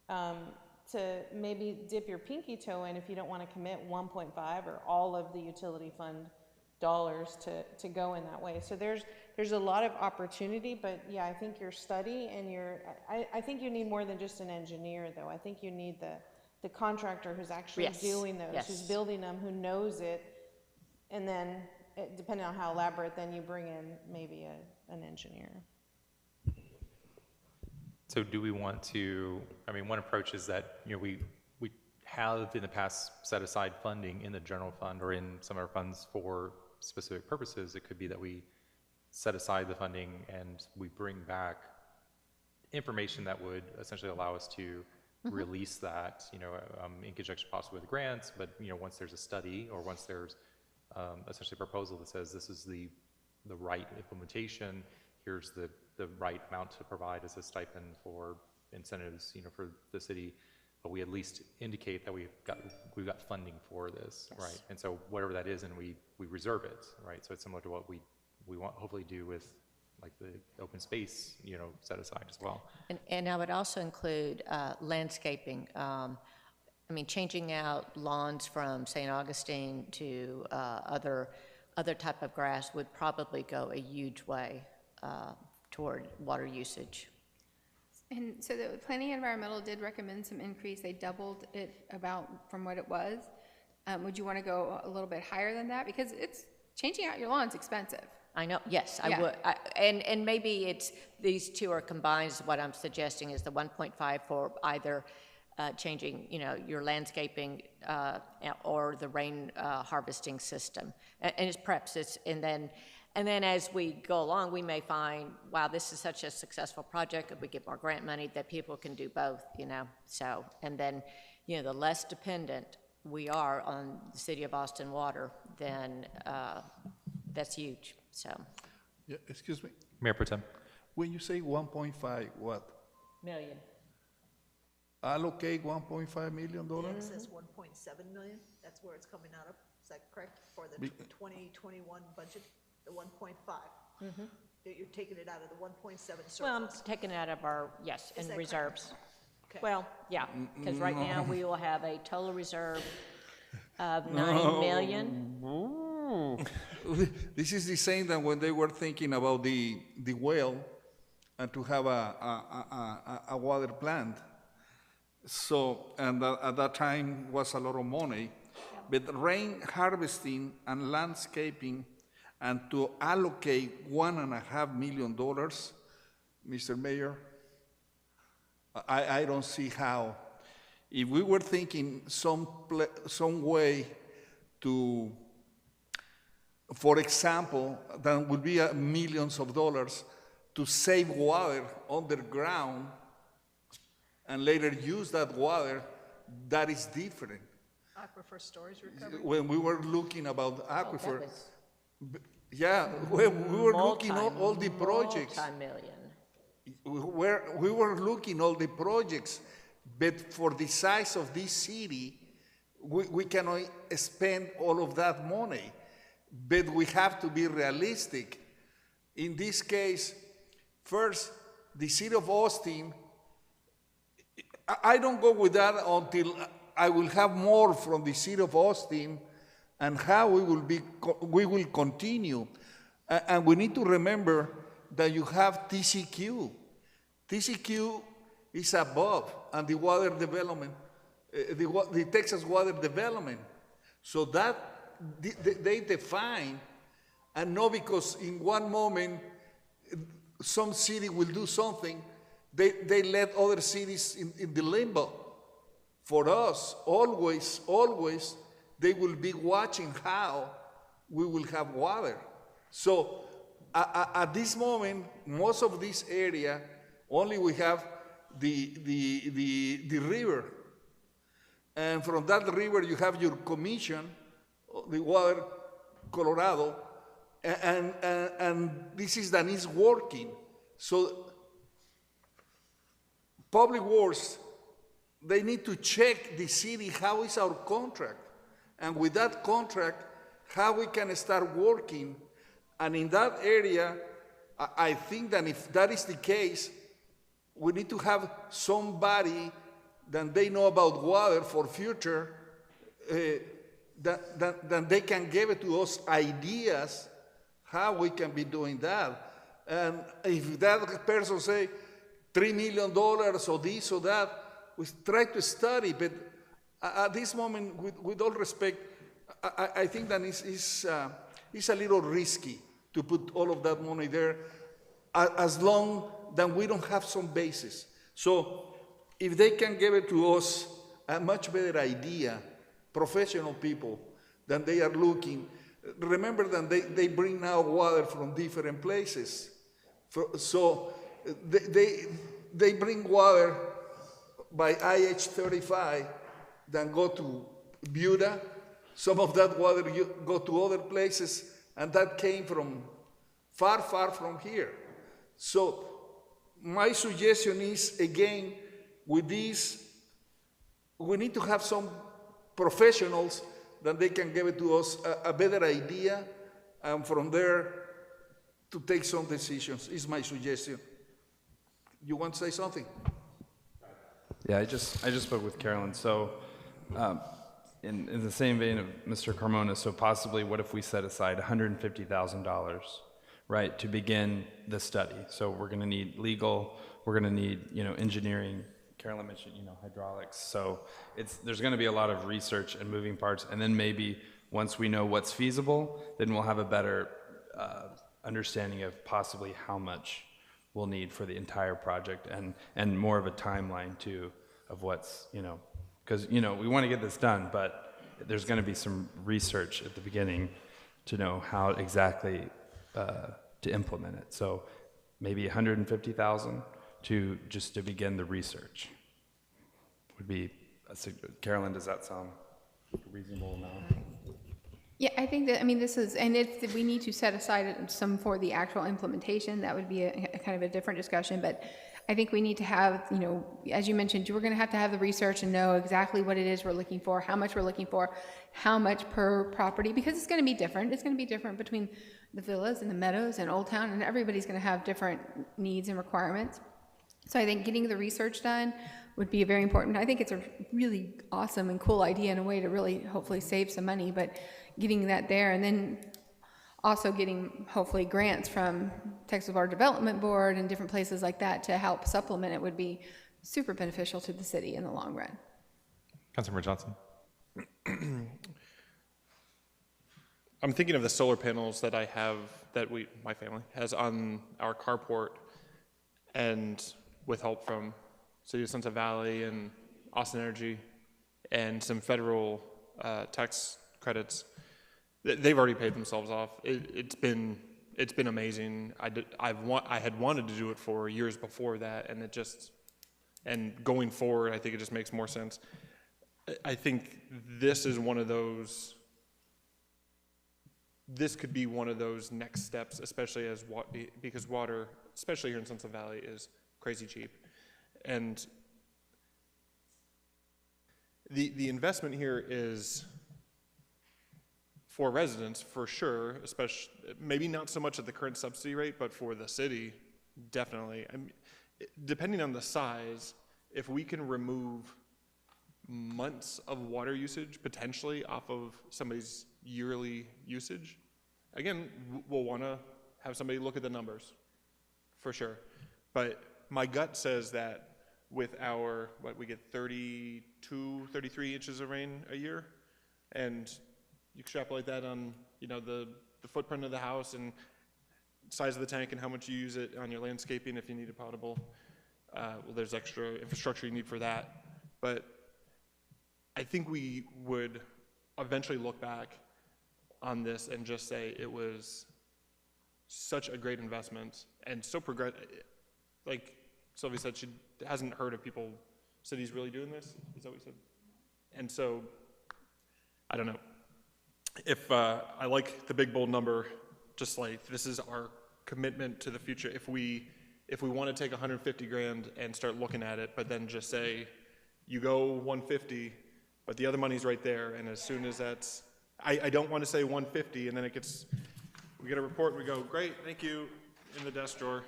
to maybe dip your pinky toe in if you don't want to commit 1.5 or all of the utility fund dollars to go in that way. So there's a lot of opportunity, but yeah, I think your study and I think you need more than just an engineer, though. I think you need the contractor who's actually doing those, who's building them, who knows it, and then depending on how elaborate, then you bring in maybe an engineer. So do we want to, one approach is that, we have in the past set aside funding in the general fund or in some of our funds for specific purposes. It could be that we set aside the funding and we bring back information that would essentially allow us to release that, in conjunction possibly with grants, but, once there's a study or once there's essentially a proposal that says this is the right implementation, here's the right amount to provide as a stipend for incentives, for the city, but we at least indicate that we've got funding for this, Yes. right? And so whatever that is, and we reserve it, right? So it's similar to what we want hopefully do with like the open space, set aside as well. And I would also include landscaping. Changing out lawns from St. Augustine to other type of grass would probably go a huge way toward water usage. And so the Planning and Environmental did recommend some increase. They doubled it about from what it was. Would you want to go a little bit higher than that? Because it's changing out your lawn is expensive. I know, yes, I Yeah. would. And maybe it's, these two are combined, is what I'm suggesting is the 1.5 for either changing, your landscaping or the rain harvesting system. And it's perhaps and then as we go along, we may find, wow, this is such a successful project, if we get more grant money, that people can do both, So, and then, the less dependent we are on the City of Austin water, then that's huge, so. Yeah, excuse me. Mayor Pro Tem. When you say 1.5, what? Million. Allocate $1.5 million? Excess 1.7 million, that's where it's coming out of, is that correct? For the 2021 budget, the 1.5? That you're taking it out of the 1.7 surplus? Well, I'm taking it out of our, yes, Is and that reserves. Okay. Well, yeah, because right now we will have a total reserve of 9 million. This is the same than when they were thinking about the well and to have a water plant. So, and at that time was a lot of money. But rain harvesting and landscaping and to allocate $1.5 million, Mr. Mayor, I don't see how. If we were thinking some way to, for example, that would be millions of dollars to save water underground and later use that water, that is different. Aquifer storage recovery? When we were looking about aquifer, was yeah, when we were looking at all the projects. Multi-million. We were looking all the projects, but for the size of this city, we cannot spend all of that money. But we have to be realistic. In this case, first, the city of Austin, I don't go with that until I will have more from the city of Austin and how we will continue. And we need to remember that you have TCQ. TCQ is above, and the water development, the Texas Water Development. So that they define, and not because in one moment some city will do something, they let other cities in the limbo. For us, always, they will be watching how we will have water. So at this moment, most of this area, only we have the river. And from that river, you have your commission, the water, Colorado, and this is that is working. So Public Works, they need to check the city, how is our contract? And with that contract, how we can start working. And in that area, I think that if that is the case, we need to have somebody that they know about water for future, that they can give it to us ideas how we can be doing that. And if that person say $3 million or this or that, we try to study, but at this moment, with all respect, I think that it's a little risky to put all of that money there as long that we don't have some basis. So if they can give it to us a much better idea, professional people, than they are looking. Remember that they bring now water from different places. So they bring water by IH-35, then go to Buda. Some of that water go to other places, and that came from far, far from here. So my suggestion is, again, with this, we need to have some professionals that they can give it to us a better idea, and from there to take some decisions, is my suggestion. You want to say something? Yeah, I just spoke with Carolyn. So in the same vein of Mr. Carmona, so possibly what if we set aside $150,000, right, to begin the study? So we're going to need legal, we're going to need, engineering. Carolyn mentioned, hydraulics. So there's going to be a lot of research and moving parts. And then maybe once we know what's feasible, then we'll have a better understanding of possibly how much we'll need for the entire project, and more of a timeline too of what's, because, we want to get this done, but there's going to be some research at the beginning to know how exactly to implement it. So maybe 150,000 to begin the research would be Carolyn, does that sound like a reasonable amount? Yeah, I think that, this is, and if we need to set aside some for the actual implementation, that would be a kind of a different discussion, but I think we need to have, as you mentioned, we're going to have the research and know exactly what it is we're looking for, how much we're looking for, how much per property, because it's going to be different. It's going to be different between the villas and the meadows and Old Town, and everybody's going to have different needs and requirements. So I think getting the research done would be very important. I think it's a really awesome and cool idea in a way to really hopefully save some money, but getting that there, and then also getting hopefully grants from Texas Water Development Board and different places like that to help supplement it would be super beneficial to the city in the long run. Councilmember Johnson. I'm thinking of the solar panels that I have, my family has on our carport, and with help from City of Sunset Valley and Austin Energy and some federal tax credits, they've already paid themselves off. It's been amazing. I had wanted to do it for years before that, and going forward, I think it just makes more sense. I think this is one of those. This could be one of those next steps, especially because water, especially here in Sunset Valley, is crazy cheap, and the investment here is for residents for sure, especially maybe not so much at the current subsidy rate, but for the city, definitely. Depending on the size, if we can remove months of water usage potentially off of somebody's yearly usage, again, we'll want to have somebody look at the numbers for sure. But my gut says that with our, we get 32, 33 inches of rain a year, and you extrapolate that on, the footprint of the house and size of the tank and how much you use it on your landscaping if you need it potable. Well, there's extra infrastructure you need for that. But I think we would eventually look back on this and just say it was such a great investment and so like Sylvia said, she hasn't heard of cities really doing this. Is that what you said? And so, I don't know. If I like the big bold number, just like this is our commitment to the future. If we want to take 150 grand and start looking at it, but then just say you go 150, but the other money's right there, and as soon as that's, I don't want to say 150, and then we get a report and we go, great, thank you, in the desk drawer.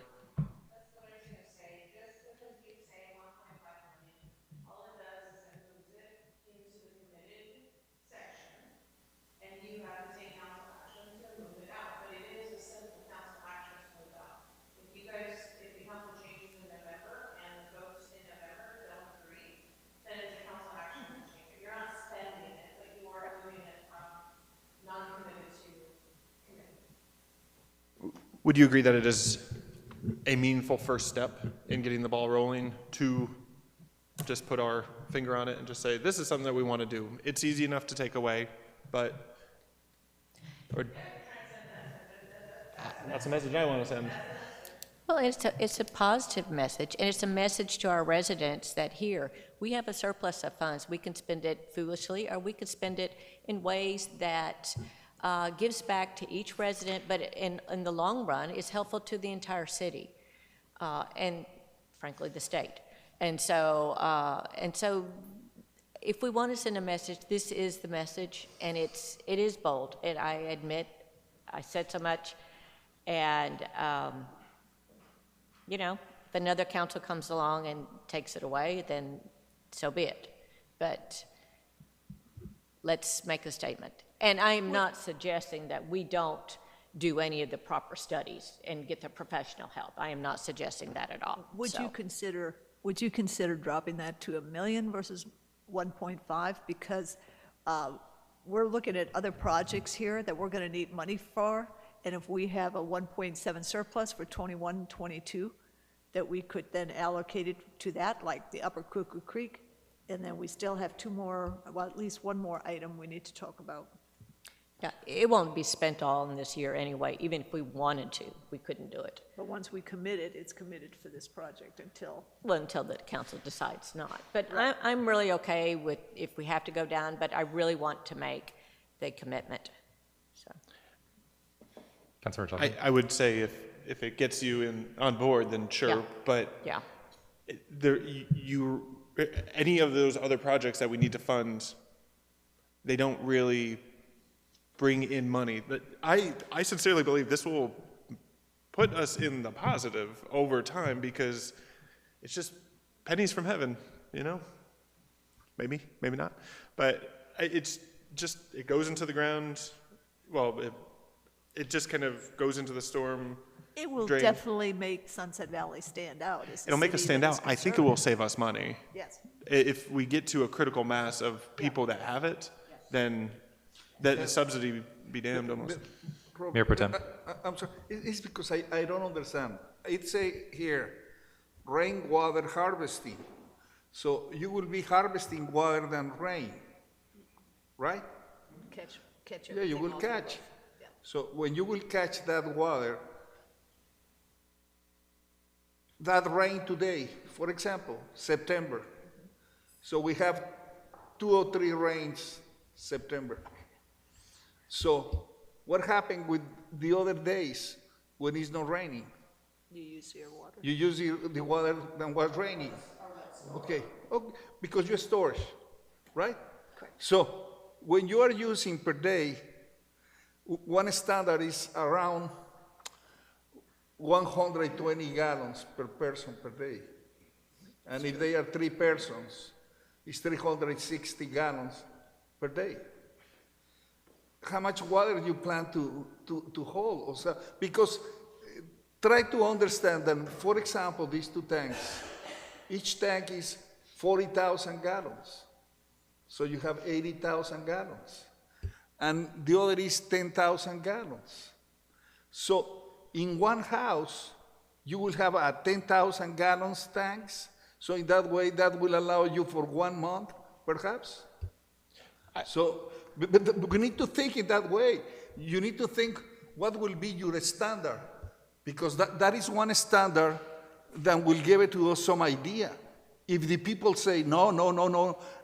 Would you agree that it is a meaningful first step in getting the ball rolling to just put our finger on it and just say, this is something that we want to do. It's easy enough to take away, but, or, that's a message I want to send. Well, it's a positive message, and it's a message to our residents that here, we have a surplus of funds. We can spend it foolishly, or we can spend it in ways that gives back to each resident, but in the long run, is helpful to the entire city, and frankly, the state. And so if we want to send a message, this is the message, and it is bold, and I admit I said so much, and you know, if another council comes along and takes it away, then so be it. But let's make a statement. And I am not suggesting that we don't do any of the proper studies and get the professional help. I am not suggesting that at all. Would you consider dropping that to $1 million versus 1.5? Because we're looking at other projects here that we're going to need money for, and if we have a 1.7 surplus for 21, 22, that we could then allocate it to that, like the Upper Cuckoo Creek, and then we still have two more, well, at least one more item we need to talk about. Yeah, it won't be spent all in this year anyway. Even if we wanted to, we couldn't do it. But once we commit it, it's committed for this project until. Well, until the council decides not. But I'm really okay with if we have to go down, but I really want to make the commitment, so. Councilmember Johnson? I would say if it gets you on board, then sure, Yeah. but Yeah. Any of those other projects that we need to fund, they don't really bring in money. But I sincerely believe this will put us in the positive over time, because it's just pennies from heaven, you know? Maybe not. But it's just, it goes into the ground, well, it just kind of goes into the storm It will drain. definitely make Sunset Valley stand out. As the It'll make us city stand that is out. I think it will conservative. save us money. Yes. If we get to a critical mass of people that have it, then the subsidy be damned almost. Mayor Pro Tem. I'm sorry, it's because I don't understand. It say here, rainwater harvesting. So you will be harvesting water than rain, right? Catch Yeah, you everything will all the way. catch. So when you will catch that water, that rain today, for example, September. So we have 2 or 3 rains September. So what happened with the other days when it's not raining? You use your water. You use the water that was raining. Okay, because you storage, right? Correct. So when you are using per day, one standard is around 120 gallons per person per day. And if they are 3 persons, it's 360 gallons per day. How much water do you plan to hold? Also, because try to understand that, for example, these 2 tanks, each tank is 40,000 gallons. So you have 80,000 gallons. And the other is 10,000 gallons. So in one house, you will have a 10,000 gallons tanks. So in that way, that will allow you for 1 month, perhaps. So but we need to think in that way. You need to think what will be your standard, because that is one standard that will give it to us some idea. If the people say, no,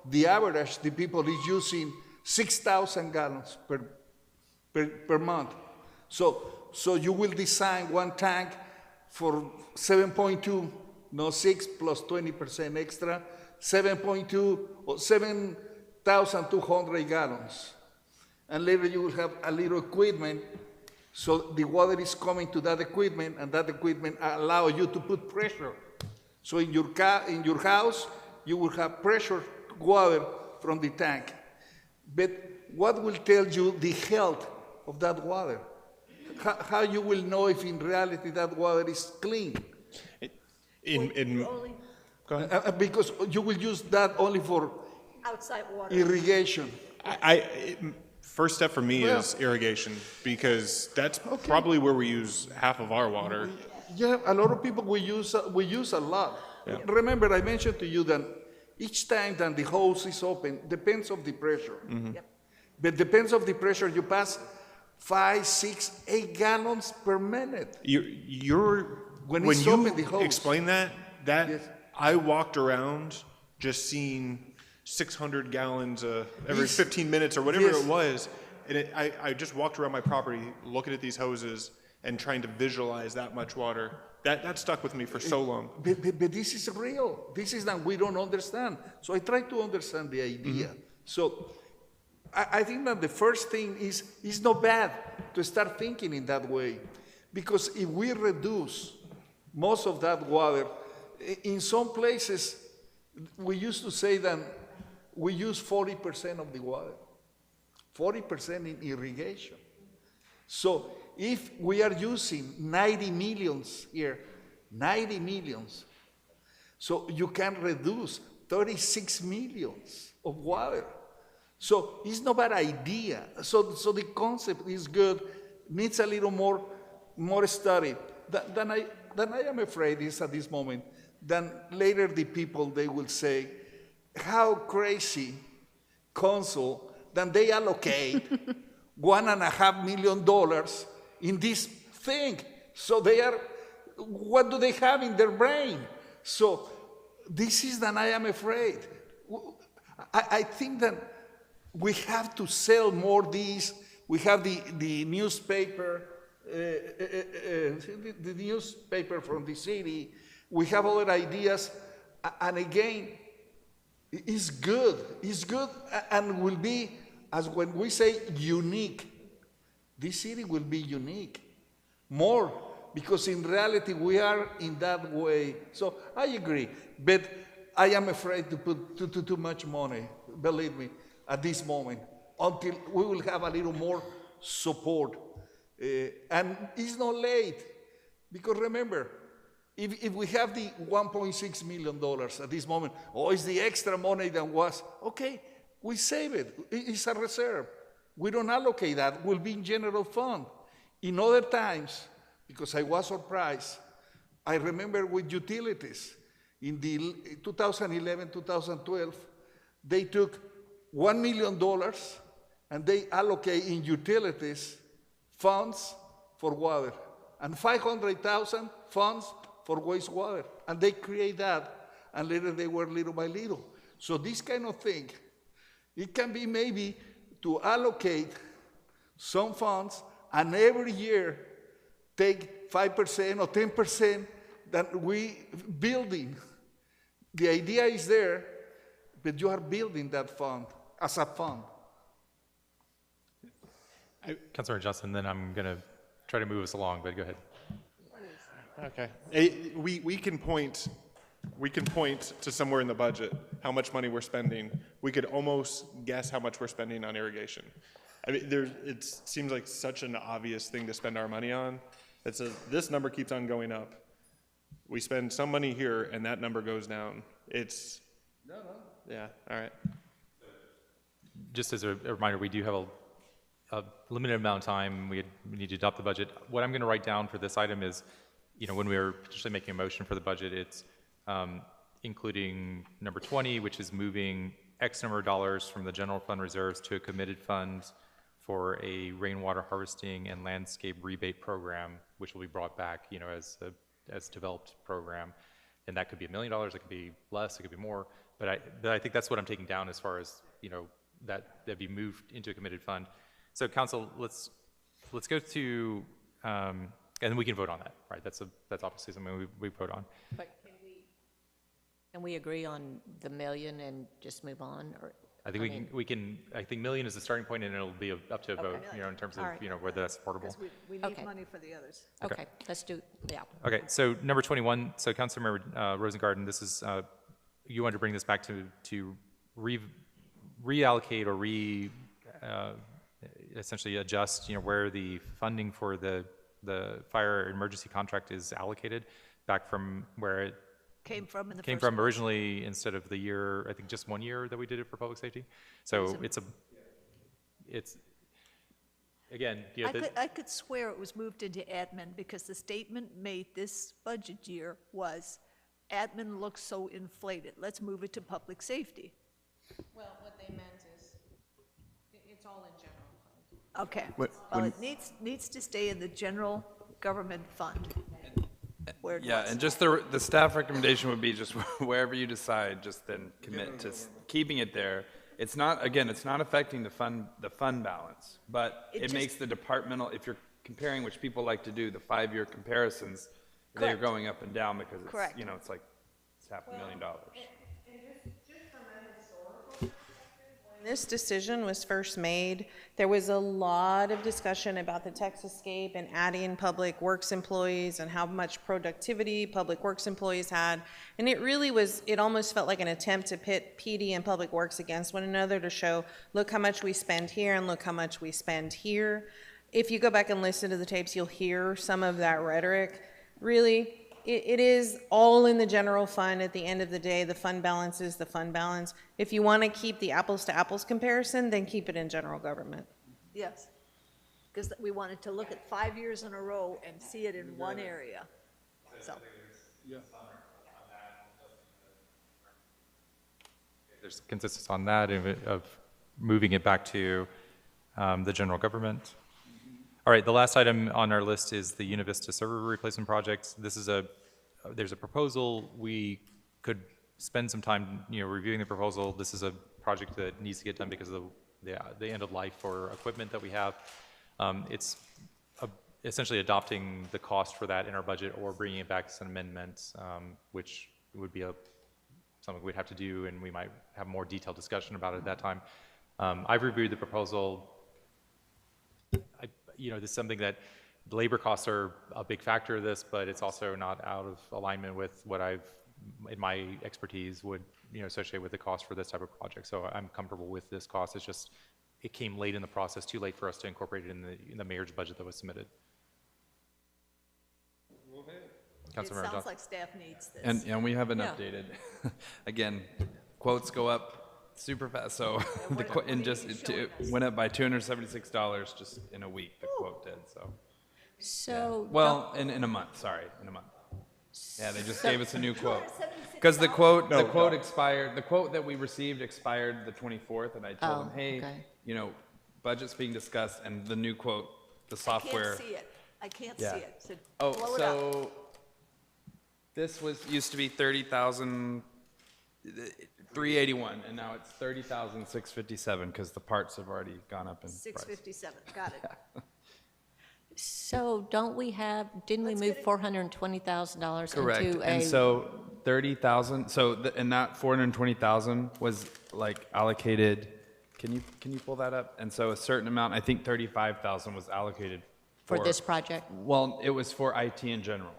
the average, the people is using 6,000 gallons per month. So you will design one tank for 7.2, no 6 plus 20% extra, 7.2 or 7,200 gallons. And later you will have a little equipment, so the water is coming to that equipment, and that equipment allow you to put pressure. So in your house, you will have pressure water from the tank. But what will tell you the health of that water? How you will know if in reality that water is clean? Go ahead. Because you will use that only for Outside water. irrigation. First step for me is irrigation, because that's probably where we use half of our water. Yeah, a lot of people we use a lot. Yeah. Remember, I mentioned to you that each time that the hose is open, depends of the pressure. Yep. But depends of the pressure, you pass 5, 6, 8 gallons per minute. When when it's you open, the hose. explain that, Yes. I walked around just seeing 600 gallons every Yes. 15 minutes or whatever Yes. it was. And I just walked around my property looking at these hoses and trying to visualize that much water. That stuck with me for so long. But this is real. This is that we don't understand. So I try to understand the idea. So I think that the first thing is, it's not bad to start thinking in that way. Because if we reduce most of that water, in some places, we used to say that we use 40% of the water, 40% in irrigation. So if we are using 90 millions here, 90 millions, so you can reduce 36 millions of water. So it's not a bad idea. So the concept is good, needs a little more study. Than I am afraid is at this moment. Then later the people, they will say, how crazy council, then they allocate $1.5 million in this thing. So they are, what do they have in their brain? So this is that I am afraid. I think that we have to sell more these. We have the newspaper, the newspaper from the city. We have other ideas. And again, it's good. It's good and will be, as when we say unique, this city will be unique. More, because in reality we are in that way. So I agree, but I am afraid to put too much money, believe me, at this moment, until we will have a little more support. And it's not late, because remember, if we have the $1.6 million at this moment, or it's the extra money that was, okay, we save it. It's a reserve. We don't allocate that. Will be in general fund. In other times, because I was surprised, I remember with utilities, in the 2011, 2012, they took $1 million and they allocate in utilities funds for water, and 500,000 funds for wastewater, and they create that, and later they work little by little. So this kind of thing, it can be maybe to allocate some funds, and every year take 5% or 10% that we building. The idea is there, but you are building that fund as a fund. Councilor Johnson, then I'm going to try to move us along, but go ahead. Okay. We can point to somewhere in the budget how much money we're spending. We could almost guess how much we're spending on irrigation. I mean, it seems like such an obvious thing to spend our money on. This number keeps on going up. We spend some money here, and that number goes down. Yeah, all right. Just as a reminder, we do have a limited amount of time. We need to adopt the budget. What I'm going to write down for this item is, when we were potentially making a motion for the budget, it's including number 20, which is moving X number of dollars from the general fund reserves to a committed fund for a rainwater harvesting and landscape rebate program, which will be brought back, as developed program. And that could be $1 million, it could be less, it could be more. But I think that's what I'm taking down as far as, that be moved into a committed fund. So council, let's go to, and we can vote on that, right? That's obviously something we vote on. But can we agree on the million and just move on? Or I think we can. I think million is the starting point, and it'll be up to a vote. In terms of whether that's supportable. Because we need money for the others. Okay, let's do, yeah. Okay, so number 21. So Councilmember Rosengarten, this is you wanted to bring this back to reallocate or essentially adjust, where the funding for the fire emergency contract is allocated back from where it Came from in the came first from place. originally, instead of the year, I think just 1 year that we did it for public safety. So it's again, I could swear it was moved into admin because the statement made this budget year was admin looks so inflated. Let's move it to public safety. Well, what they meant is, it's all in general fund. Okay. What- Well, when- it needs to stay in the general government fund. Where it Yeah, was. and just the staff recommendation would be just wherever you decide, just then commit to keeping it there. It's not, again, it's not affecting the fund balance, but It it just- makes the departmental, if you're comparing, which people like to do, the 5-year comparisons, they're Correct. going up and down because it's, Correct. you know, it's like, it's $500,000. When this decision was first made, there was a lot of discussion about the TexasCape and adding public works employees and how much productivity public works employees had. And it really was, it almost felt like an attempt to pit PD and public works against one another to show, look how much we spend here and look how much we spend here. If you go back and listen to the tapes, you'll hear some of that rhetoric. Really, it is all in the general fund. At the end of the day, the fund balance is the fund balance. If you want to keep the apples to apples comparison, then keep it in general government. Yes. Because we wanted to look at 5 years in a row and see it in one area. So, There's consensus on that of moving it back to the general government. All right, the last item on our list is the Univista server replacement project. This is there's a proposal. We could spend some time, reviewing the proposal. This is a project that needs to get done because of the end of life for equipment that we have. It's essentially adopting the cost for that in our budget or bringing it back as an amendment, which would be something we'd have to do, and we might have more detailed discussion about it at that time. I've reviewed the proposal. This is something that the labor costs are a big factor of this, but it's also not out of alignment with what in my expertise, would, associate with the cost for this type of project. So I'm comfortable with this cost. It's just, it came late in the process, too late for us to incorporate it in the mayor's budget that was submitted. it Councilmember sounds Johnson. like staff needs this. And we haven't Yeah. updated. Again, quotes go up super fast, so it went up by $276 just in a week, the quote did, so. So. Well, in a month, sorry, in a month. Yeah, they just gave us a new quote. Because the quote expired, the quote that we received expired the 24th, and I told them, hey, okay. Budget's being discussed, and the new quote, the software. I can't see it. I can't Yeah. see it. So Oh, blow it up. so this used to be 30,381, and now it's 30,657 because the parts have already gone up in price. 657, got it. So didn't we move $420,000 Correct, into and a, so 30,000. And that 420,000 was like allocated. Can you pull that up? And so a certain amount, I think 35,000 was allocated for this project? Well, it was for IT in general.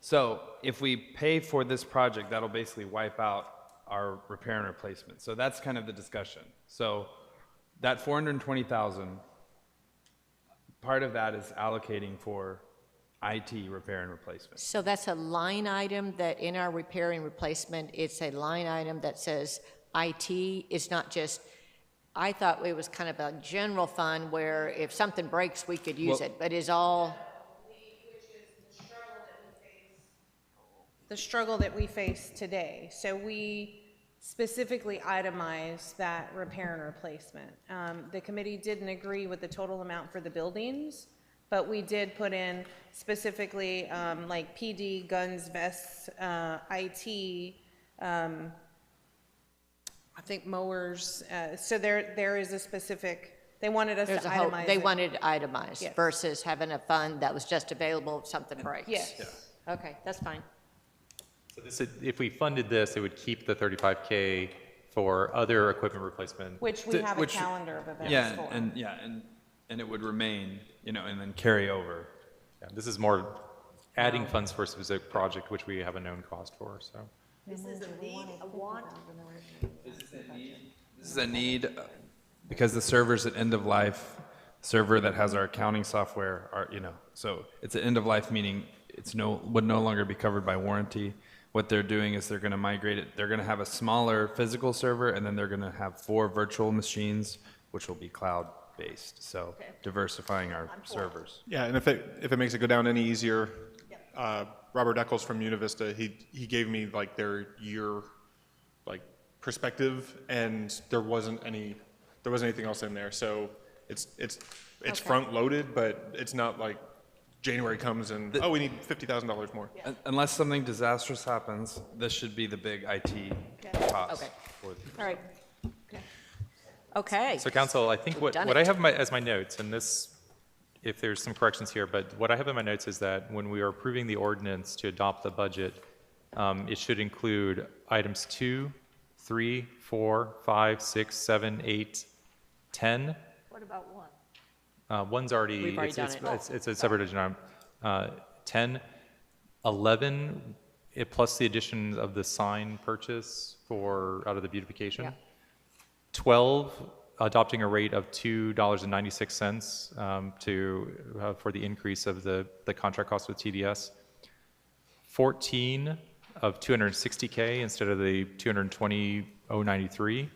So if we pay for this project, that'll basically wipe out our repair and replacement. So that's kind of the discussion. So that 420,000, part of that is allocating for IT repair and replacement. So that's a line item that in our repair and replacement, it's a line item that says IT. It's not just, I thought it was kind of a general fund where if something breaks, we could use it, but is all. The struggle that we face today. So we specifically itemized that repair and replacement. The committee didn't agree with the total amount for the buildings, but we did put in specifically like PD, guns, vests, IT, I think mowers. So there is a specific, they wanted us to There's a whole, itemize they it. wanted it itemized Yes. versus having a fund that was just available if something breaks. Yes. Okay, that's fine. So if we funded this, it would keep the 35K for other equipment replacement. Which we have a calendar of events for. And it would remain, and then carry over. Yeah, this is more adding funds for a specific project, which we have a known cost for, so. This is a need, a want. This is a need because the server's at end of life, server that has our accounting software, so it's an end of life, meaning would no longer be covered by warranty. What they're doing is they're going to migrate it. They're going to have a smaller physical server, and then they're going to have 4 virtual machines, which will be cloud-based. So diversifying our servers. Yeah, and if it makes it go down any easier, Robert Eccles from Univista, he gave me like their year, like perspective, and there wasn't anything else in there. So it's Okay. front loaded, but it's not like January comes and, oh, we need $50,000 more. Unless something disastrous happens, this should be the big IT cost. Okay. for the- All right. Okay. So council, I think We've done what I it. have as my notes, and this, if there's some corrections here, but what I have in my notes is that when we are approving the ordinance to adopt the budget, it should include items 2, 3, 4, 5, 6, 7, 8, 10. What about one? One's already, We've already done it. it's a separate agenda item. 10, 11, plus the addition of the sign purchase out of the beautification. Yeah. 12, adopting a rate of $2.96 for the increase of the contract cost with TDS. 14 of $260K instead of the $220,093.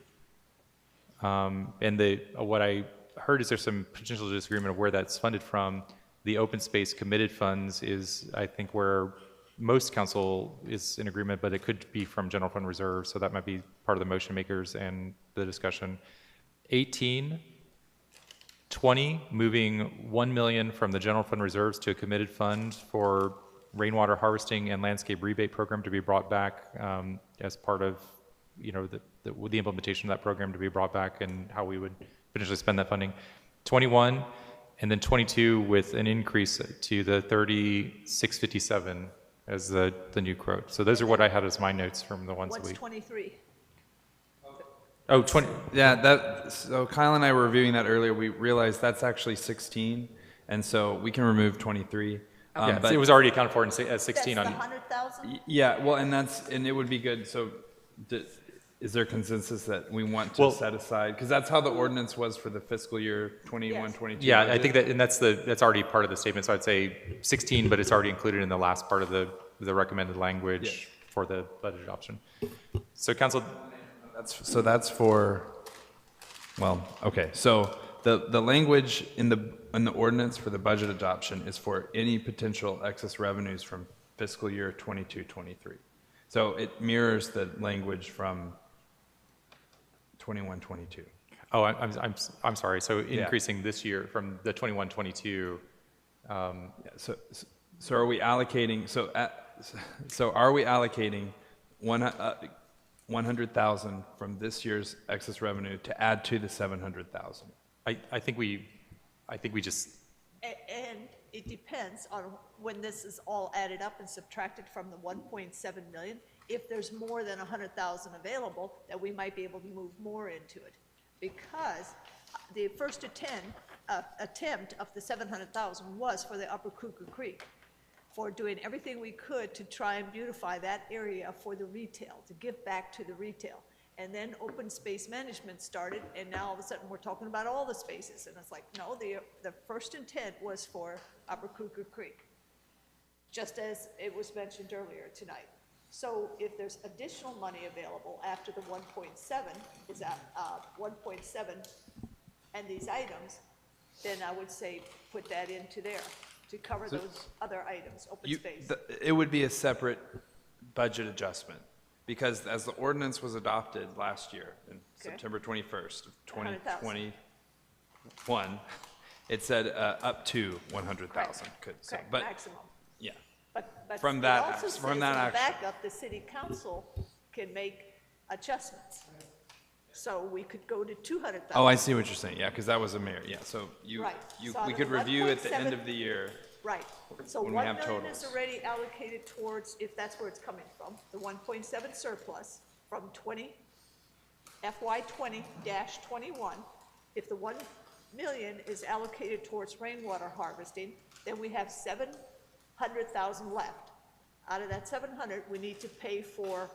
And what I heard is there's some potential disagreement of where that's funded from. The open space committed funds is, I think, where most council is in agreement, but it could be from general fund reserve, so that might be part of the motion makers and the discussion. 18, 20, moving 1 million from the general fund reserves to a committed fund for rainwater harvesting and landscape rebate program to be brought back as part of, the implementation of that program to be brought back and how we would potentially spend that funding. 21, and then 22 with an increase to the 3657 as the new quote. So those are what I had as my notes from the ones that What's we. 23? Oh, 20. Yeah, so Kyle and I were reviewing that earlier. We realized that's actually 16, and so we can remove 23. Yeah, But it was already accounted for as 16 That's on. the 100,000? yeah, well, and it would be good. So, is there consensus that we want to Well- set aside? Because that's how the ordinance was for the fiscal year 21, Yes. 22. Yeah, I budget. think that, and that's already part of the statement. So I'd say 16, but it's already included in the last part of the recommended language for the budget adoption. So council, That's for, well, okay, so the language in the ordinance for the budget adoption is for any potential excess revenues from fiscal year 22, 23. So it mirrors the language from 21, 22. oh, I'm sorry. So increasing this year from the 21, 22. Yeah, so are we allocating, so are we allocating 100,000 from this year's excess revenue to add to the 700,000? I think we just, And it depends on when this is all added up and subtracted from the 1.7 million. If there's more than 100,000 available, that we might be able to move more into it. Because the first attempt of the 700,000 was for the Upper Cuckoo Creek, for doing everything we could to try and beautify that area for the retail, to give back to the retail. And then open space management started, and now all of a sudden we're talking about all the spaces. And it's like, no, the first intent was for Upper Cuckoo Creek, just as it was mentioned earlier tonight. So if there's additional money available after the 1.7 is at 1.7 and these items, then I would say put that into there to cover those other items, open space. It would be a separate budget adjustment, because as the ordinance was adopted last year, in September 21st of 2021, it said up to 100,000. Correct, But, maximum. yeah. But From it that also act- from says in the that action. backup, the city council can make adjustments. So we could go to 200,000. Oh, I see what you're saying, yeah, because that was a mayor, yeah, so Right. So we out could of the review at the end 1.7 of the year. Right, so when we 1 have million is totals. already allocated towards, if that's where it's coming from, the 1.7 surplus from FY 20-21. If the 1 million is allocated towards rainwater harvesting, then we have 700,000 left. Out of that 700, we need to pay for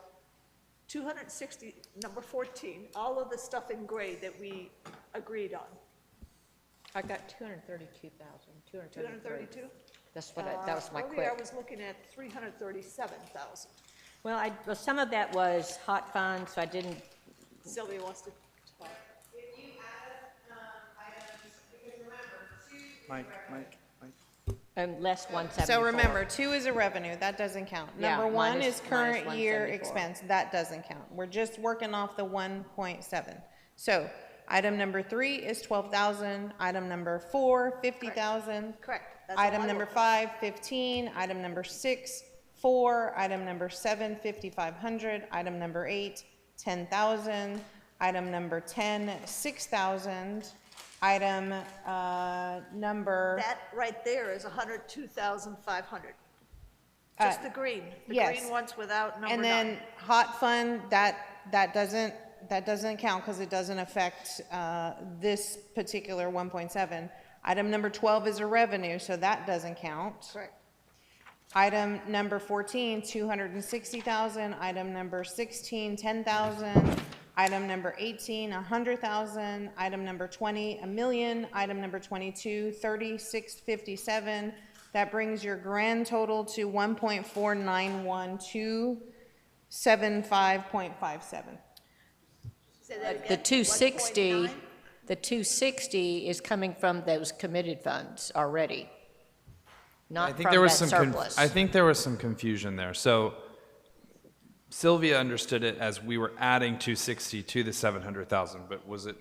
260, number 14, all of the stuff in gray that we agreed on. I got 232,000, 232? That's what that was my Earlier I quick. was looking at 337,000. Well, some of that was hot funds, so I didn't, Sylvia wants to talk. Mike. Unless 174. So remember, 2 is a revenue, that doesn't count. Yeah, Number 1 minus- is current minus year 174. expense, that doesn't count. We're just working off the 1.7. So item number 3 is 12,000, item number 4, 50,000. Correct. That's all Item I number wrote. 5, 15, item number 6, 4, item number 7, 5,500, item number 8, 10,000, item number 10, 6,000, item number, That right there is 102,500. Just the green. The yes. green ones without number and 9. then hot fund, that doesn't count because it doesn't affect this particular 1.7. Item number 12 is a revenue, so that doesn't count. Correct. Item number 14, 260,000. Item number 16, 10,000. Item number 18, 100,000. Item number 20, $1 million. Item number 22, 3657. That brings your grand total to 1.491275.57. Say that again. The 260, 1.9? the 260 is coming from those committed funds already, I not think from there was that some surplus. I think there was some confusion there. So Sylvia understood it as we were adding 260 to the 700,000, but was it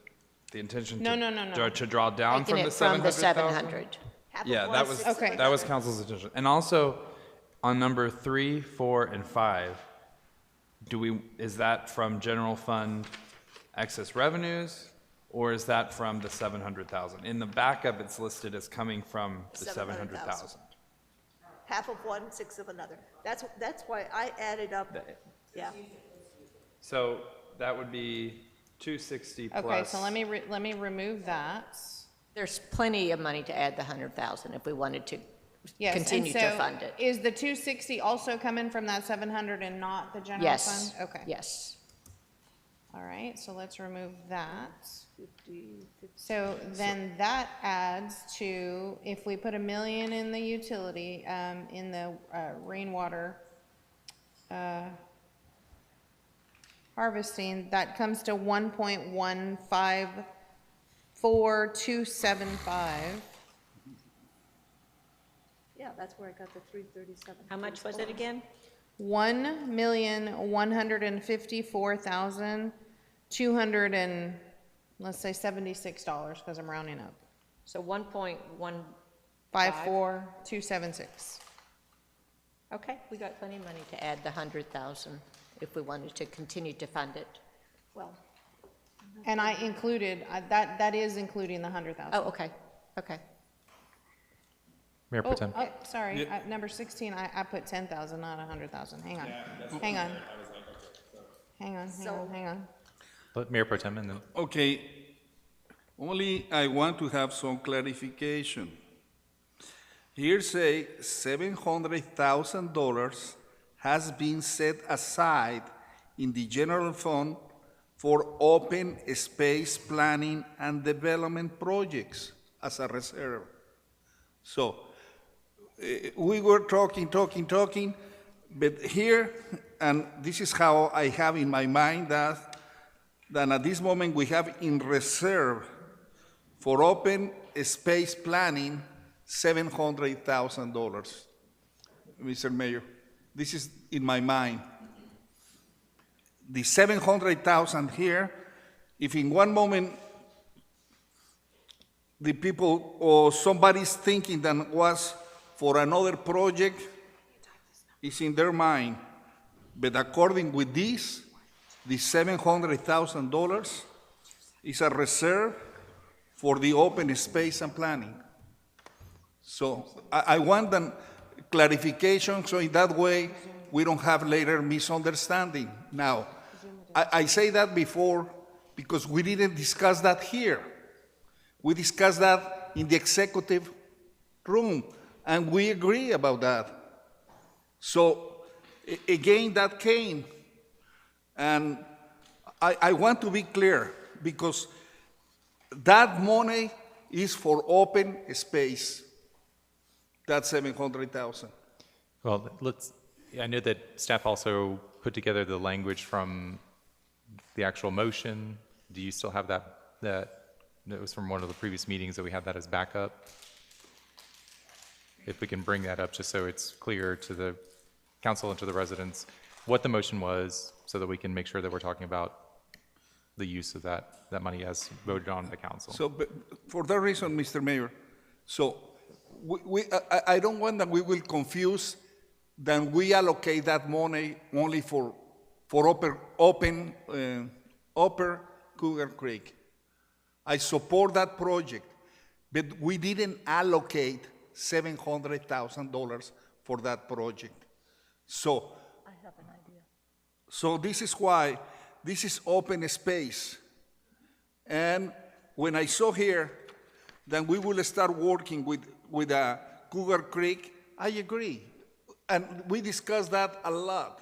the intention No, to, no, no, no. to draw down Taking from the it from the 700,000? 700. Half of Yeah, one, that was 6 of Okay. that was another. council's intention. And also on number 3, 4, and 5, is that from general fund excess revenues, or is that from the 700,000? In the backup, it's listed as coming from the 700,000. Half of one, 6 of another. That's why I added up, yeah. So that would be 260 plus. Okay, so let me remove that. There's plenty of money to add the 100,000 if we wanted to Yes, and continue to so fund it. Is the 260 also coming from that 700 and not the general Yes. fund? Okay. Yes. All right, so let's remove that. So then that adds to, if we put $1 million in the utility, in the rainwater harvesting, that comes to 1.154275. Yeah, that's where I got the 337. How much was it again? 1,154,200 and, let's say $76, because I'm rounding up. So 1.1, 54276. okay, we got plenty of money to add the 100,000 if we wanted to continue to fund it. Well, And I included, that is including the 100,000. Oh, okay, okay. Mayor Pro Tem. Oh, sorry, number 16, I put 10,000, not 100,000. Hang on. Hang on. Hang on, hang on. Let Mayor Pro Tem and then. Okay, only I want to have some clarification. Here say $700,000 has been set aside in the general fund for open space planning and development projects as a reserve. So, we were talking, but here, and this is how I have in my mind that at this moment we have in reserve for open space planning $700,000. Mr. Mayor, this is in my mind. The 700,000 here, if in one moment the people or somebody's thinking that was for another project, is in their mind. But according with this, the $700,000 is a reserve for the open space and planning. So I want an clarification, so in that way, we don't have later misunderstanding. Now, I say that before because we didn't discuss that here. We discussed that in the executive room, and we agree about that. So, again, that came, and I want to be clear, because that money is for open space, that 700,000. Well, I know that staff also put together the language from the actual motion. Do you still have that was from one of the previous meetings that we had that as backup? if we can bring that up, just so it's clear to the council and to the residents what the motion was, so that we can make sure that we're talking about the use of that money as voted on by council. So, but for that reason, Mr. Mayor, so I don't want that we will confuse that we allocate that money only for Upper Cougar Creek. I support that project, but we didn't allocate $700,000 for that project. So, I have an idea. so this is why this is open space. And when I saw here that we will start working with Cougar Creek, I agree. And we discussed that a lot.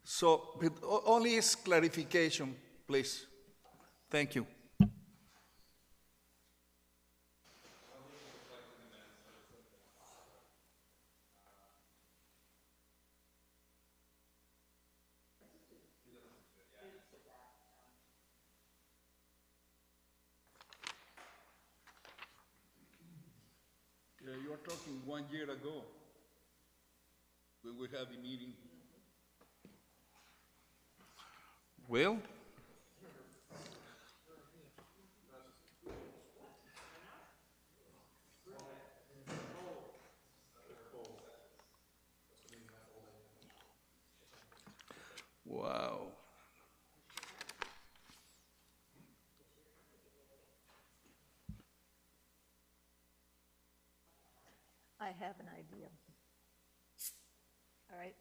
So, but only is clarification, please. Thank you. Yeah, you are talking 1 year ago when we had the meeting. Well, wow. I have an idea. All right,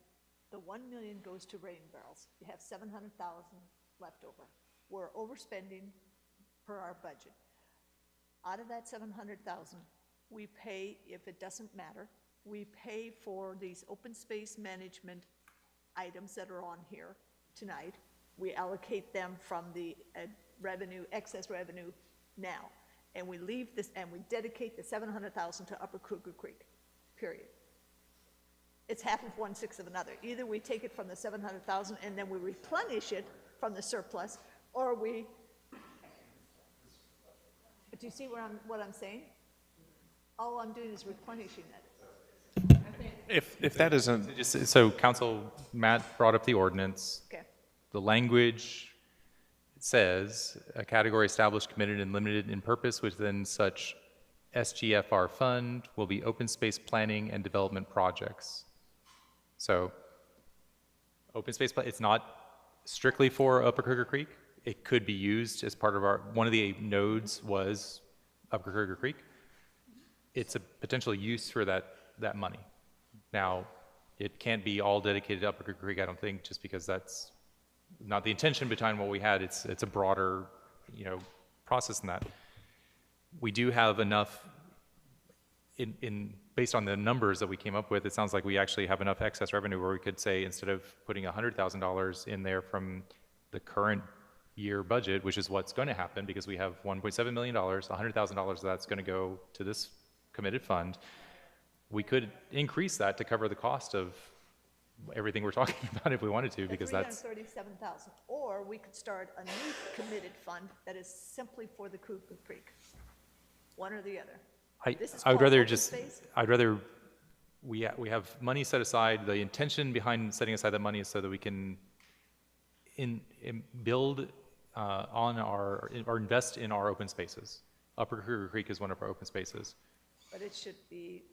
the 1 million goes to rain barrels. You have 700,000 left over. We're overspending per our budget. Out of that 700,000, we pay, if it doesn't matter, we pay for these open space management items that are on here tonight. We allocate them from the revenue, excess revenue now. And we leave this, and we dedicate the 700,000 to Upper Cougar Creek, period. It's half of 1/6 of another. Either we take it from the 700,000 and then we replenish it from the surplus, or we, do you see what I'm saying? All I'm doing is replenishing it. If that isn't, So Council, Matt brought up the ordinance. Okay. The language says, a category established, committed, and limited in purpose within such SGFR fund will be open space planning and development projects. So, open space, it's not strictly for Upper Cougar Creek. It could be used as part of one of the nodes was Upper Cougar Creek. It's a potential use for that money. Now, it can't be all dedicated to Upper Cougar Creek, I don't think, just because that's not the intention behind what we had. It's a broader, process than that. We do have enough based on the numbers that we came up with, it sounds like we actually have enough excess revenue where we could say, instead of putting $100,000 in there from the current year budget, which is what's going to happen because we have $1.7 million, $100,000 of that's going to go to this committed fund, we could increase that to cover the cost of everything we're talking about if we wanted to, because that's $337,000, or we could start a new committed fund that is simply for the Cougar Creek. One or the other. I would rather we have money set aside. The intention behind setting aside that money is so that we can build on or invest in our open spaces. Upper Cougar Creek is one of our open spaces. But it should be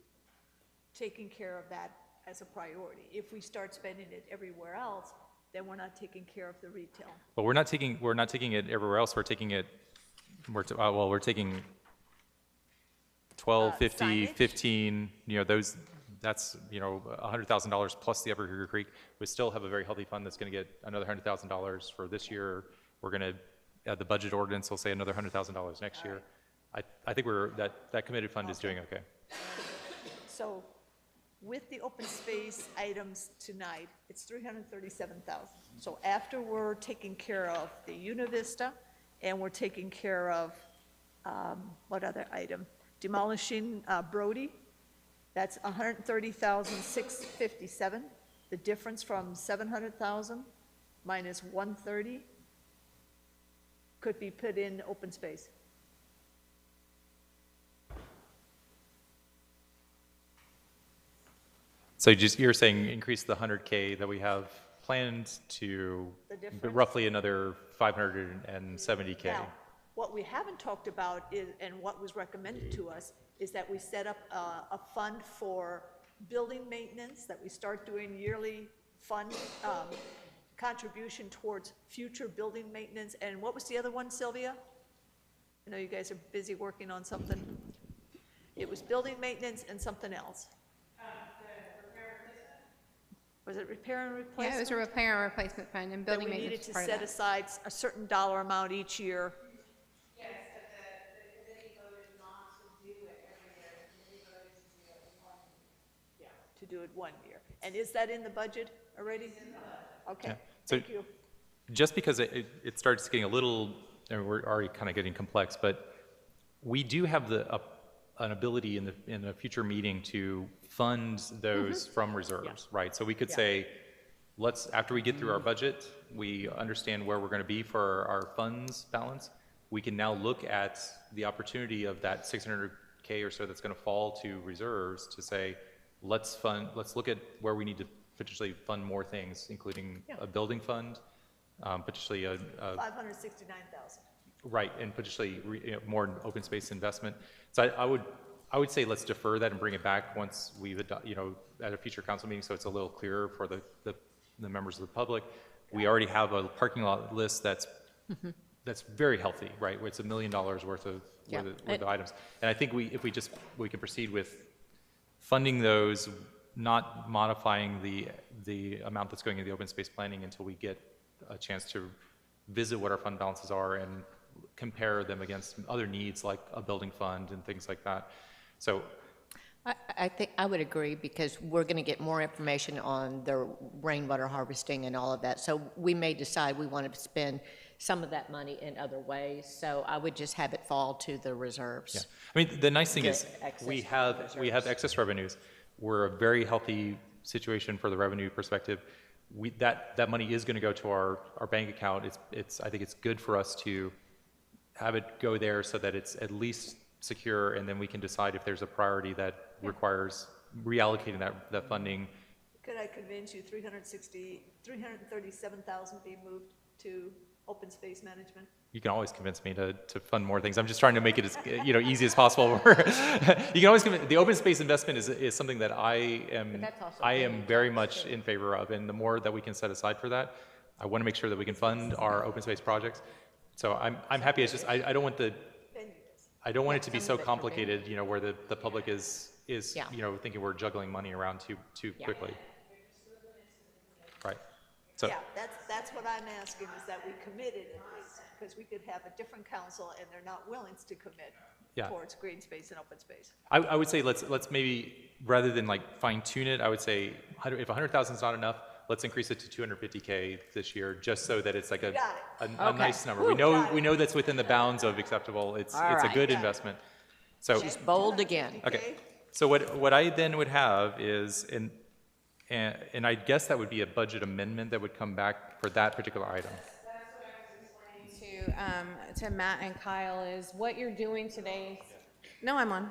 taking care of that as a priority. If we start spending it everywhere else, then we're not taking care of the retail. But we're not taking it everywhere else. We're taking it. We're taking 12, 50, signage? 15. That's $100,000 plus the Upper Cougar Creek. We still have a very healthy fund that's going to get another $100,000 for this year. We're going to the budget ordinance will say another $100,000 next year. I think that committed fund is doing okay. So with the open space items tonight, it's $337,000. So after we're taking care of the Univista and we're taking care of, what other item? Demolishing Brody, that's $130,657. The difference from $700,000 minus $130 could be put in open space. So just, you're saying increase the 100K that we have planned to The difference? roughly another 570K. Now, what we haven't talked about is, and what was recommended to us, is that we set up a fund for building maintenance, that we start doing yearly fund contribution towards future building maintenance. And what was the other one, Sylvia? I know you guys are busy working on something. It was building maintenance and something else. Was it repair and replacement? Yeah, it was a repair and replacement fund, and building That we maintenance needed was to part of set that. aside a certain dollar amount each year. Yes, but the committee voted not to do it every year. The committee voted to do it one year. To do it 1 year. And is that in the budget already? Okay, Yeah. So- thank you. Just because it starts getting a little, and we're already kind of getting complex, but we do have an ability in a future meeting to fund those from reserves, right? So we could say, after we get through our budget, we understand where we're going to be for our funds balance. We can now look at the opportunity of that 600K or so that's going to fall to reserves to say, let's look at where we need to potentially fund more things, including a building fund, potentially a 569,000. right, and potentially more open space investment. So I would say let's defer that and bring it back once we've, at a future council meeting, so it's a little clearer for the members of the public. We already have a parking lot list that's very healthy, right? Where it's $1 million worth of items. And I think if we can proceed with funding those, not modifying the amount that's going into the open space planning until we get a chance to visit what our fund balances are and compare them against other needs like a building fund and things like that. So I think I would agree, because we're going to get more information on the rainwater harvesting and all of that. So we may decide we want to spend some of that money in other ways. So I would just have it fall to the reserves. yeah, I mean, the nice thing The is excess we have excess revenues. We're a very healthy situation for the revenue perspective. That money is going to go to our bank account. I think it's good for us to have it go there so that it's at least secure, and then we can decide if there's a priority that requires reallocating that funding. Could I convince you 337,000 be moved to open space management? You can always convince me to fund more things. I'm just trying to make it as easy as possible. You can always convince, the open space investment is something that I am very much in favor of, and the more that we can set aside for that, I want to make sure that we can fund our open space projects. So I'm happy. It's just I don't want it to be so complicated, where the public is thinking we're juggling money around too quickly. Right. So Yeah, that's what I'm asking, is that we committed at least, because we could have a different council and they're not willing to commit towards green space and open space. I would say let's maybe, rather than like fine tune it, I would say if 100,000 is not enough, let's increase it to 250K this year, just so that it's like a nice number. We know that's within the bounds of acceptable. It's a good investment. So She's bold again. okay. So what I then would have is and I guess that would be a budget amendment that would come back for that particular item. To Matt and Kyle is what you're doing today. No, I'm on.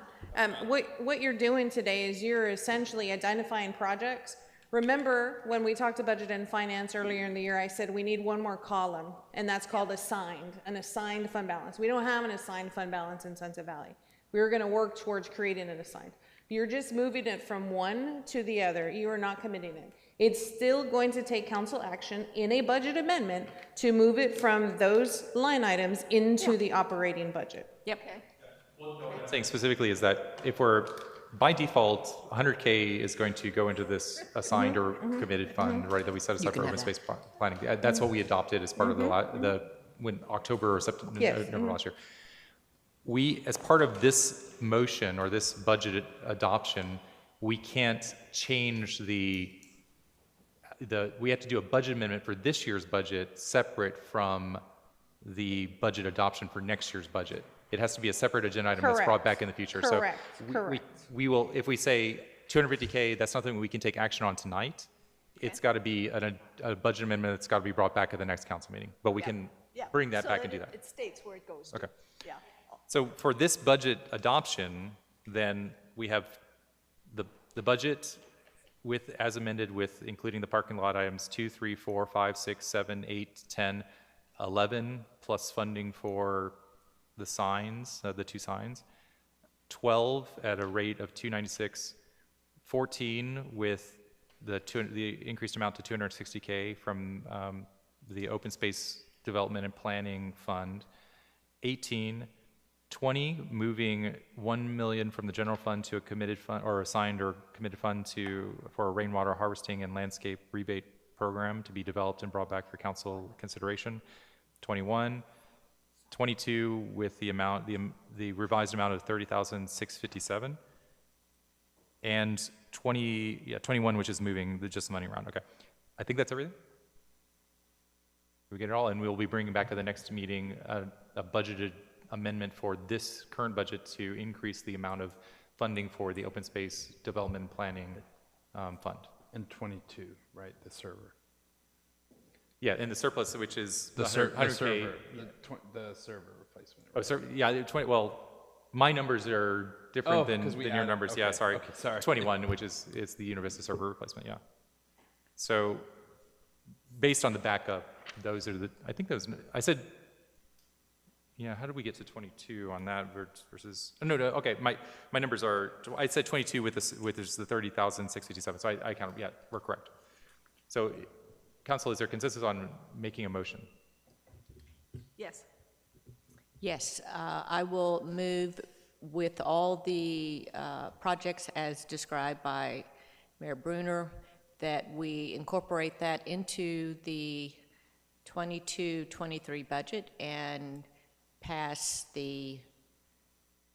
What you're doing today is you're essentially identifying projects. Remember when we talked to budget and finance earlier in the year, I said we need one more column, and that's called an assigned fund balance. We don't have an assigned fund balance in Sunset Valley. We were going to work towards creating an assigned. You're just moving it from one to the other. You are not committing it. It's still going to take council action in a budget amendment to move it from those line items into the operating budget. Yep. What I'm saying specifically is that if we're, by default, 100K is going to go into this assigned or committed fund, right, that we set aside for open space planning. That's what we adopted as part of when October or September, November last year. We, as part of this motion or this budget adoption, we can't change we have to do a budget amendment for this year's budget separate from the budget adoption for next year's budget. It has to be a separate agenda item that's brought back in the future. Correct. So we will, if we say 250K, that's something we can take action on tonight. It's got to be a budget amendment that's got to be brought back at the next council meeting. But we can bring that back and do that. It states where it goes to. Okay. Yeah. So for this budget adoption, then we have the budget with, as amended with including the parking lot items 2, 3, 4, 5, 6, 7, 8, 10, 11, plus funding for the signs, the 2 signs, 12 at a rate of 296, 14 with the increased amount to 260K from the Open Space Development and Planning Fund, 18, 20, moving 1 million from the general fund to a committed fund or assigned or committed fund for a rainwater harvesting and landscape rebate program to be developed and brought back for council consideration. 21, 22 with the amount, the revised amount of 30,657, and 21, which is moving just the money around. Okay, I think that's everything. We get it all, and we'll be bringing back to the next meeting a budgeted amendment for this current budget to increase the amount of funding for the Open Space Development and Planning Fund. And 22, right, the server. Yeah, and the surplus, which is The 100K. server, the server replacement. Oh, yeah, 20, well, my numbers are different than 'cause we your added- numbers. Yeah, okay, sorry. okay, sorry. 21, which is the Univista server replacement, yeah. So based on the backup, those are I think those, I said, yeah, how did we get to 22 on that versus, oh, no, okay, my numbers are, I said 22 with the 30,657, so I count, yeah, we're correct. So, Council, is there consensus on making a motion? Yes. Yes, I will move with all the projects as described by Mayor Brunner, that we incorporate that into the 22-23 budget and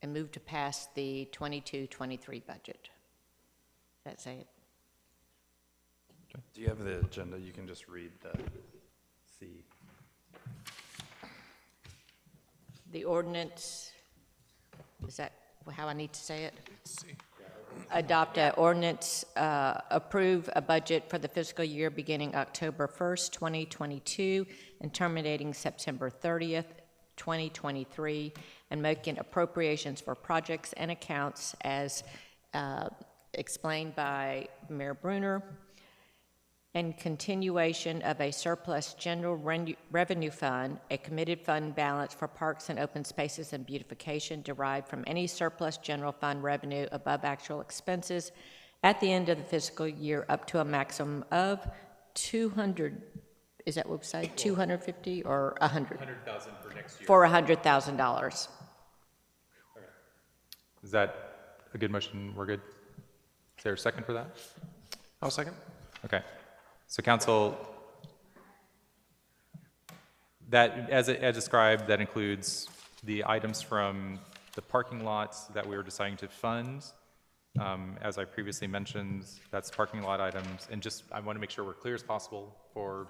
move to pass the 22-23 budget. That's it. Do you have the agenda? You can just read the C. The ordinance, is that how I need to say it? Adopt an ordinance, approve a budget for the fiscal year beginning October 1st, 2022, and terminating September 30th, 2023, and making appropriations for projects and accounts as explained by Mayor Brunner, and continuation of a surplus general revenue fund, a committed fund balance for parks and open spaces and beautification derived from any surplus general fund revenue above actual expenses at the end of the fiscal year up to a maximum of 200, is that what we say, 250 or 100? 100,000 for next year. For $100,000. Is that a good motion? We're good? Is there a second for that? I'll second. Okay. So Council, that, as described, that includes the items from the parking lots that we were deciding to fund. As I previously mentioned, that's parking lot items. And just, I want to make sure we're clear as possible for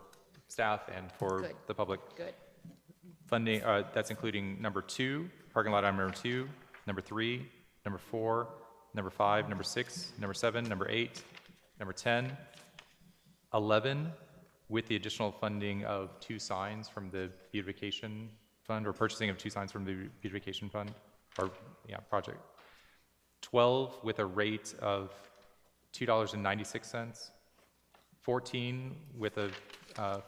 staff and for Good. the public. Good. Funding, that's including number 2, parking lot item number 2, number 3, number 4, number 5, number 6, number 7, number 8, number 10, 11, with the additional funding of 2 signs from the beautification fund, or purchasing of 2 signs from the beautification fund, or, yeah, project. 12, with a rate of $2.96. 14, with a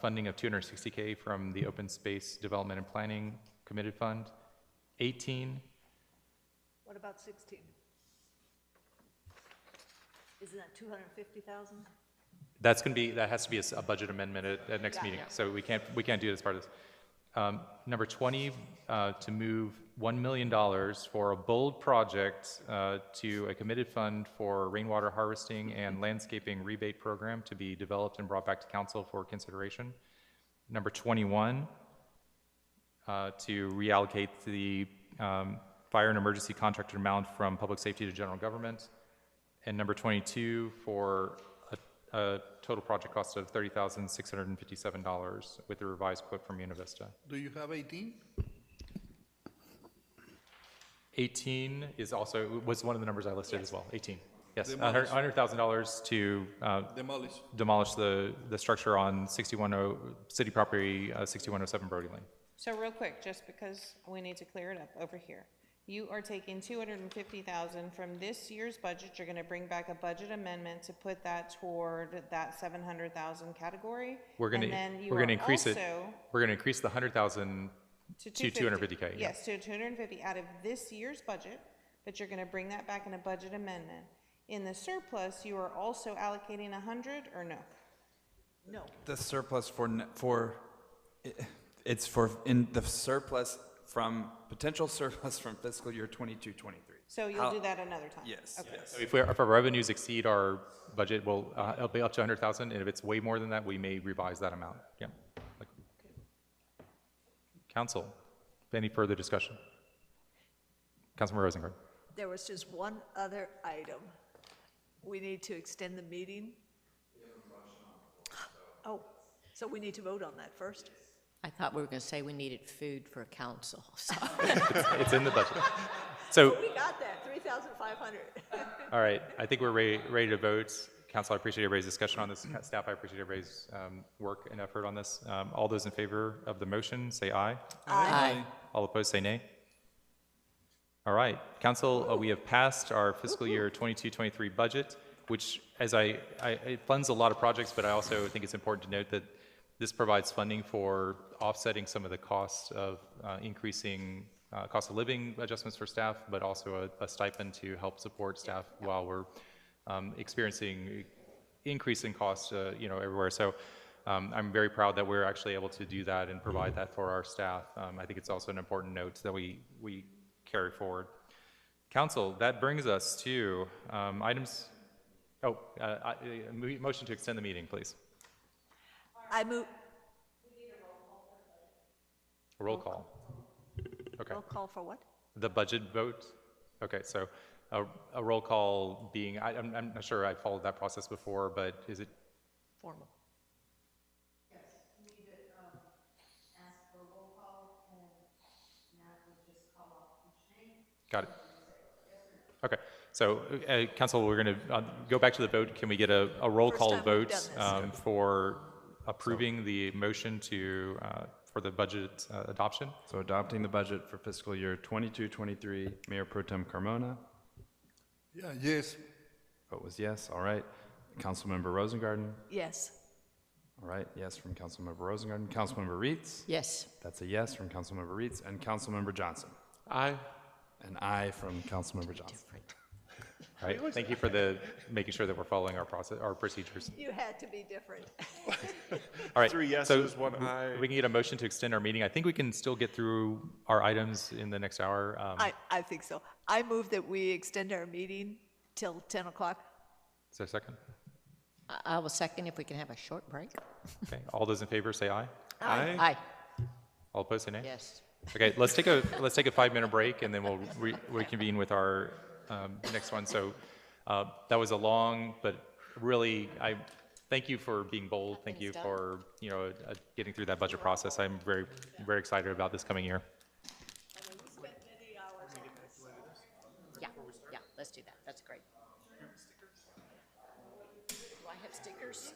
funding of $260K from the Open Space Development and Planning Committed Fund. 18, What about 16? Isn't that 250,000? that's going to be, that has to be a budget amendment at next meeting, so we can't do it as part of this. Number 20, to move $1 million for a bold project to a committed fund for rainwater harvesting and landscaping rebate program to be developed and brought back to council for consideration. Number 21, to reallocate the fire and emergency contractor amount from public safety to general government. And number 22, for a total project cost of $30,657 with a revised quote from Univista. Do you have 18? 18 is also, was one of the numbers I listed as well, 18. Yes, Demolish. $100,000 to Demolish. the structure on city property, 6107 Brody Lane. So real quick, just because we need to clear it up over here. You are taking 250,000 from this year's budget. You're gonna bring back a budget amendment to put that toward that 700,000 category. We're And then gonna, you we're gonna are increase it, also we're gonna increase the 100,000 to 250K. yeah. Yes, to 250 out of this year's budget, but you're gonna bring that back in a budget amendment. In the surplus, you are also allocating 100 or no? No. The surplus it's for, in the surplus from, potential surplus from fiscal year 22, 23. So you'll do that another time? Yes, Okay. yes. So if our revenues exceed our budget, it'll be up to 100,000, and if it's way more than that, we may revise that amount, yeah. Council, any further discussion? Councilmember Rosengren. There was just one other item. We need to extend the meeting. Oh, so we need to vote on that first? I thought we were going to say we needed food for council, so. It's in the budget. So, We got that, 3,500. all right, I think we're ready to vote. Council, I appreciate everybody's discussion on this. Staff, I appreciate everybody's work and effort on this. All those in favor of the motion, say aye. Aye. All opposed, say nay. All right, council, we have passed our fiscal year 22-23 budget, which it funds a lot of projects, but I also think it's important to note that this provides funding for offsetting some of the costs of increasing cost of living adjustments for staff, but also a stipend to help support staff while we're experiencing increase in costs, everywhere. So I'm very proud that we're actually able to do that and provide that for our staff. I think it's also an important note that we carry forward. Council, that brings us to items. Motion to extend the meeting, please. I move. A roll call. Okay. Roll call for what? The budget vote? Okay, so a roll call being, I'm not sure I followed that process before, but is it? Formal. Yes, we need to ask for a roll call, and now we'll just call off each name. Got it. Okay, so council, we're going to go back to the vote. Can we get a roll First call time we've vote done this. for approving the motion for the budget adoption? So adopting the budget for fiscal year 22, 23, Mayor Pro Tem Carmona. Yeah, yes. Vote was yes, all right. Councilmember Rosengarten. Yes. All right, yes from Councilmember Rosengarten. Councilmember Reitz. Yes. That's a yes from Councilmember Reitz. And Councilmember Johnson. Aye. An aye from Councilmember Johnson. All right, thank you for making sure that we're following our procedures. You had to be different. All right. 3 yeses, 1 aye. We can get a motion to extend our meeting. I think we can still get through our items in the next hour. I think so. I move that we extend our meeting till 10 o'clock. Is there a second? I will second if we can have a short break. Okay, all those in favor say aye. Aye. Aye. All opposed say nay. Yes. Okay, let's take a 5-minute break, and then we'll reconvene with our next one. So that was a long, but really, I thank you for being bold. Thank you for getting through that budget process. I'm very, very excited about this coming year. Yeah, let's do that. That's great. Do I have stickers?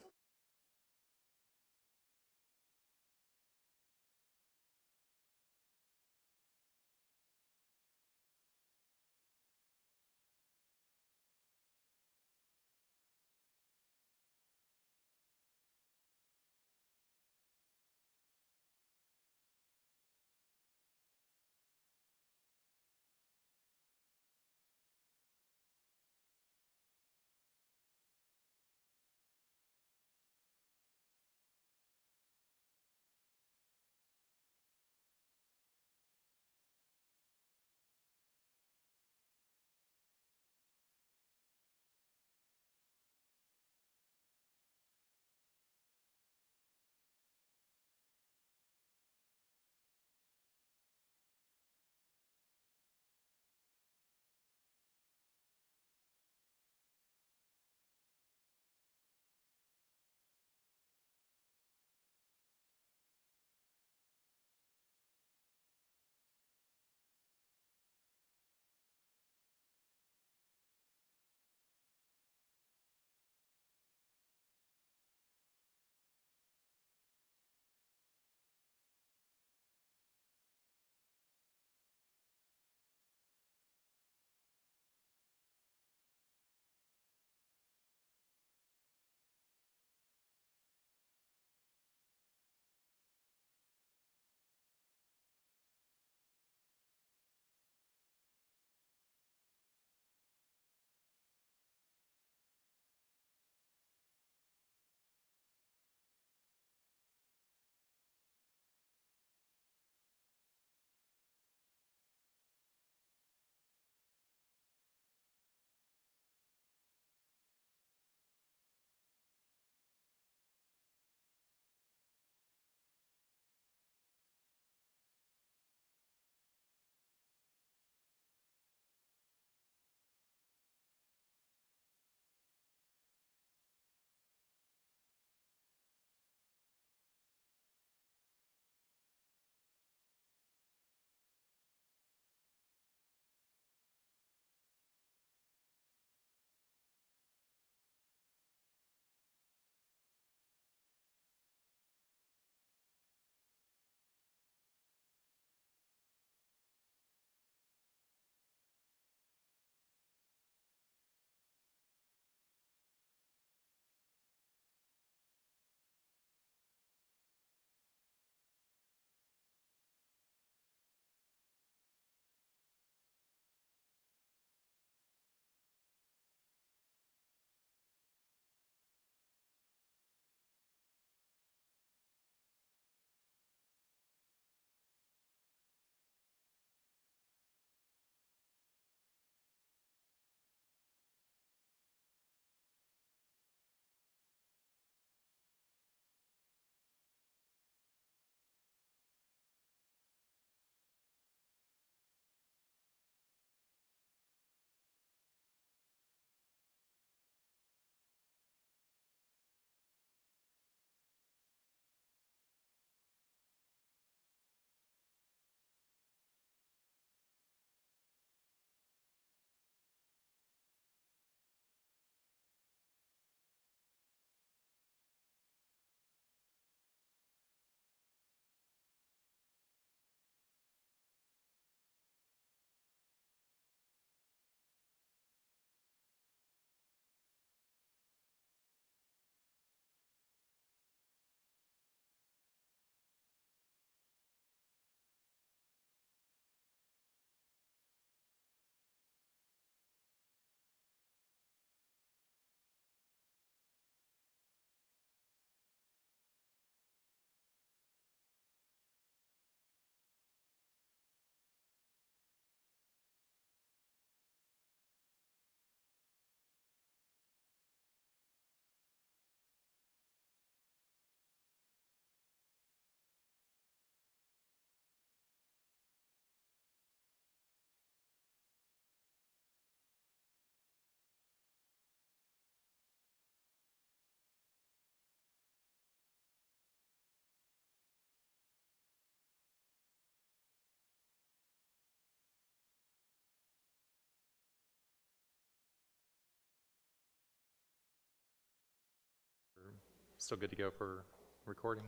still good to go for recording?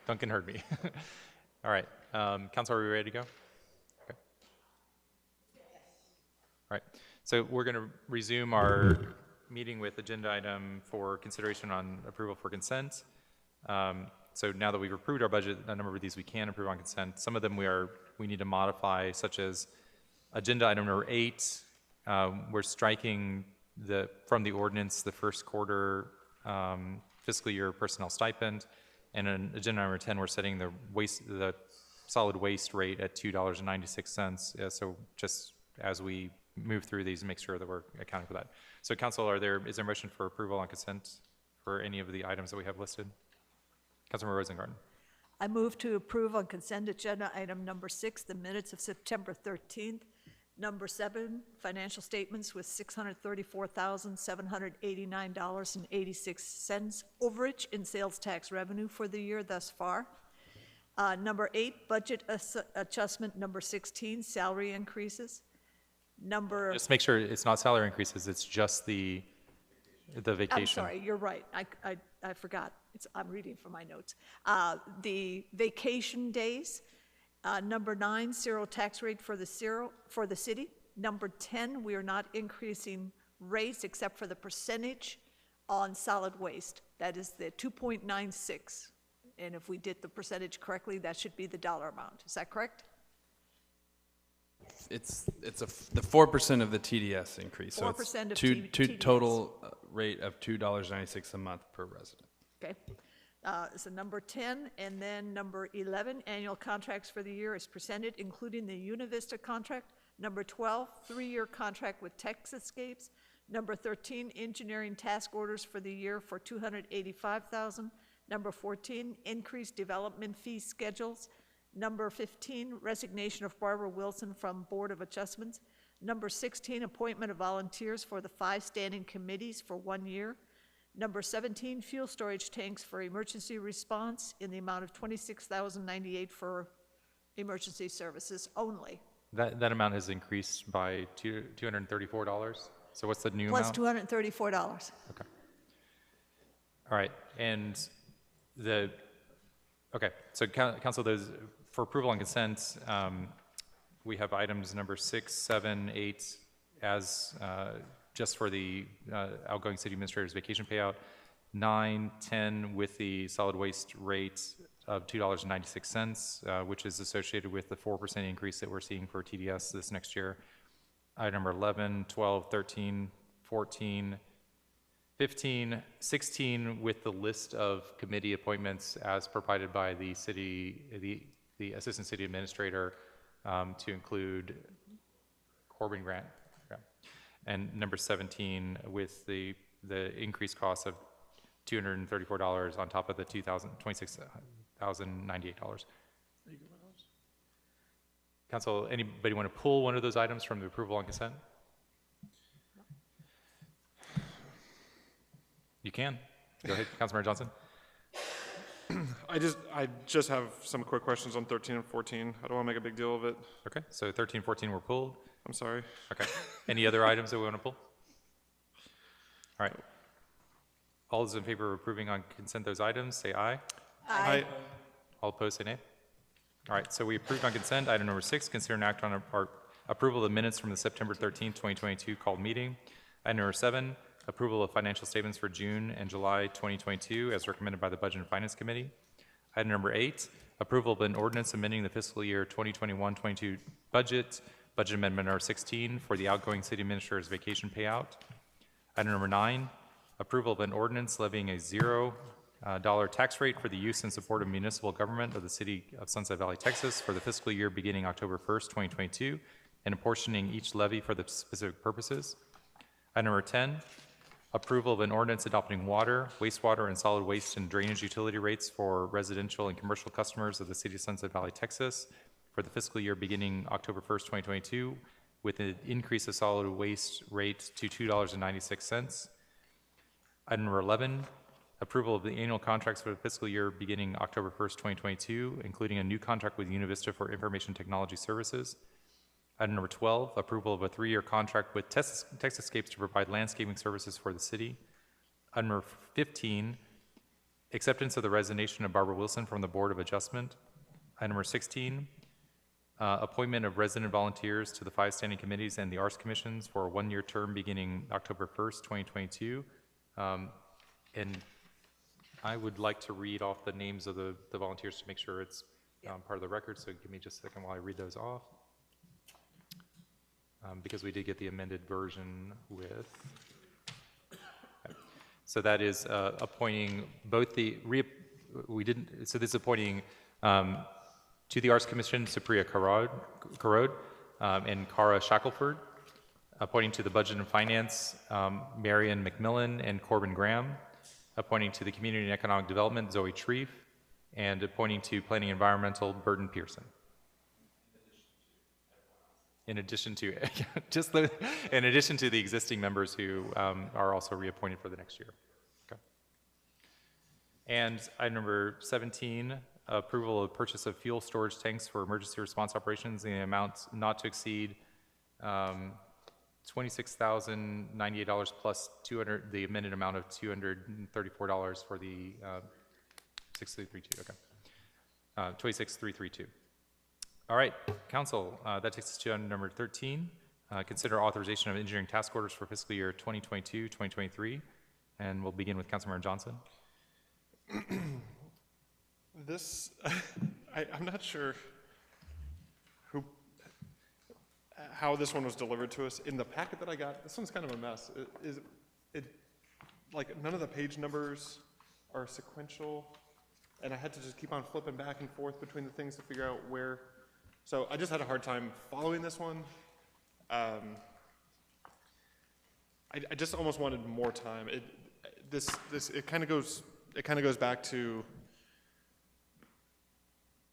Duncan heard me. All right, council, are we ready to go? Okay. All right, so we're going to resume our meeting with agenda item for consideration on approval for consent. So now that we've approved our budget, a number of these we can approve on consent. Some of them we need to modify, such as agenda item number 8. We're striking from the ordinance the first quarter fiscal year personnel stipend, and in agenda number 10, we're setting the solid waste rate at $2.96. So just as we move through these, make sure that we're accounting for that. So council, is there a motion for approval on consent for any of the items that we have listed? Councilmember Rosengarten. I move to approve on consent agenda item number 6, the minutes of September 13th. Number 7, financial statements with $634,789.86 overage in sales tax revenue for the year thus far. Number 8, budget adjustment number 16, salary increases. Just make sure it's not salary increases, it's just the vacation. I'm sorry, you're right. I forgot. I'm reading from my notes. The vacation days. Number 9, zero tax rate for the city. Number 10, we are not increasing rates except for the percentage on solid waste. That is the 2.96. And if we did the percentage correctly, that should be the dollar amount. Is that correct? It's the 4% of the TDS increase. 4% so of it's TDS. total rate of $2.96 a month per resident. Okay. So number 10, and then number 11, annual contracts for the year is presented, including the Univista contract. Number 12, 3-year contract with Texascapes. Number 13, engineering task orders for the year for $285,000. Number 14, increased development fee schedules. Number 15, resignation of Barbara Wilson from Board of Adjustments. Number 16, appointment of volunteers for the 5 standing committees for 1 year. Number 17, fuel storage tanks for emergency response in the amount of $26,098 for emergency services only. That amount has increased by $234. So what's the new Plus amount? $234. Okay. All right, and okay, so council, those for approval on consent, we have items number 6, 7, 8 as just for the outgoing city administrator's vacation payout, 9, 10 with the solid waste rate of $2.96, which is associated with the 4% increase that we're seeing for TDS this next year. Item number 11, 12, 13, 14, 15, 16 with the list of committee appointments as provided by the the assistant city administrator to include Corbin Grant. And number 17 with the increased cost of $234 on top of the $26,098. Council, anybody want to pull one of those items from the approval on consent? You can. Go ahead, Councilmember Johnson. I just have some quick questions on 13 and 14. I don't want to make a big deal of it. Okay, so 13, 14 were pulled. I'm sorry. Okay. Any other items that we want to pull? All right. All those in favor of approving on consent those items, say aye. Aye. All opposed, say nay. All right, so we approved on consent. Item number 6, consider an act on our approval of the minutes from the September 13th, 2022 called meeting. Item number 7, approval of financial statements for June and July 2022 as recommended by the Budget and Finance Committee. Item number 8, approval of an ordinance amending the fiscal year 2021-22 budget amendment number 16 for the outgoing city administrator's vacation payout. Item number 9, approval of an ordinance levying a $0 tax rate for the use and support of municipal government of the city of Sunset Valley, Texas for the fiscal year beginning October 1st, 2022, and apportioning each levy for the specific purposes. Item number 10, approval of an ordinance adopting water, wastewater, and solid waste and drainage utility rates for residential and commercial customers of the city of Sunset Valley, Texas for the fiscal year beginning October 1st, 2022, with an increase of solid waste rate to $2.96. Item number 11, approval of the annual contracts for the fiscal year beginning October 1st, 2022, including a new contract with Univista for information technology services. Item number 12, approval of a 3-year contract with Texascapes to provide landscaping services for the city. Item number 15, acceptance of the resignation of Barbara Wilson from the Board of Adjustment. Item number 16, appointment of resident volunteers to the 5 standing committees and the arts commissions for a 1-year term beginning October 1st, 2022. And I would like to read off the names of the volunteers to make sure it's part of the record, so give me just a second while I read those off. Because we did get the amended version with. Okay. So that is appointing both the, so this is appointing to the Arts Commission, Supriya Karod and Cara Shackelford, appointing to the Budget and Finance, Marion McMillan and Corbin Graham, appointing to the Community and Economic Development, Zoe Treef, and appointing to Planning and Environmental, Burton Pearson. In addition to in addition to the existing members who are also reappointed for the next year. Okay. And item number 17, approval of purchase of fuel storage tanks for emergency response operations in the amount not to exceed $26,098 plus the amended amount of $234 for the 6332. Okay. 26332. All right, Council, that takes us to item number 13. Consider authorization of engineering task orders for fiscal year 2022-2023. And we'll begin with Councilmember Johnson. This, I'm not sure how this one was delivered to us. In the packet that I got, this one's kind of a mess. Like none of the page numbers are sequential, and I had to just keep on flipping back and forth between the things to figure out where. So I just had a hard time following this one. I just almost wanted more time. It kind of goes back to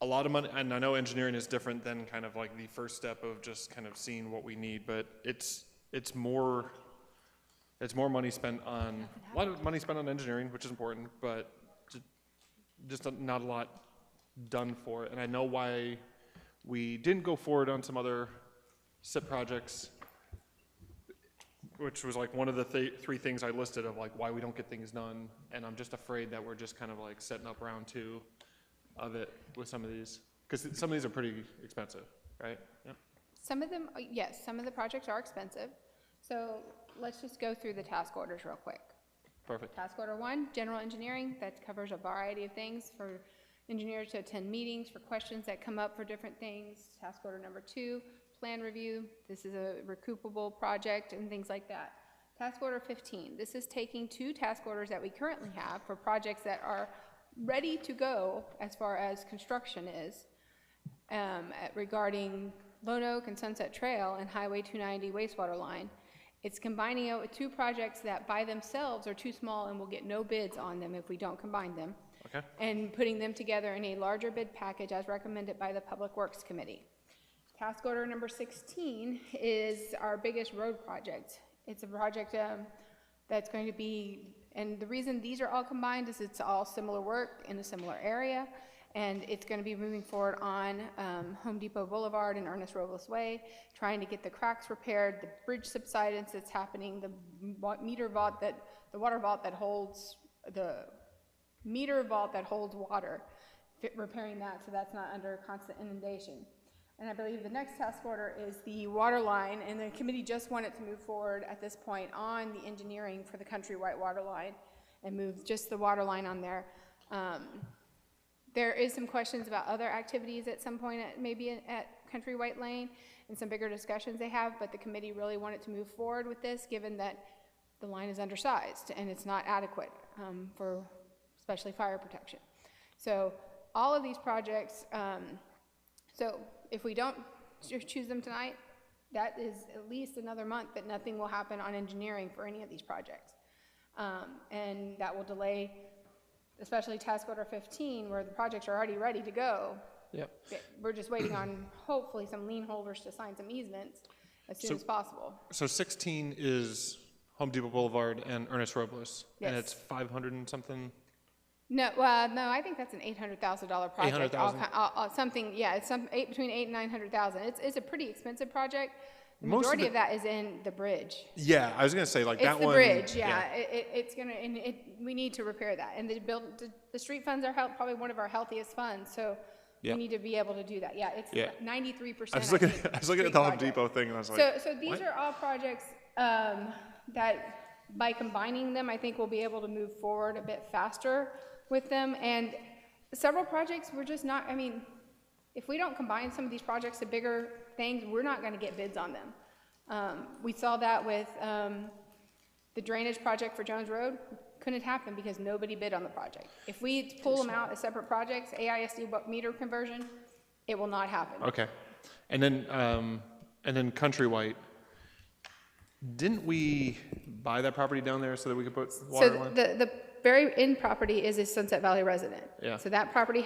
a lot of money, and I know engineering is different than kind of like the first step of just kind of seeing what we need, but it's more money spent on a lot of money spent on engineering, which is important, but just not a lot done for it. And I know why we didn't go forward on some other SIP projects, which was like one of the 3 things I listed of like why we don't get things done. And I'm just afraid that we're just kind of like setting up round 2 of it with some of these, because some of these are pretty expensive, right? Yep. Some of them, yes, some of the projects are expensive. So let's just go through the task orders real quick. Perfect. Task order 1, general engineering, that covers a variety of things for engineers to attend meetings for questions that come up for different things. Task order number 2, plan review. This is a recoupable project and things like that. Task order 15, this is taking 2 task orders that we currently have for projects that are ready to go as far as construction is, regarding Lone Oak and Sunset Trail and Highway 290 wastewater line. It's combining it with 2 projects that by themselves are too small and will get no bids on them if we don't combine them. Okay. And putting them together in a larger bid package as recommended by the Public Works Committee. Task order number 16 is our biggest road project. It's a project that's going to be, and the reason these are all combined is it's all similar work in a similar area, and it's going to be moving forward on Home Depot Boulevard and Ernest Robles Way, trying to get the cracks repaired, the bridge subsidence that's happening, the water vault that holds water, repairing that so that's not under constant inundation. And I believe the next task order is the water line, and the committee just wanted to move forward at this point on the engineering for the Countrywide water line and move just the water line on there. There is some questions about other activities at some point maybe at Countrywide Lane and some bigger discussions they have, but the committee really wanted to move forward with this given that the line is undersized and it's not adequate for especially fire protection. So all of these projects, so if we don't choose them tonight, that is at least another month that nothing will happen on engineering for any of these projects. And that will delay, especially task order 15, where the projects are already ready to go. Yep. We're just waiting on hopefully some lien holders to sign some easements as soon as possible. So 16 is Home Depot Boulevard and Ernest Robles, and Yes. it's 500 and something. No, no, I think that's an $800,000 project. 800,000? Something, yeah, it's between $800,000 and $900,000. It's a pretty expensive project, The Most majority the- of that is in the bridge. Yeah, I was gonna say, like, It's that the one. bridge, yeah. It's gonna, and we need to repair that. And the street funds are probably one of our healthiest funds, so we Yeah. need to be able to do that. Yeah, it's Yeah. 93%. I was looking, think, I was looking at street the Home project. Depot thing, and I was like, So these what? are all projects that by combining them, I think we'll be able to move forward a bit faster with them. And several projects, we're just not, I mean, if we don't combine some of these projects to bigger things, we're not gonna get bids on them. We saw that with the drainage project for Jones Road. Couldn't happen because nobody bid on the project. If we pull them out as separate projects, AISD meter conversion, it will not happen. Okay. And then Country White, didn't we buy that property down there so that we could put water So line? the very end property is a Sunset Valley resident. Yeah. So that property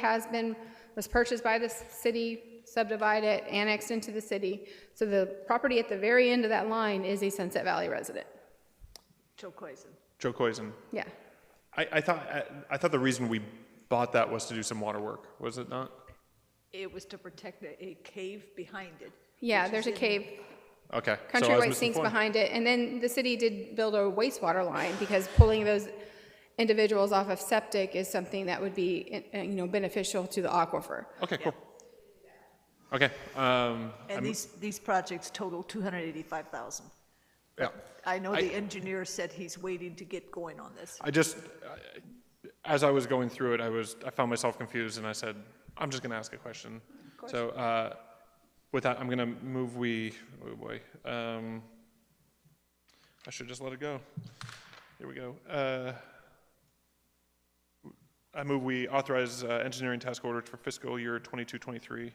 was purchased by the city, subdivided, annexed into the city. So the property at the very end of that line is a Sunset Valley resident. Joe Coyson. Joe Coyson. Yeah. I thought the reason we bought that was to do some water work, was it not? It was to protect a cave behind it. Yeah, which there's is a in- cave. Okay. Country White sinks behind it. And then the city did build a wastewater line because pulling those individuals off of septic is something that would be, beneficial to the aquifer. Okay, cool. Okay. And these projects total 285,000. Yeah. I know the engineer said he's waiting to get going on this. As I was going through it, I found myself confused, and I said, I'm just gonna ask a question. So, with that, I'm gonna move oh boy. I should just let it go. Here we go. I move we authorize engineering task orders for fiscal year 22-23. Is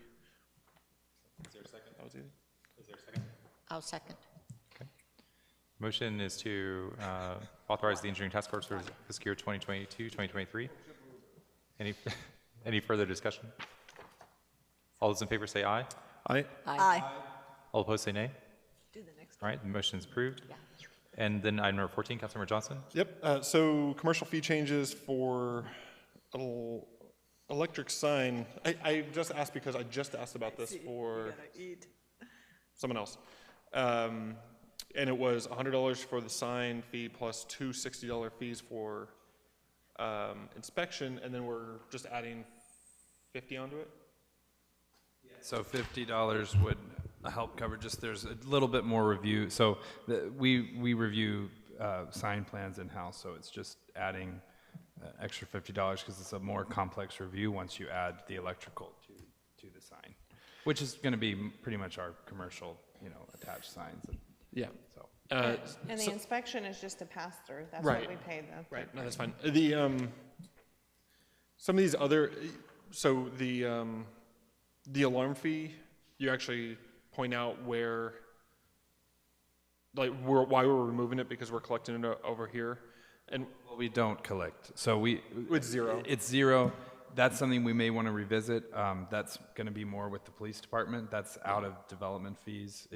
there a second? That was easy. Is there a second? I'll second. Motion is to authorize the engineering task force for fiscal year 2022, 2023. Any further discussion? All those in favor say aye. Aye. Aye. All opposed say nay. Do the next. All right, the motion is approved. And then item number 14, Councilmember Johnson. Yep, so commercial fee changes for electric sign. I just asked because I just asked about this for someone else. And it was $100 for the sign fee plus two $60 fees for inspection, and then we're just adding 50 onto it? So $50 would help cover, just there's a little bit more review. So we review sign plans in-house, so it's just adding extra $50 because it's a more complex review once you add the electrical to the sign, which is going to be pretty much our commercial, attached signs. Yeah. So. And the inspection is just a pass-through. That's Right. what we pay them. Right, no, that's fine. Some of these other, so the alarm fee, you actually point out why we're removing it, because we're collecting it over here. And Well, we don't collect. So It's zero. It's zero. That's something we may want to revisit. That's going to be more with the police department. That's out of development fees.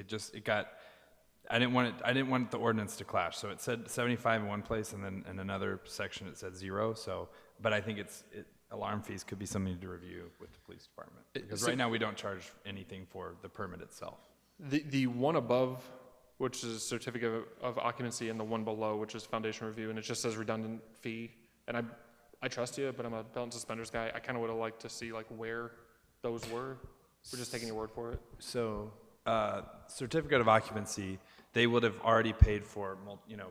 I didn't want the ordinance to clash. So it said 75 in one place, and then in another section it said 0. So, but I think alarm fees could be something to review with the police department, because right now we don't charge anything for the permit itself. the one above, which is certificate of occupancy, and the one below, which is foundation review, and it just says redundant fee. And I trust you, but I'm a belt and suspenders guy. I kind of would have liked to see where those were. We're just taking your word for it. So, certificate of occupancy, they would have already paid for,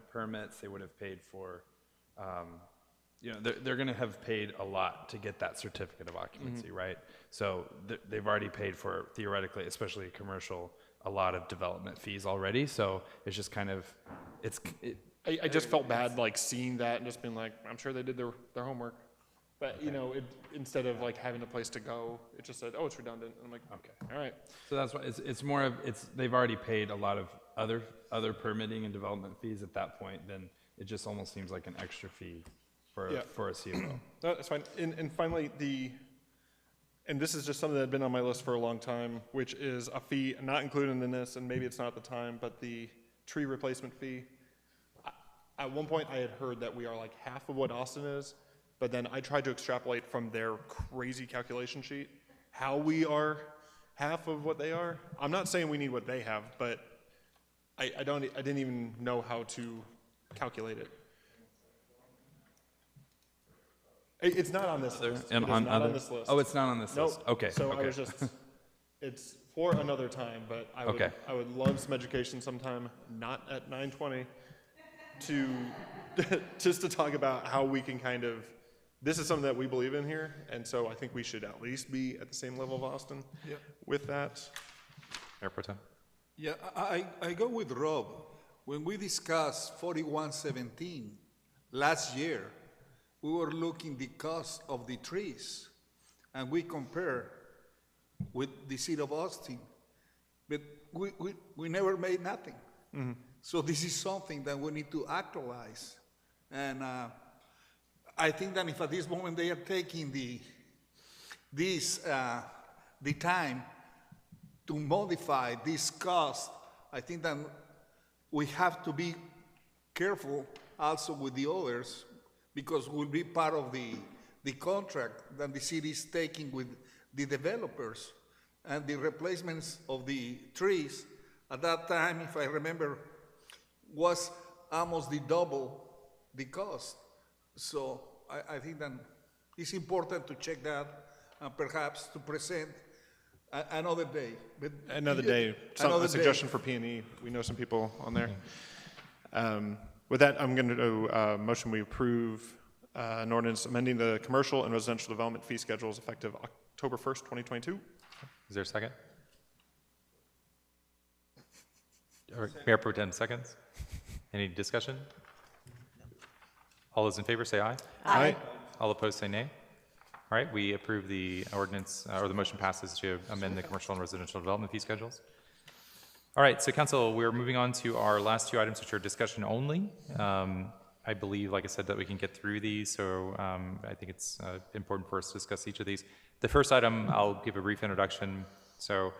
permits. They would have paid for, they're going to have paid a lot to get that certificate of occupancy, right? So they've already paid for, theoretically, especially commercial, a lot of development fees already. So it's just kind of, I just felt bad seeing that and just being I'm sure they did their homework. But, instead of having a place to go, it just said, oh, it's redundant. And I'm like, okay, all right. So that's why it's more of, they've already paid a lot of other permitting and development fees at that point. Then it just almost seems like an extra fee for a CFO. No, that's fine. And finally, and this is just something that had been on my list for a long time, which is a fee not included in this, and maybe it's not at the time, but the tree replacement fee. At one point, I had heard that we are half of what Austin is, but then I tried to extrapolate from their crazy calculation sheet how we are half of what they are. I'm not saying we need what they have, but I didn't even know how to calculate it. It's not on this list. And It is on not other- on this list. Oh, it's not on this Nope. list. Okay, So I okay. was just, it's for another time, but Okay. I would love some education sometime, not at 9:20, to, just to talk about how we can kind of, this is something that we believe in here, and so I think we should at least be at the same level of Austin Yeah. with that. Mayor Pro Tem. Yeah, I go with Rob. When we discussed 4117 last year, we were looking the cost of the trees, and we compare with the city of Austin, but we never made nothing. So this is something that we need to actualize, and I think that if at this moment they are taking the time to modify this cost, I think that we have to be careful also with the others, because we'll be part of the contract that the city is taking with the developers. And the replacements of the trees, at that time, if I remember, was almost the double the cost. So I think that it's important to check that, and perhaps to present another day. But Another day, another a suggestion for P&E. We know some people on there. With that, I'm going to do a motion we approve an ordinance amending the commercial and residential development fee schedules effective October 1st, 2022. Is there a second? Or Mayor Pro Tem seconds. Any discussion? All those in favor say aye. Aye. All opposed say nay. All right, we approve the ordinance, or the motion passes to amend the commercial and residential development fee schedules. All right, so council, we're moving on to our last two items, which are discussion only. I believe, like I said, that we can get through these, so I think it's important for us to discuss each of these. The first item, I'll give a brief introduction. So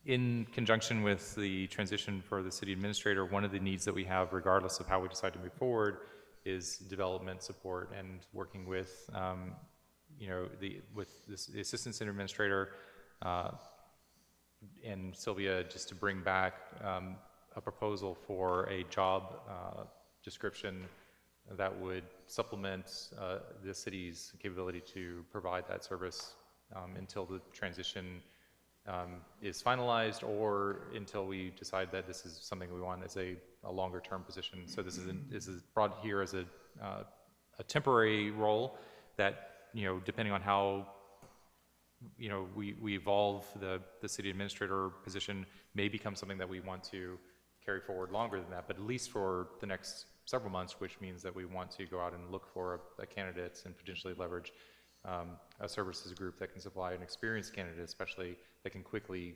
in conjunction with the transition for the city administrator, one of the needs that we have, regardless of how we decide to move forward, is development support and working with, the assistant city administrator and Sylvia, just to bring back a proposal for a job description that would supplement the city's capability to provide that service until the transition is finalized, or until we decide that this is something we want as a longer-term position. So this is brought here as a temporary role that, depending on how we evolve the city administrator position, may become something that we want to carry forward longer than that, but at least for the next several months, which means that we want to go out and look for a candidate and potentially leverage a services group that can supply an experienced candidate, especially that can quickly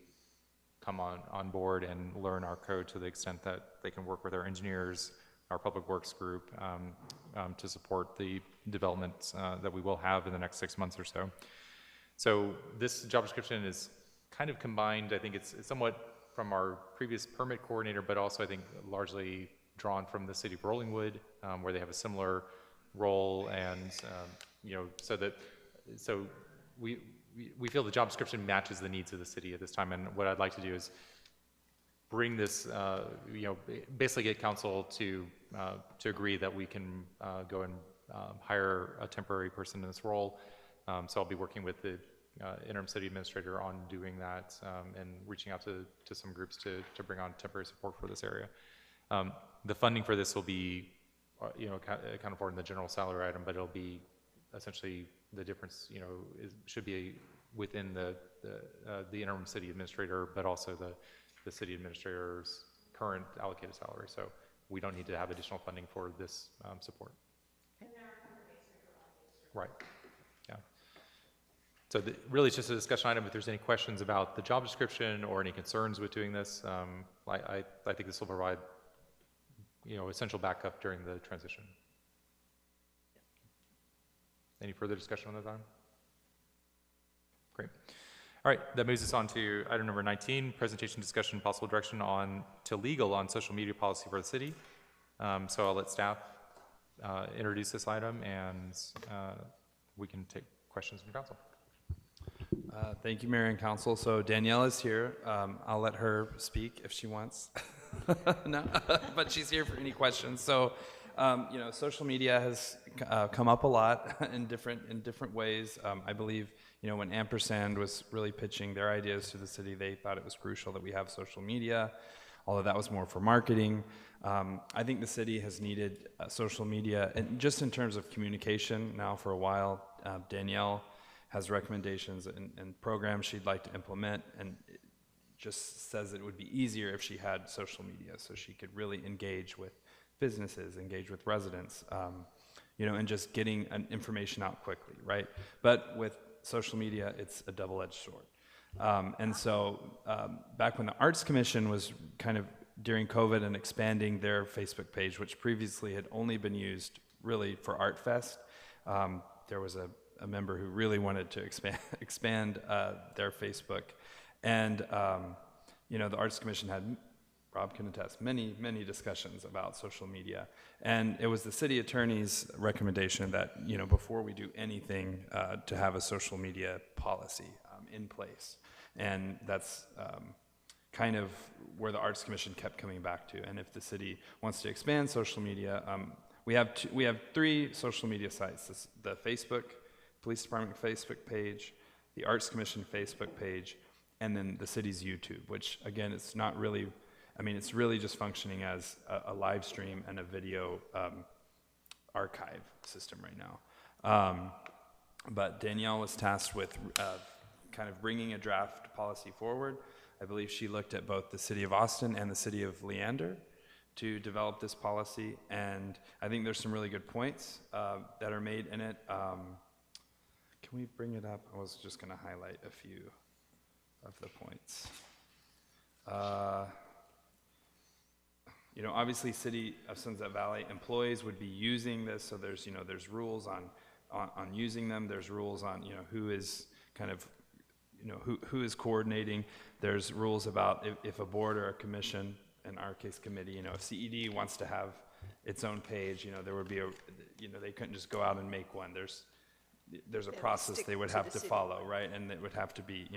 come on board and learn our code to the extent that they can work with our engineers, our public works group, to support the development that we will have in the next 6 months or so. So this job description is kind of combined. I think it's somewhat from our previous permit coordinator, but also I think largely drawn from the city of Rollingwood, where they have a similar role, and so we feel the job description matches the needs of the city at this time. And what I'd like to do is bring this, basically get council to agree that we can go and hire a temporary person in this role. So I'll be working with the interim city administrator on doing that, and reaching out to some groups to bring on temporary support for this area. The funding for this will be, accounted for in the general salary item, but it'll be essentially the difference, should be within the interim city administrator, but also the city administrator's current allocated salary. So we don't need to have additional funding for this support. Right. Yeah. So really, it's just a discussion item. If there's any questions about the job description or any concerns with doing this, I think this will provide, essential backup during the transition. Any further discussion on that item? Great. All right, that moves us on to item number 19, presentation, discussion, possible direction to legal on social media policy for the city. So I'll let staff introduce this item, and we can take questions from council. Thank you, Mayor and Council. So Danielle is here. I'll let her speak if she wants. No, but she's here for any questions. So, social media has come up a lot in different ways. I believe, when Ampersand was really pitching their ideas to the city, they thought it was crucial that we have social media, although that was more for marketing. I think the city has needed social media, and just in terms of communication now for a while. Danielle has recommendations and programs she'd like to implement, and it just says it would be easier if she had social media so she could really engage with businesses, engage with residents, and just getting information out quickly, right? But with social media, it's a double-edged sword. Back when the Arts Commission was kind of during COVID and expanding their Facebook page, which previously had only been used really for Art Fest, there was a member who really wanted to expand their Facebook. And, the Arts Commission had, Rob can attest, many, many discussions about social media. And it was the city attorney's recommendation that, before we do anything, to have a social media policy in place. And that's kind of where the Arts Commission kept coming back to. And if the city wants to expand social media, we have 3 social media sites: the Facebook Police Department Facebook page, the Arts Commission Facebook page, and then the city's YouTube, which again, it's not really, it's really just functioning as a live stream and a video archive system right now. But Danielle was tasked with kind of bringing a draft policy forward. I believe she looked at both the city of Austin and the city of Leander to develop this policy, and I think there's some really good points that are made in it. Can we bring it up? I was just going to highlight a few of the points. Obviously, City of Sunset Valley employees would be using this, so there's rules on using them. There's rules on who is kind of who is coordinating. There's rules about if a board or a commission, in our case committee, if CED wants to have its own page, there would be they couldn't just go out and make one. There's a process they would have to follow, right? And it would have to be,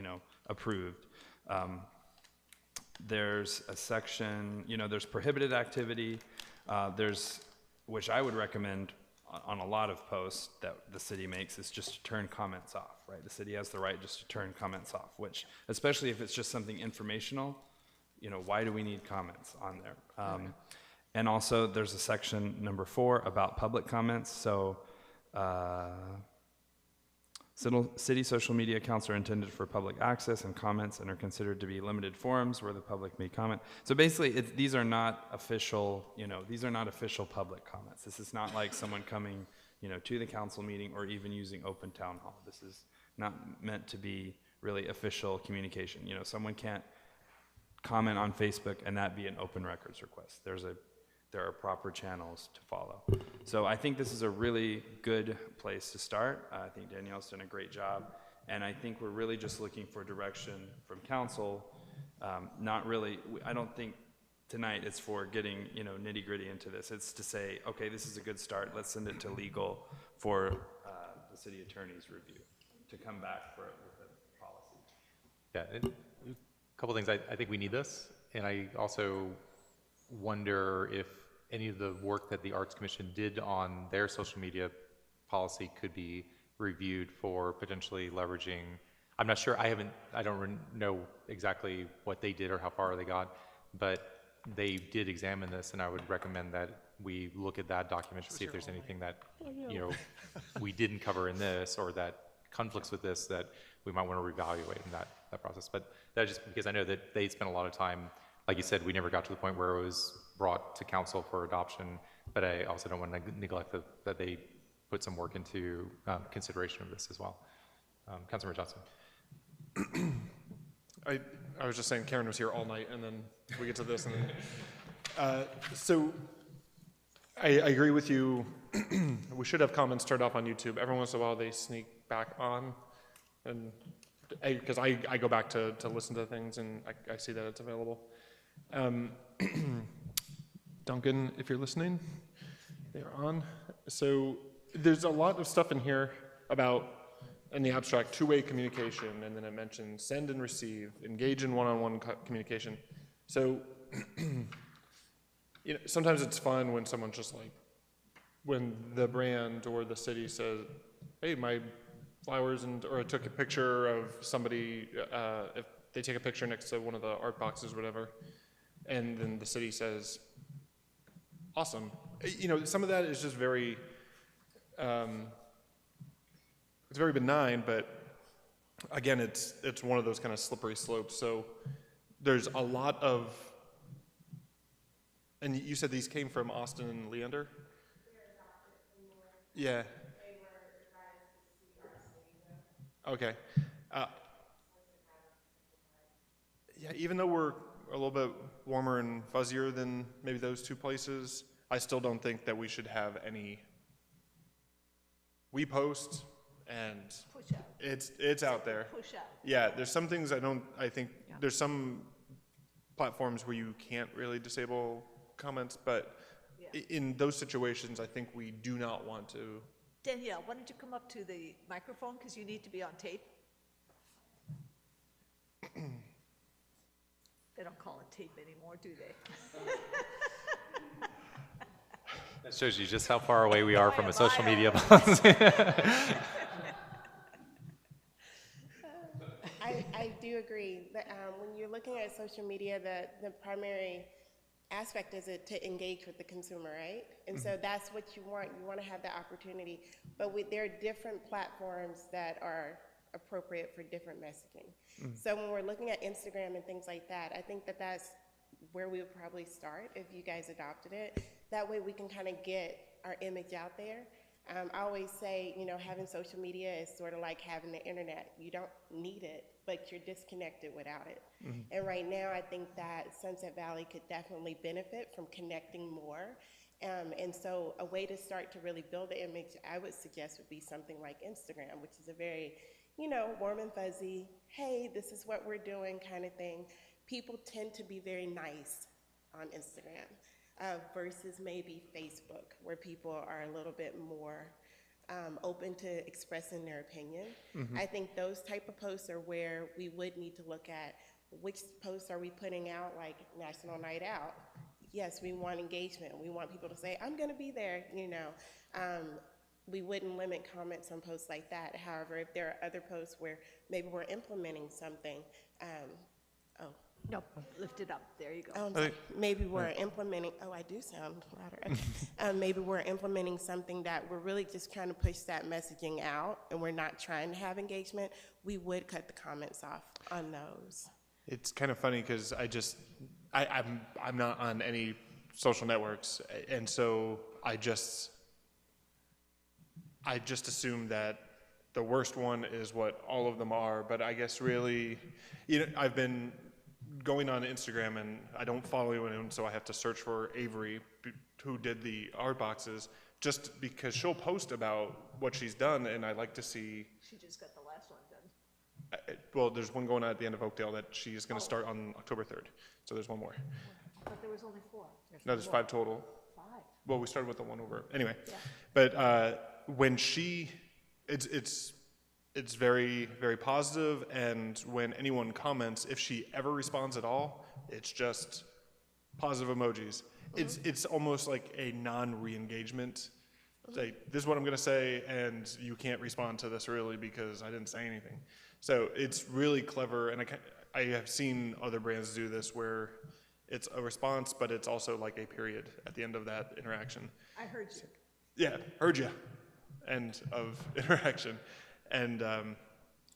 approved. There's a section, there's prohibited activity. Which I would recommend on a lot of posts that the city makes, is just to turn comments off, right? The city has the right just to turn comments off, which, especially if it's just something informational, why do we need comments on there? And also there's a section number 4 about public comments. So, city social media accounts are intended for public access and comments and are considered to be limited forums where the public may comment. So basically, these are not official, these are not official public comments. This is not like someone coming, to the council meeting or even using open town hall. This is not meant to be really official communication. Someone can't comment on Facebook and that be an open records request. There are proper channels to follow. So I think this is a really good place to start. I think Danielle's done a great job. And I think we're really just looking for direction from council. Not really, I don't think tonight it's for getting, nitty gritty into this. It's to say, okay, this is a good start. Let's send it to legal for the city attorney's review to come back with a policy. Yeah, a couple things. I think we need this. And I also wonder if any of the work that the Arts Commission did on their social media policy could be reviewed for potentially leveraging. I'm not sure, I don't know exactly what they did or how far they got, but they did examine this, and I would recommend that we look at that document to see if there's anything that, we didn't cover in this or that conflicts with this that we might want to reevaluate in that process. But that's just because I know that they spent a lot of time. Like you said, we never got to the point where it was brought to council for adoption, but I also don't want to neglect that they put some work into consideration of this as well. Councilmember Johnson. I was just saying Karen was here all night, and then we get to this. And so I agree with you. We should have comments turned off on YouTube. Every once in a while they sneak back on, and because I go back to listen to things, and I see that it's available. Duncan, if you're listening, they're on. So there's a lot of stuff in here about in the abstract, two-way communication, and then it mentions send and receive, engage in one-on-one communication. So, you know, sometimes it's fun when someone's just like, when the brand or the city says, hey, my flowers, or I took a picture of somebody, if they take a picture next to one of the art boxes or whatever, and then the city says, awesome. You know, some of that is just very, it's very benign, but again, it's one of those kind of slippery slopes. So there's a lot of, and you said these came from Austin and Leander? Yeah. Okay. Yeah, even though we're a little bit warmer and fuzzier than maybe those two places, I still don't think that we should have any. We post, and Push out. it's out there. Push out. Yeah, there's some things I think there's some platforms where you can't really disable comments, but in those situations, I think we do not want to. Danielle, why don't you come up to the microphone, because you need to be on tape. They don't call it tape anymore, do they? That shows you just how far away we are from a social media policy. I do agree that when you're looking at social media, the primary aspect is it to engage with the consumer, right? And so that's what you want. You want to have the opportunity. But there are different platforms that are appropriate for different messaging. So when we're looking at Instagram and things like that, I think that that's where we would probably start if you guys adopted it. That way we can kind of get our image out there. I always say, you know, having social media is sort of like having the internet. You don't need it, but you're disconnected without it. And right now, I think that Sunset Valley could definitely benefit from connecting more. And so a way to start to really build the image, I would suggest, would be something like Instagram, which is a very, you know, warm and fuzzy, hey, this is what we're doing kind of thing. People tend to be very nice on Instagram. Versus maybe Facebook, where people are a little bit more open to expressing their opinion. I think those type of posts are where we would need to look at which posts are we putting out, like National Night Out. Yes, we want engagement. We want people to say, I'm going to be there, you know. We wouldn't limit comments on posts like that. However, if there are other posts where maybe we're implementing something, No, lift it up. There you go. Maybe we're implementing, I do sound louder. Maybe we're implementing something that we're really just trying to push that messaging out, and we're not trying to have engagement. We would cut the comments off on those. It's kind of funny because I'm not on any social networks, and so I just assume that the worst one is what all of them are. But I guess really, you know, I've been going on Instagram, and I don't follow anyone, so I have to search for Avery, who did the art boxes, just because she'll post about what she's done, and I like to see. She just got the last one done. Well, there's one going on at the end of Oakdale that she's going to start on October 3rd, so there's one more. I thought there was only 4. No, there's 5 total. 5. Well, we started with the one over. Anyway, but when it's very, very positive, and when anyone comments, if she ever responds at all, it's just positive emojis. It's almost like a non-re-engagement. Like, this is what I'm going to say, and you can't respond to this really because I didn't say anything. So it's really clever, and I have seen other brands do this where it's a response, but it's also like a period at the end of that interaction. I heard you. Yeah, heard you. End of interaction. And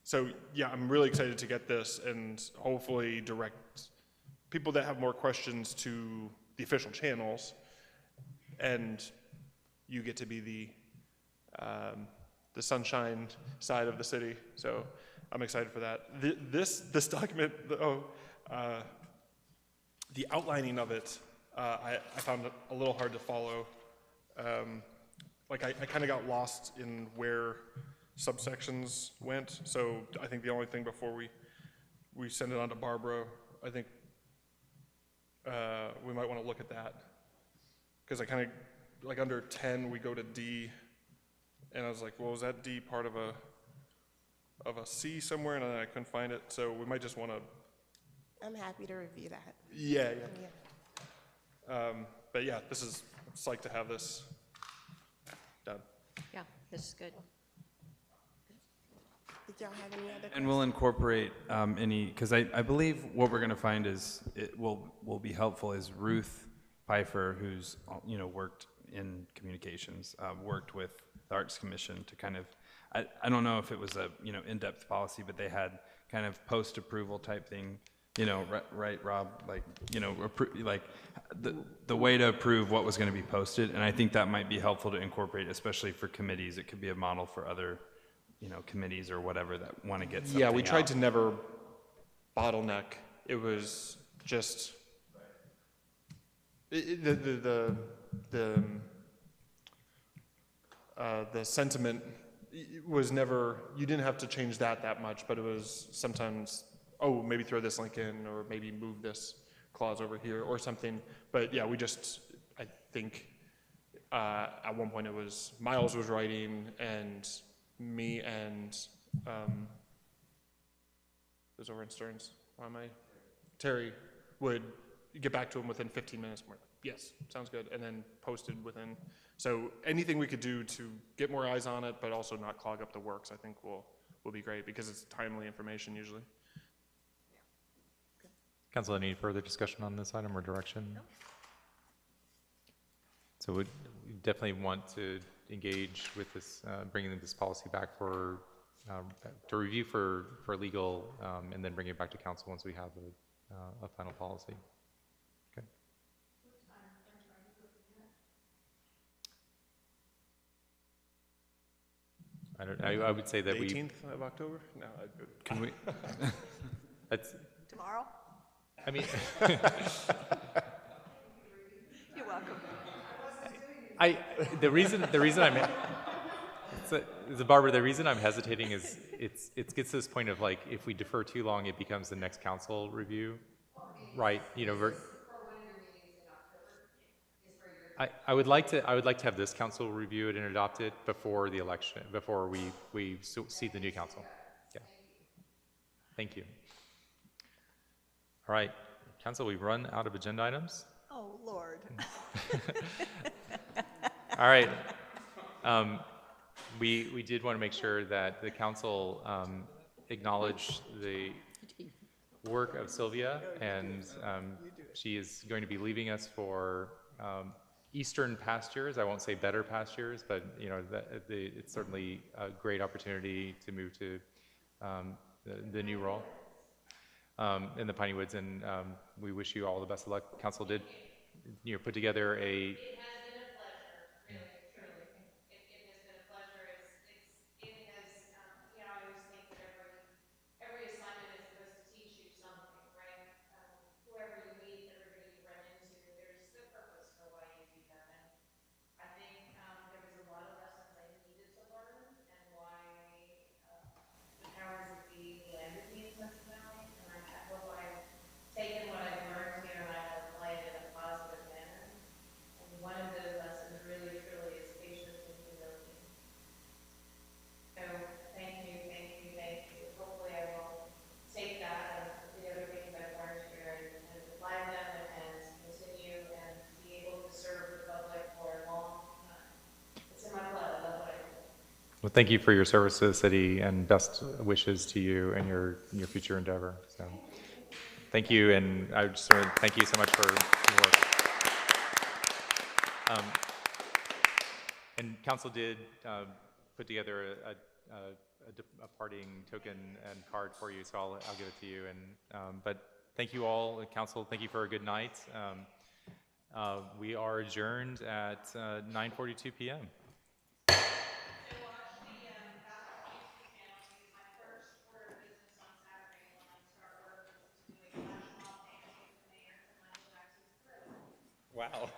so, yeah, I'm really excited to get this and hopefully direct people that have more questions to the official channels, and you get to be the sunshine side of the city. So I'm excited for that. This document, the outlining of it, I found it a little hard to follow. Like I kind of got lost in where subsections went. So I think the only thing before we send it on to Barbara, I think we might want to look at that. Because I kind of, like under 10, we go to D, and I was like, well, is that D part of a of a C somewhere, and I couldn't find it, so we might just want to, I'm happy to review that. yeah. Yeah. But yeah, it's psyched to have this done. Yeah, this is good. Did y'all have any other And we'll incorporate any, because I believe what we're going to find is, it will be helpful is Ruth Pfeiffer, who's, worked in communications, worked with the Arts Commission to kind of, I don't know if it was a, in-depth policy, but they had kind of post-approval type thing, right, Rob? Like, like the way to approve what was going to be posted, and I think that might be helpful to incorporate, especially for committees. It could be a model for other committees or whatever that want to get something Yeah, we tried out. to never bottleneck. It was just the sentiment was never. You didn't have to change that much, but it was sometimes, oh, maybe throw this link in, or maybe move this clause over here, or something. But yeah, I think at one point it was Miles was writing, and me and it was over in Stearns. Terry would get back to him within 15 minutes. We're like, yes, sounds good, and then posted within. So anything we could do to get more eyes on it, but also not clog up the works, I think will be great, because it's timely information usually. Council, any further discussion on this item or direction? No. So we definitely want to engage with this, bringing this policy back for to review for legal, and then bring it back to council once we have a final policy. Okay. I would say that The we 18th of October? No, can we. That's. Tomorrow? I mean. You're welcome. The reason I'm Barbara, the reason I'm hesitating is it gets to this point of, like, if we defer too long, it becomes the next council review, right? I would like to have this council review it and adopt it before the election, before we see the new council. Yeah. Thank you. All right, council, we've run out of agenda items. Oh, Lord. All right. We did want to make sure that the council acknowledged the work of Sylvia, and she is going to be leaving us for eastern pastures. I won't say better pastures, but it's certainly a great opportunity to move to the new role in the Piney Woods, and we wish you all the best of luck. Council did put together a. Well, thank you for your service to the city, and best wishes to you and your future endeavor. So, thank you, and I just want to thank you so much for your work. And council did put together a parting token and card for you, so I'll give it to you. And but thank you all, council. Thank you for a good night. We are adjourned at 9:42 p.m. Wow.